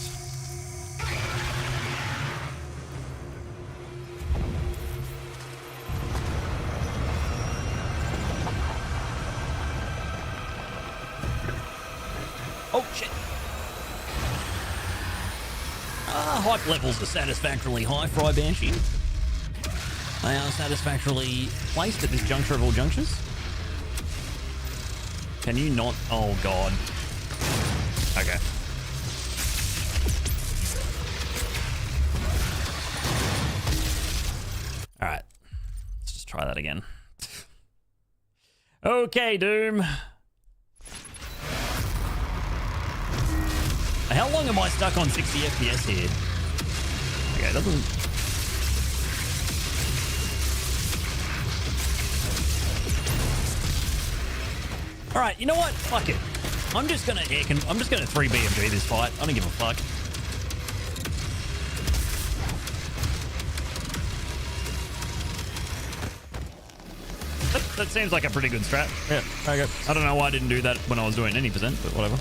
Oh, shit. Hype levels are satisfactorily high, Fry Banshee. They are satisfactorily placed at this juncture of all junctures. Can you not? Oh, God. Okay. All right. Let's just try that again. Okay, Doom. How long am I stuck on 60 FPS here? Okay, it doesn't... All right, you know what? Fuck it. I'm just gonna 3 BFG this fight. I don't give a fuck. That seems like a pretty good strat. Yeah, okay. I don't know why I didn't do that when I was doing any percent, but whatever.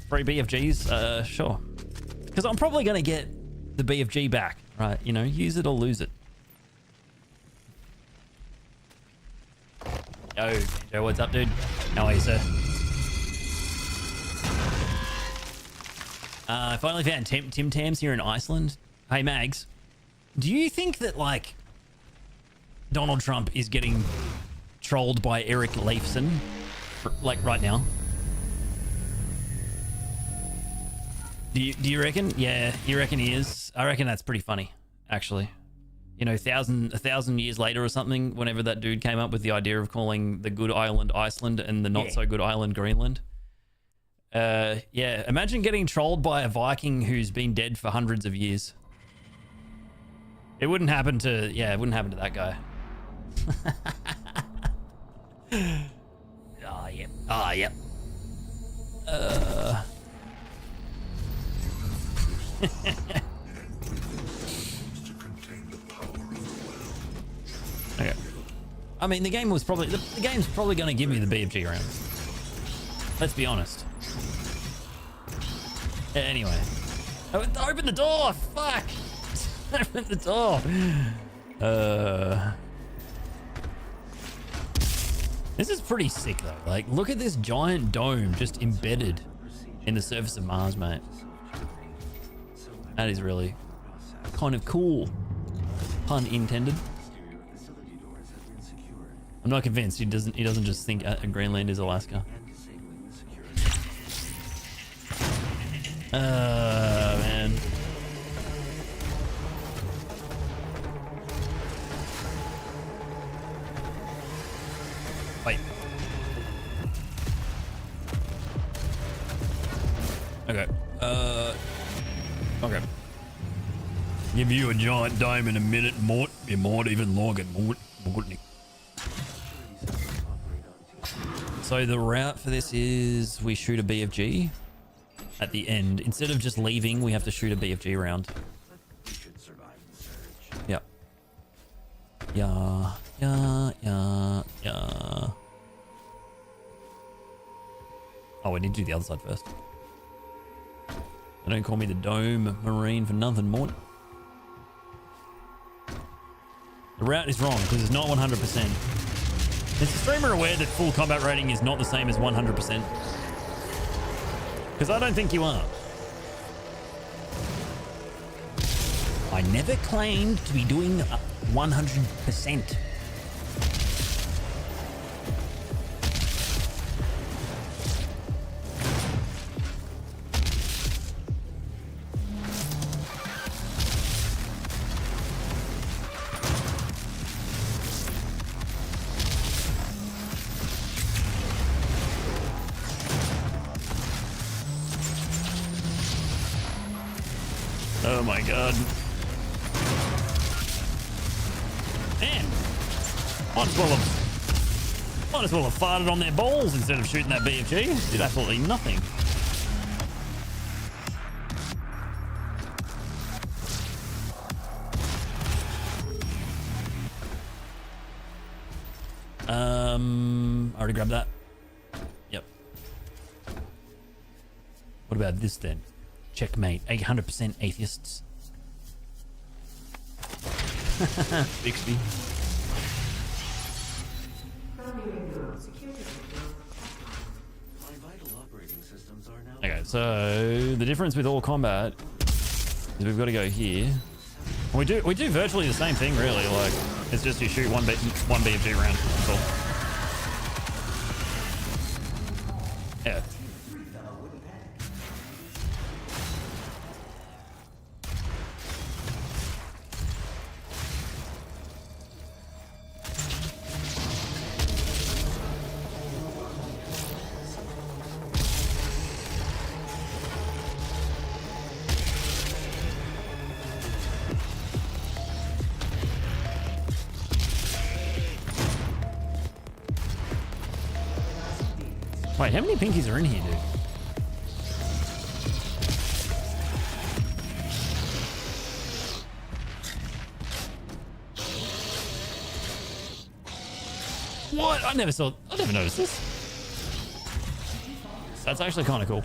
3 BFGs, sure. Because I'm probably going to get the BFG back, right? You know, use it or lose it. Yo, Joe, what's up, dude? How are you, sir? I finally found Tim Tams here in Iceland. Hey, Mags. Do you think that, like, Donald Trump is getting trolled by Eric Leifson, like, right now? Do you reckon? Yeah, you reckon he is? I reckon that's pretty funny, actually. You know, a thousand years later or something, whenever that dude came up with the idea of calling the good island Iceland and the not so good island Greenland. Yeah, imagine getting trolled by a Viking who's been dead for hundreds of years. It wouldn't happen to that guy. Oh, yep. Oh, yep. Okay. I mean, the game's probably going to give me the BFG round. Let's be honest. Anyway. Open the door! Fuck! Open the door! This is pretty sick, though. Like, look at this giant dome just embedded in the surface of Mars, mate. That is really kind of cool. Pun intended. I'm not convinced. He doesn't just think Greenland is Alaska. Man. Wait. Okay. Okay. Give you a giant dome in a minute, Mort. You might even like it, Mort. So the route for this is we shoot a BFG at the end. Instead of just leaving, we have to shoot a BFG round. Yeah. Yeah. Oh, we need to do the other side first. They don't call me the Dome Marine for nothing, Mort. The route is wrong because it's not 100%. Is the streamer aware that full combat rating is not the same as 100%? Because I don't think you are. I never claimed to be doing 100%. Oh my god. Man. Might as well have farted on their balls instead of shooting that BFG. Did absolutely nothing. I already grabbed that. Yep. What about this then? Checkmate. 800% atheists. Bixby. Okay, so the difference with all combat is we've got to go here. We do virtually the same thing, really. Like, it's just you shoot one BFG round. That's all. Yeah. Wait, how many pinkies are in here, dude? What? I never noticed this. That's actually kind of cool.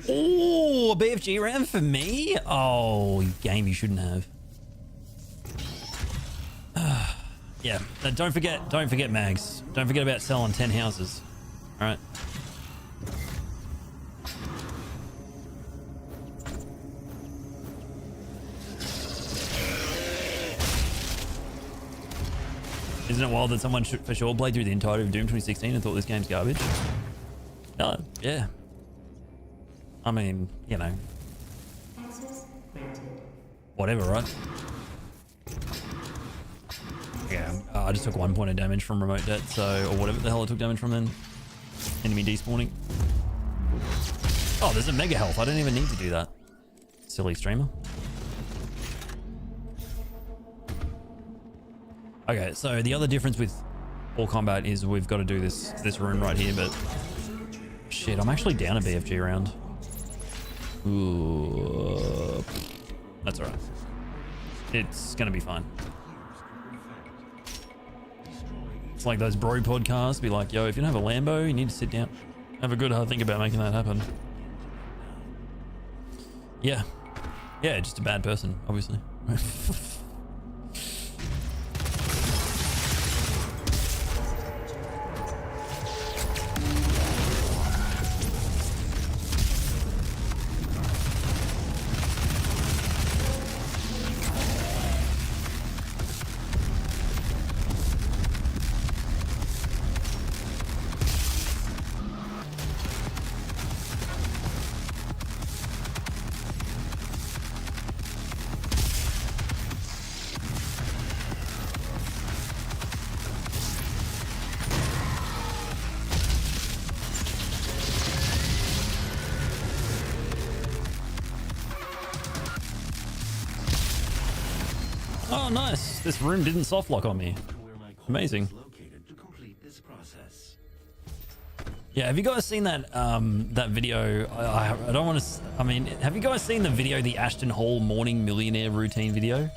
Oh, a BFG round for me? Oh, you game you shouldn't have. Yeah, don't forget mags. Don't forget about selling 10 houses. All right. Isn't it wild that someone for sure played through the entirety of Doom 2016 and thought this game's garbage? No, yeah. I mean, you know. Whatever, right? Yeah, I just took 1 point of damage from remote det, so, or whatever the hell I took damage from then. Enemy despawning. Oh, there's a mega health. I didn't even need to do that. Silly streamer. Okay, so the other difference with all combat is we've got to do this rune right here, but shit, I'm actually down a BFG round. Ooh, that's alright. It's gonna be fine. It's like those bro podcasts, be like, yo, if you don't have a Lambo, you need to sit down. Have a good hard think about making that happen. Yeah. Yeah, just a bad person, obviously. Oh, nice. This room didn't soft lock on me. Amazing. Yeah, have you guys seen that that video? I don't want to. I mean, have you guys seen the video, the Ashton Hall morning millionaire routine video?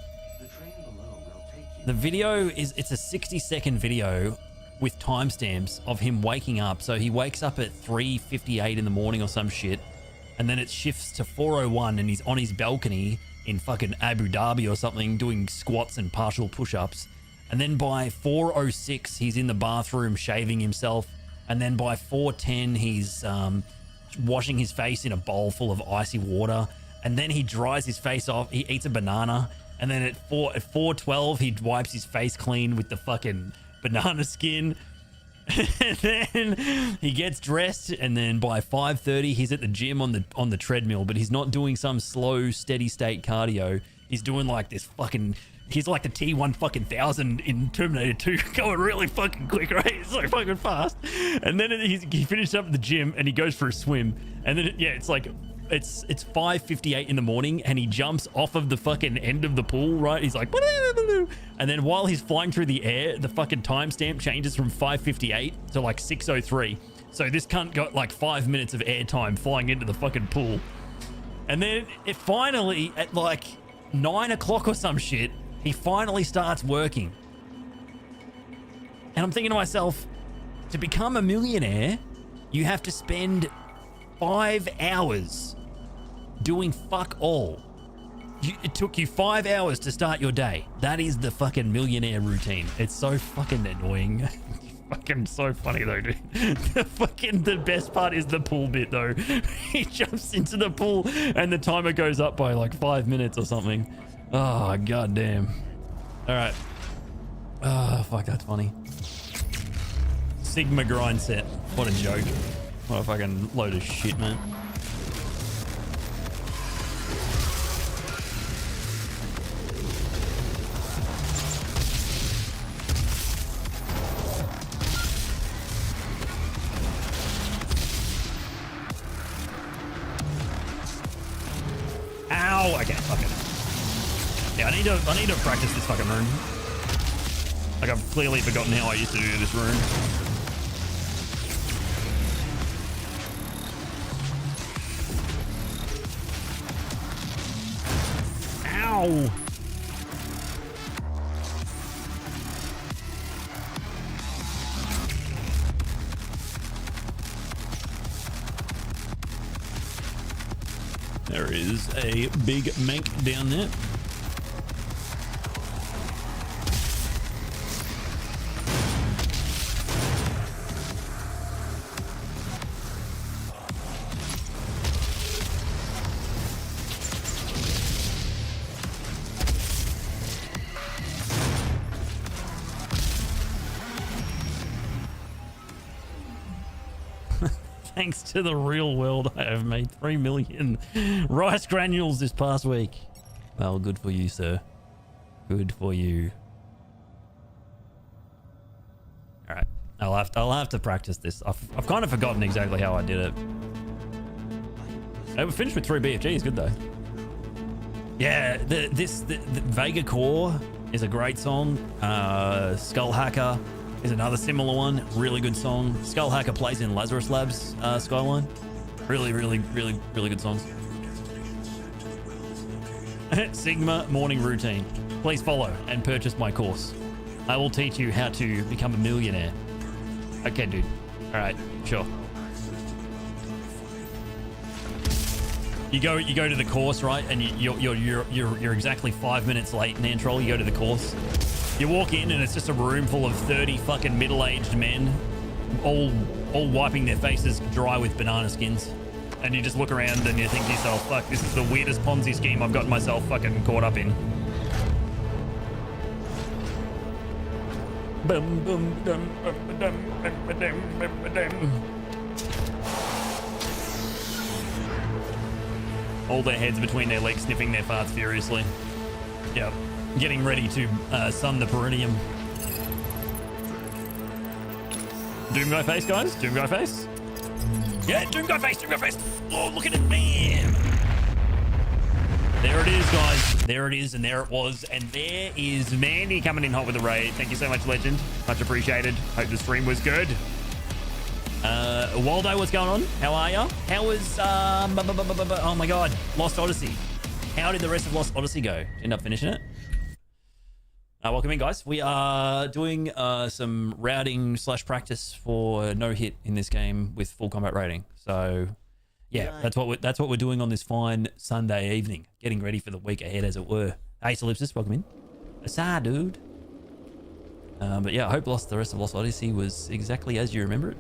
The video it's a 60-second video with timestamps of him waking up. So he wakes up at 3:58 in the morning or some shit, and then it shifts to 4:01, and he's on his balcony in fucking Abu Dhabi or something doing squats and partial push-ups. And then by 4:06, he's in the bathroom shaving himself. And then by 4:10, he's washing his face in a bowl full of icy water. And then he dries his face off. He eats a banana. And then at 4:12, he wipes his face clean with the fucking banana skin. And then he gets dressed, and then by 5:30 he's at the gym on the treadmill, but he's not doing some slow steady state cardio. He's doing like this fucking, he's like the T1 fucking 1000 in Terminator 2, going really fucking quick, right? It's so fucking fast. And then he finishes up at the gym and he goes for a swim, and then it's like it's 5:58 in the morning, and he jumps off of the fucking end of the pool, right? He's like, and then while he's flying through the air, the fucking timestamp changes from 5:58 to like 6:03. So this cunt got like 5 minutes of air time flying into the fucking pool. And then it finally, at like 9 o'clock or some shit, he finally starts working. And I'm thinking to myself, to become a millionaire, you have to spend 5 hours doing fuck all. It took you 5 hours to start your day. That is the fucking millionaire routine. It's so fucking annoying. Fucking so funny though, dude. The best part is the pool bit though. He jumps into the pool and the timer goes up by like 5 minutes or something. Oh, goddamn. All right. Oh, fuck, that's funny. Sigma grind set. What a joke. What a fucking load of shit, man. Ow! Okay, fuck it. Yeah, I need to practice this fucking rune. Like, I've clearly forgotten how I used to do this room. Ow! There is a big mank down there. Thanks to the real world, I have made 3 million rice granules this past week. Well, good for you, sir. Good for you. All right, I'll have to practice this. I've kind of forgotten exactly how I did it. We finished with 3 BFGs. Good though. Yeah, the Vega Core is a great song. Skull Hacker is another similar one. Really good song. Skull Hacker plays in Lazarus Labs Skyline. Really good songs. Sigma morning routine. Please follow and purchase my course. I will teach you how to become a millionaire. Okay, dude. All right, sure. You go to the course, right? And you're exactly 5 minutes late, Nantroll. You go to the course. You walk in and it's just a room full of 30 fucking middle-aged men, all wiping their faces dry with banana skins. And you just look around and you think to yourself, fuck, this is the weirdest Ponzi scheme I've gotten myself fucking caught up in. Bum, bum, dum, bum, dum, bum, dum, bum, dum. All their heads between their legs, sniffing their farts furiously. Yep. Getting ready to sun the perineum. Doom guy face, guys. Doom guy face. Yeah, Doom guy face. Doom guy face. Oh, look at it, man. There it is, guys. There it is, and there it was. And there is Mandy coming in hot with a raid. Thank you so much, Legend. Much appreciated. Hope the stream was good. Waldo, what's going on? How are ya? How was, oh my God, Lost Odyssey. How did the rest of Lost Odyssey go? End up finishing it? Welcome in, guys. We are doing some routing / practice for no hit in this game with full combat rating. So, yeah, that's what we're doing on this fine Sunday evening, getting ready for the week ahead, as it were. Hey, Solipsis, welcome in. Asa, dude. But yeah, I hope the rest of Lost Odyssey was exactly as you remember it.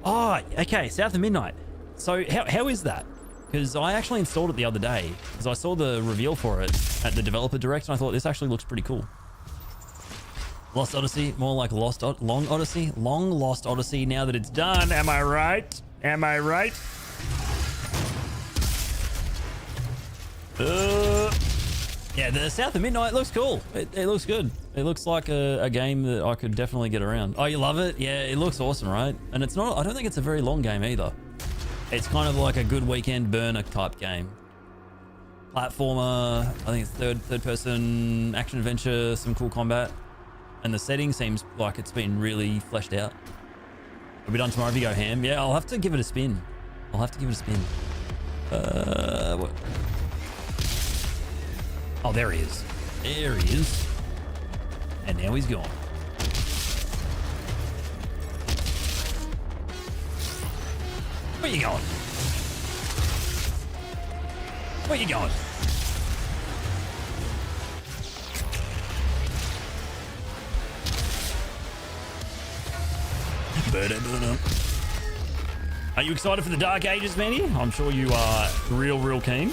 Oh, okay, South of Midnight. So how is that? Because I actually installed it the other day because I saw the reveal for it at the developer direct and I thought this actually looks pretty cool. Lost Odyssey, more like Long Odyssey? Long Lost Odyssey now that it's done. Am I right? Am I right? Yeah, the South of Midnight looks cool. It looks good. It looks like a game that I could definitely get around. Oh, you love it? Yeah, it looks awesome, right? And it's not, I don't think it's a very long game either. It's kind of like a good weekend burner type game. Platformer, I think it's third person action adventure, some cool combat. And the setting seems like it's been really fleshed out. We'll be done tomorrow if you go ham. Yeah, I'll have to give it a spin. What? Oh, there he is. There he is. And now he's gone. Where you going? Where you going? Are you excited for the Dark Ages, Manny? I'm sure you are real keen.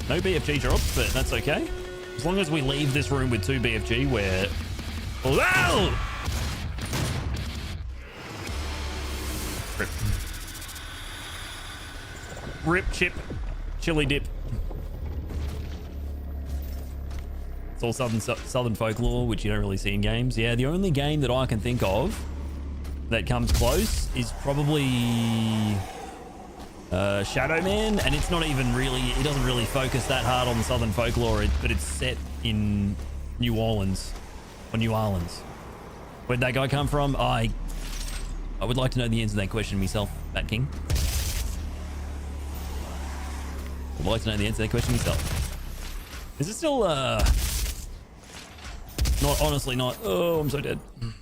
No BFG drops, but that's okay. As long as we leave this room with 2 BFG, we're... Whoa! Rip, chip, chili dip. It's all southern folklore, which you don't really see in games. Yeah, the only game that I can think of that comes close is probably Shadow Man, and it's not even really, it doesn't really focus that hard on Southern folklore, but it's set in New Orleans, or New Orleans. Where'd that guy come from? I would like to know the answer to that question myself, Bat King. I'd like to know the answer to that question myself. Is it still, not, honestly not, oh, I'm so dead. Oh.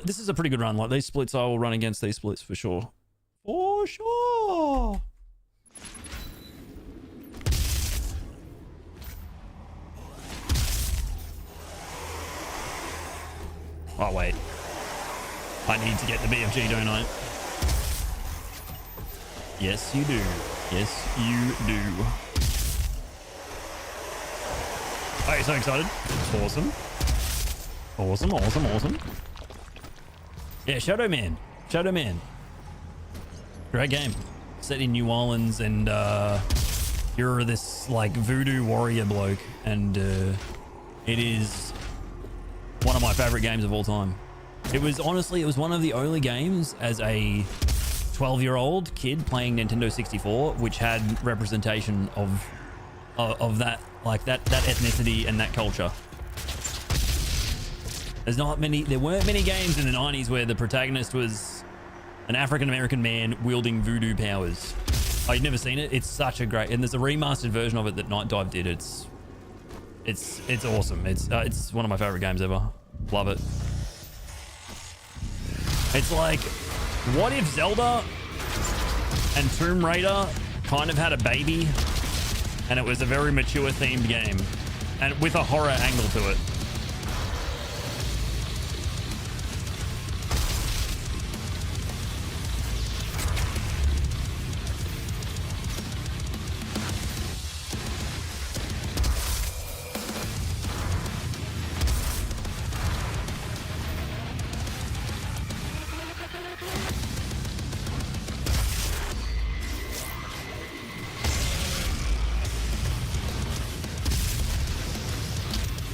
This is a pretty good run. Like these splits, I will run against these splits for sure. For sure. Oh, wait. I need to get the BFG, don't I? Yes, you do. Yes, you do. Oh, you're so excited. Awesome. Awesome, awesome, awesome. Yeah, Shadow Man. Shadow Man. Great game. Set in New Orleans, and you're this like voodoo warrior bloke, and it is one of my favorite games of all time. It was honestly, it was one of the only games as a 12-year-old kid playing Nintendo 64 which had representation of that, like that ethnicity and that culture. There weren't many games in the 90s where the protagonist was an African-American man wielding voodoo powers. Oh, you've never seen it? It's such a great, and there's a remastered version of it that Night Dive did. It's awesome. It's one of my favorite games ever. Love it. It's like, what if Zelda and Tomb Raider kind of had a baby, and it was a very mature themed game, and with a horror angle to it?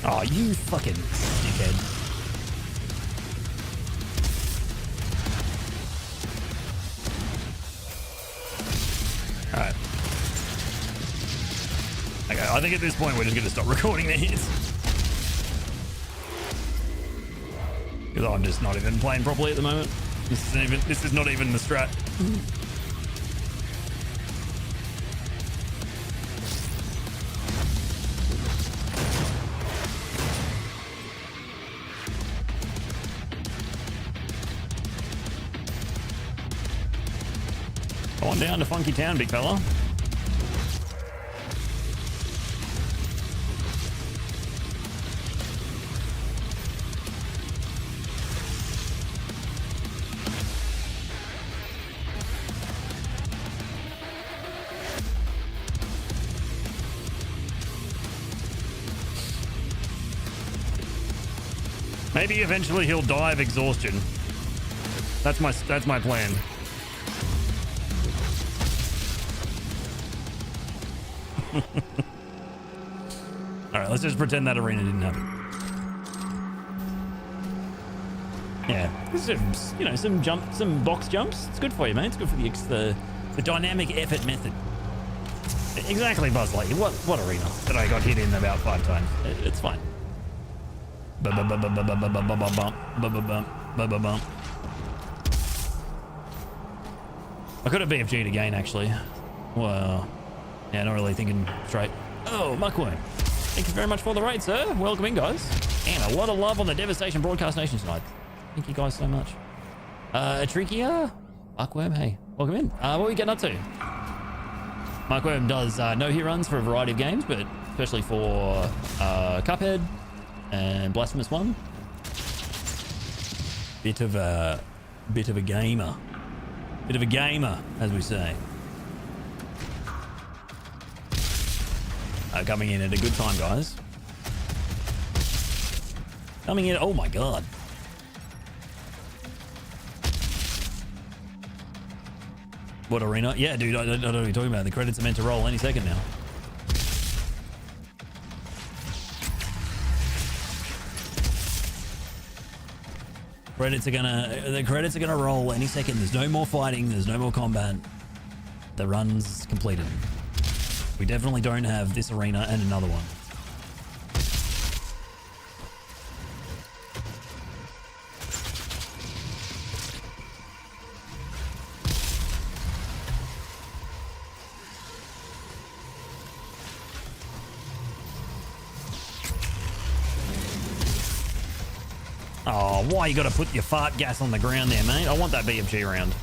Oh, you fucking dickhead. Alright. Okay, I think at this point we're just going to stop recording these. Because I'm just not even playing properly at the moment. This is not even the strat. On down to Funky Town, big fella. Maybe eventually he'll die of exhaustion. That's my plan. All right, let's just pretend that arena didn't happen. Yeah, this is, you know, some box jumps. It's good for you, mate. It's good for the dynamic effort method. Exactly, Buzz Lightyear. What arena that I got hit in about 5 times? It's fine. I could have BFG'd again, actually. Well. Yeah, not really thinking straight. Oh, Muckworm. Thank you very much for the raid, sir. Welcome in, guys. And a lot of love on the Devastation Broadcast Nation tonight. Thank you guys so much. Atrikia? Muckworm, hey. Welcome in. What are we getting up to? Muckworm does no-hit runs for a variety of games, but especially for Cuphead and Blasphemous 1. Bit of a gamer. Bit of a gamer, as we say. Coming in at a good time, guys. Coming in, oh my god. What arena? Yeah, dude, I don't know what you're talking about. The credits are meant to roll any second now. credits are gonna roll any second. There's no more fighting. There's no more combat. The run's completed. We definitely don't have this arena and another one. Oh, why you gotta put your fart gas on the ground there, mate? I want that BFG round.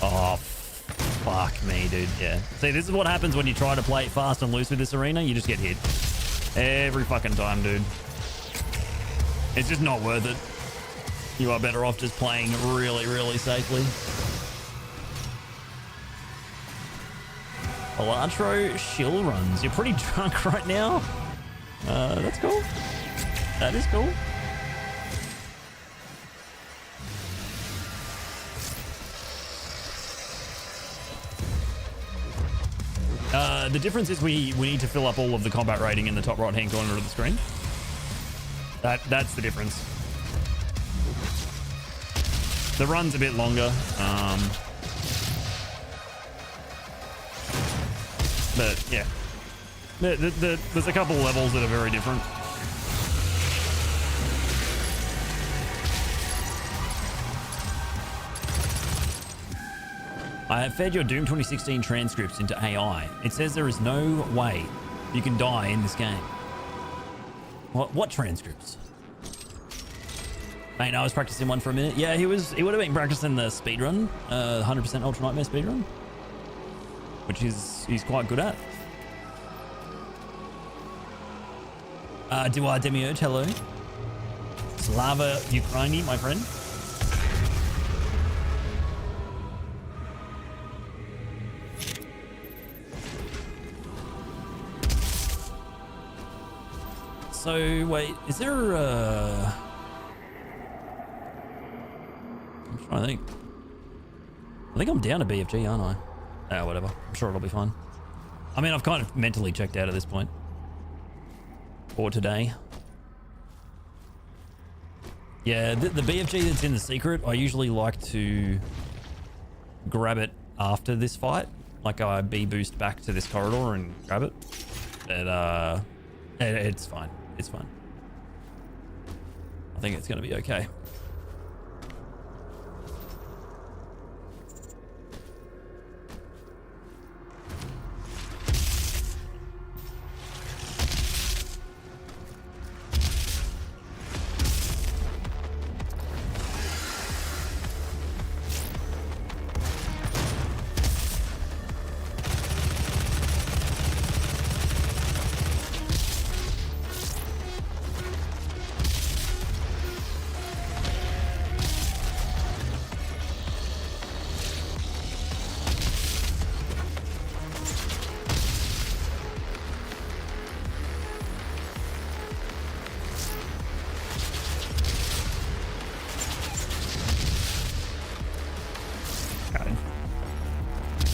Oh, fuck me, dude. Yeah. See, this is what happens when you try to play it fast and loose with this arena. You just get hit. Every fucking time, dude. It's just not worth it. You are better off just playing really, really safely. Elatro shill runs. You're pretty drunk right now. That's cool. That is cool. The difference is we need to fill up all of the combat rating in the top right hand corner of the screen. That's the difference. The run's a bit longer, but yeah, there's a couple of levels that are very different. I have fed your Doom 2016 transcripts into AI. It says there is no way you can die in this game. What transcripts? Mate, I was practicing one for a minute. Yeah, he would have been practicing the speedrun, 100% Ultra Nightmare speedrun, which he's quite good at. Duar Demiurge, hello. Slava Ukraini, my friend. So, wait, is there I'm trying to think. I think I'm down to BFG, aren't I? Ah, whatever. I'm sure it'll be fine. I mean, I've kind of mentally checked out at this point. For today. Yeah, the BFG that's in the secret, I usually like to grab it after this fight. Like I B-boost back to this corridor and grab it. But, it's fine. It's fine. I think it's going to be okay.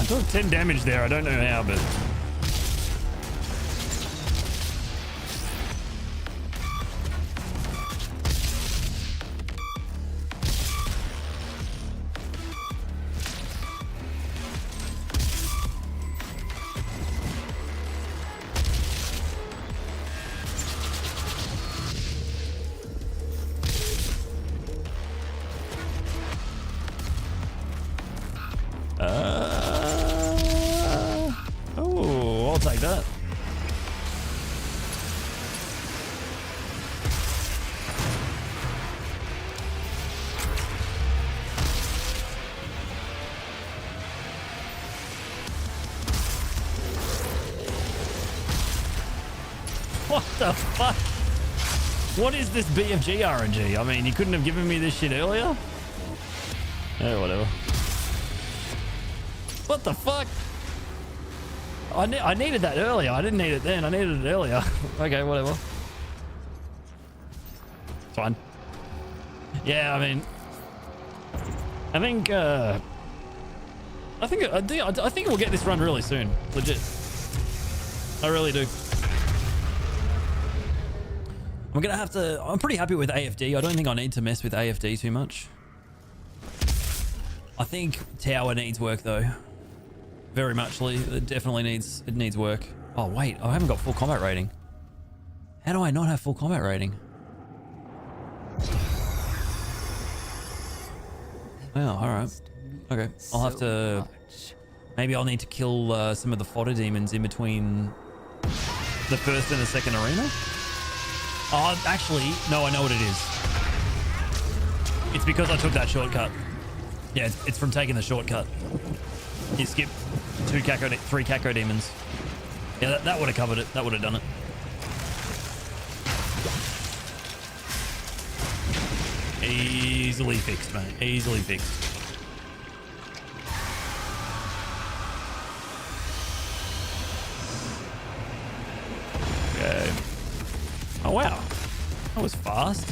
I took 10 damage there. I don't know how, but... oh, I'll take that. What the fuck? What is this BFG RNG? I mean, you couldn't have given me this shit earlier? Oh, whatever. What the fuck? I needed that earlier. I didn't need it then. I needed it earlier. Okay, whatever. It's fine. Yeah, I mean... I think, I think we'll get this run really soon. Legit. I really do. I'm gonna have to. I'm pretty happy with AFD. I don't think I need to mess with AFD too much. I think tower needs work though. Very muchly. It definitely needs work. Oh wait, I haven't got full combat rating. How do I not have full combat rating? Well, all right. Okay, I'll have to. Maybe I'll need to kill some of the fodder demons in between the first and the second arena. Oh, actually, no, I know what it is. It's because I took that shortcut. Yeah, it's from taking the shortcut. You skip 3 Caco demons. Yeah, that would have covered it. That would have done it. Easily fixed, mate. Easily fixed. Okay. Oh, wow. That was fast.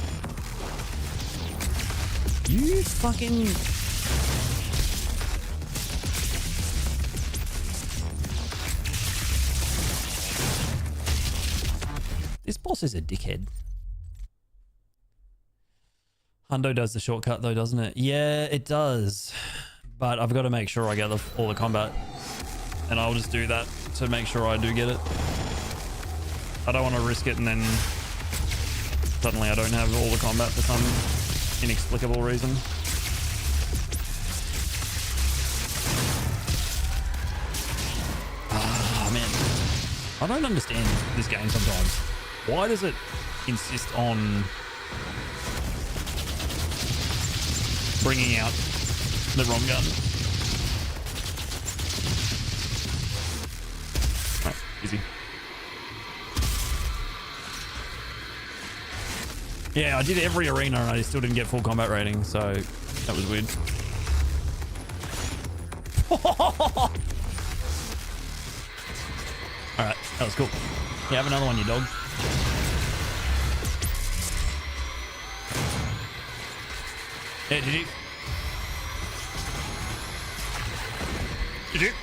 You fucking... This boss is a dickhead. Hundo does the shortcut though, doesn't it? Yeah, it does. But I've got to make sure I get all the combat. And I'll just do that to make sure I do get it. I don't want to risk it and then suddenly I don't have all the combat for some inexplicable reason. Ah, man. I don't understand this game sometimes. Why does it insist on bringing out the wrong gun? Right, easy. Yeah, I did every arena and I still didn't get full combat rating, so that was weird. Alright, that was cool. Yeah, have another one, you dog. Yeah, did you?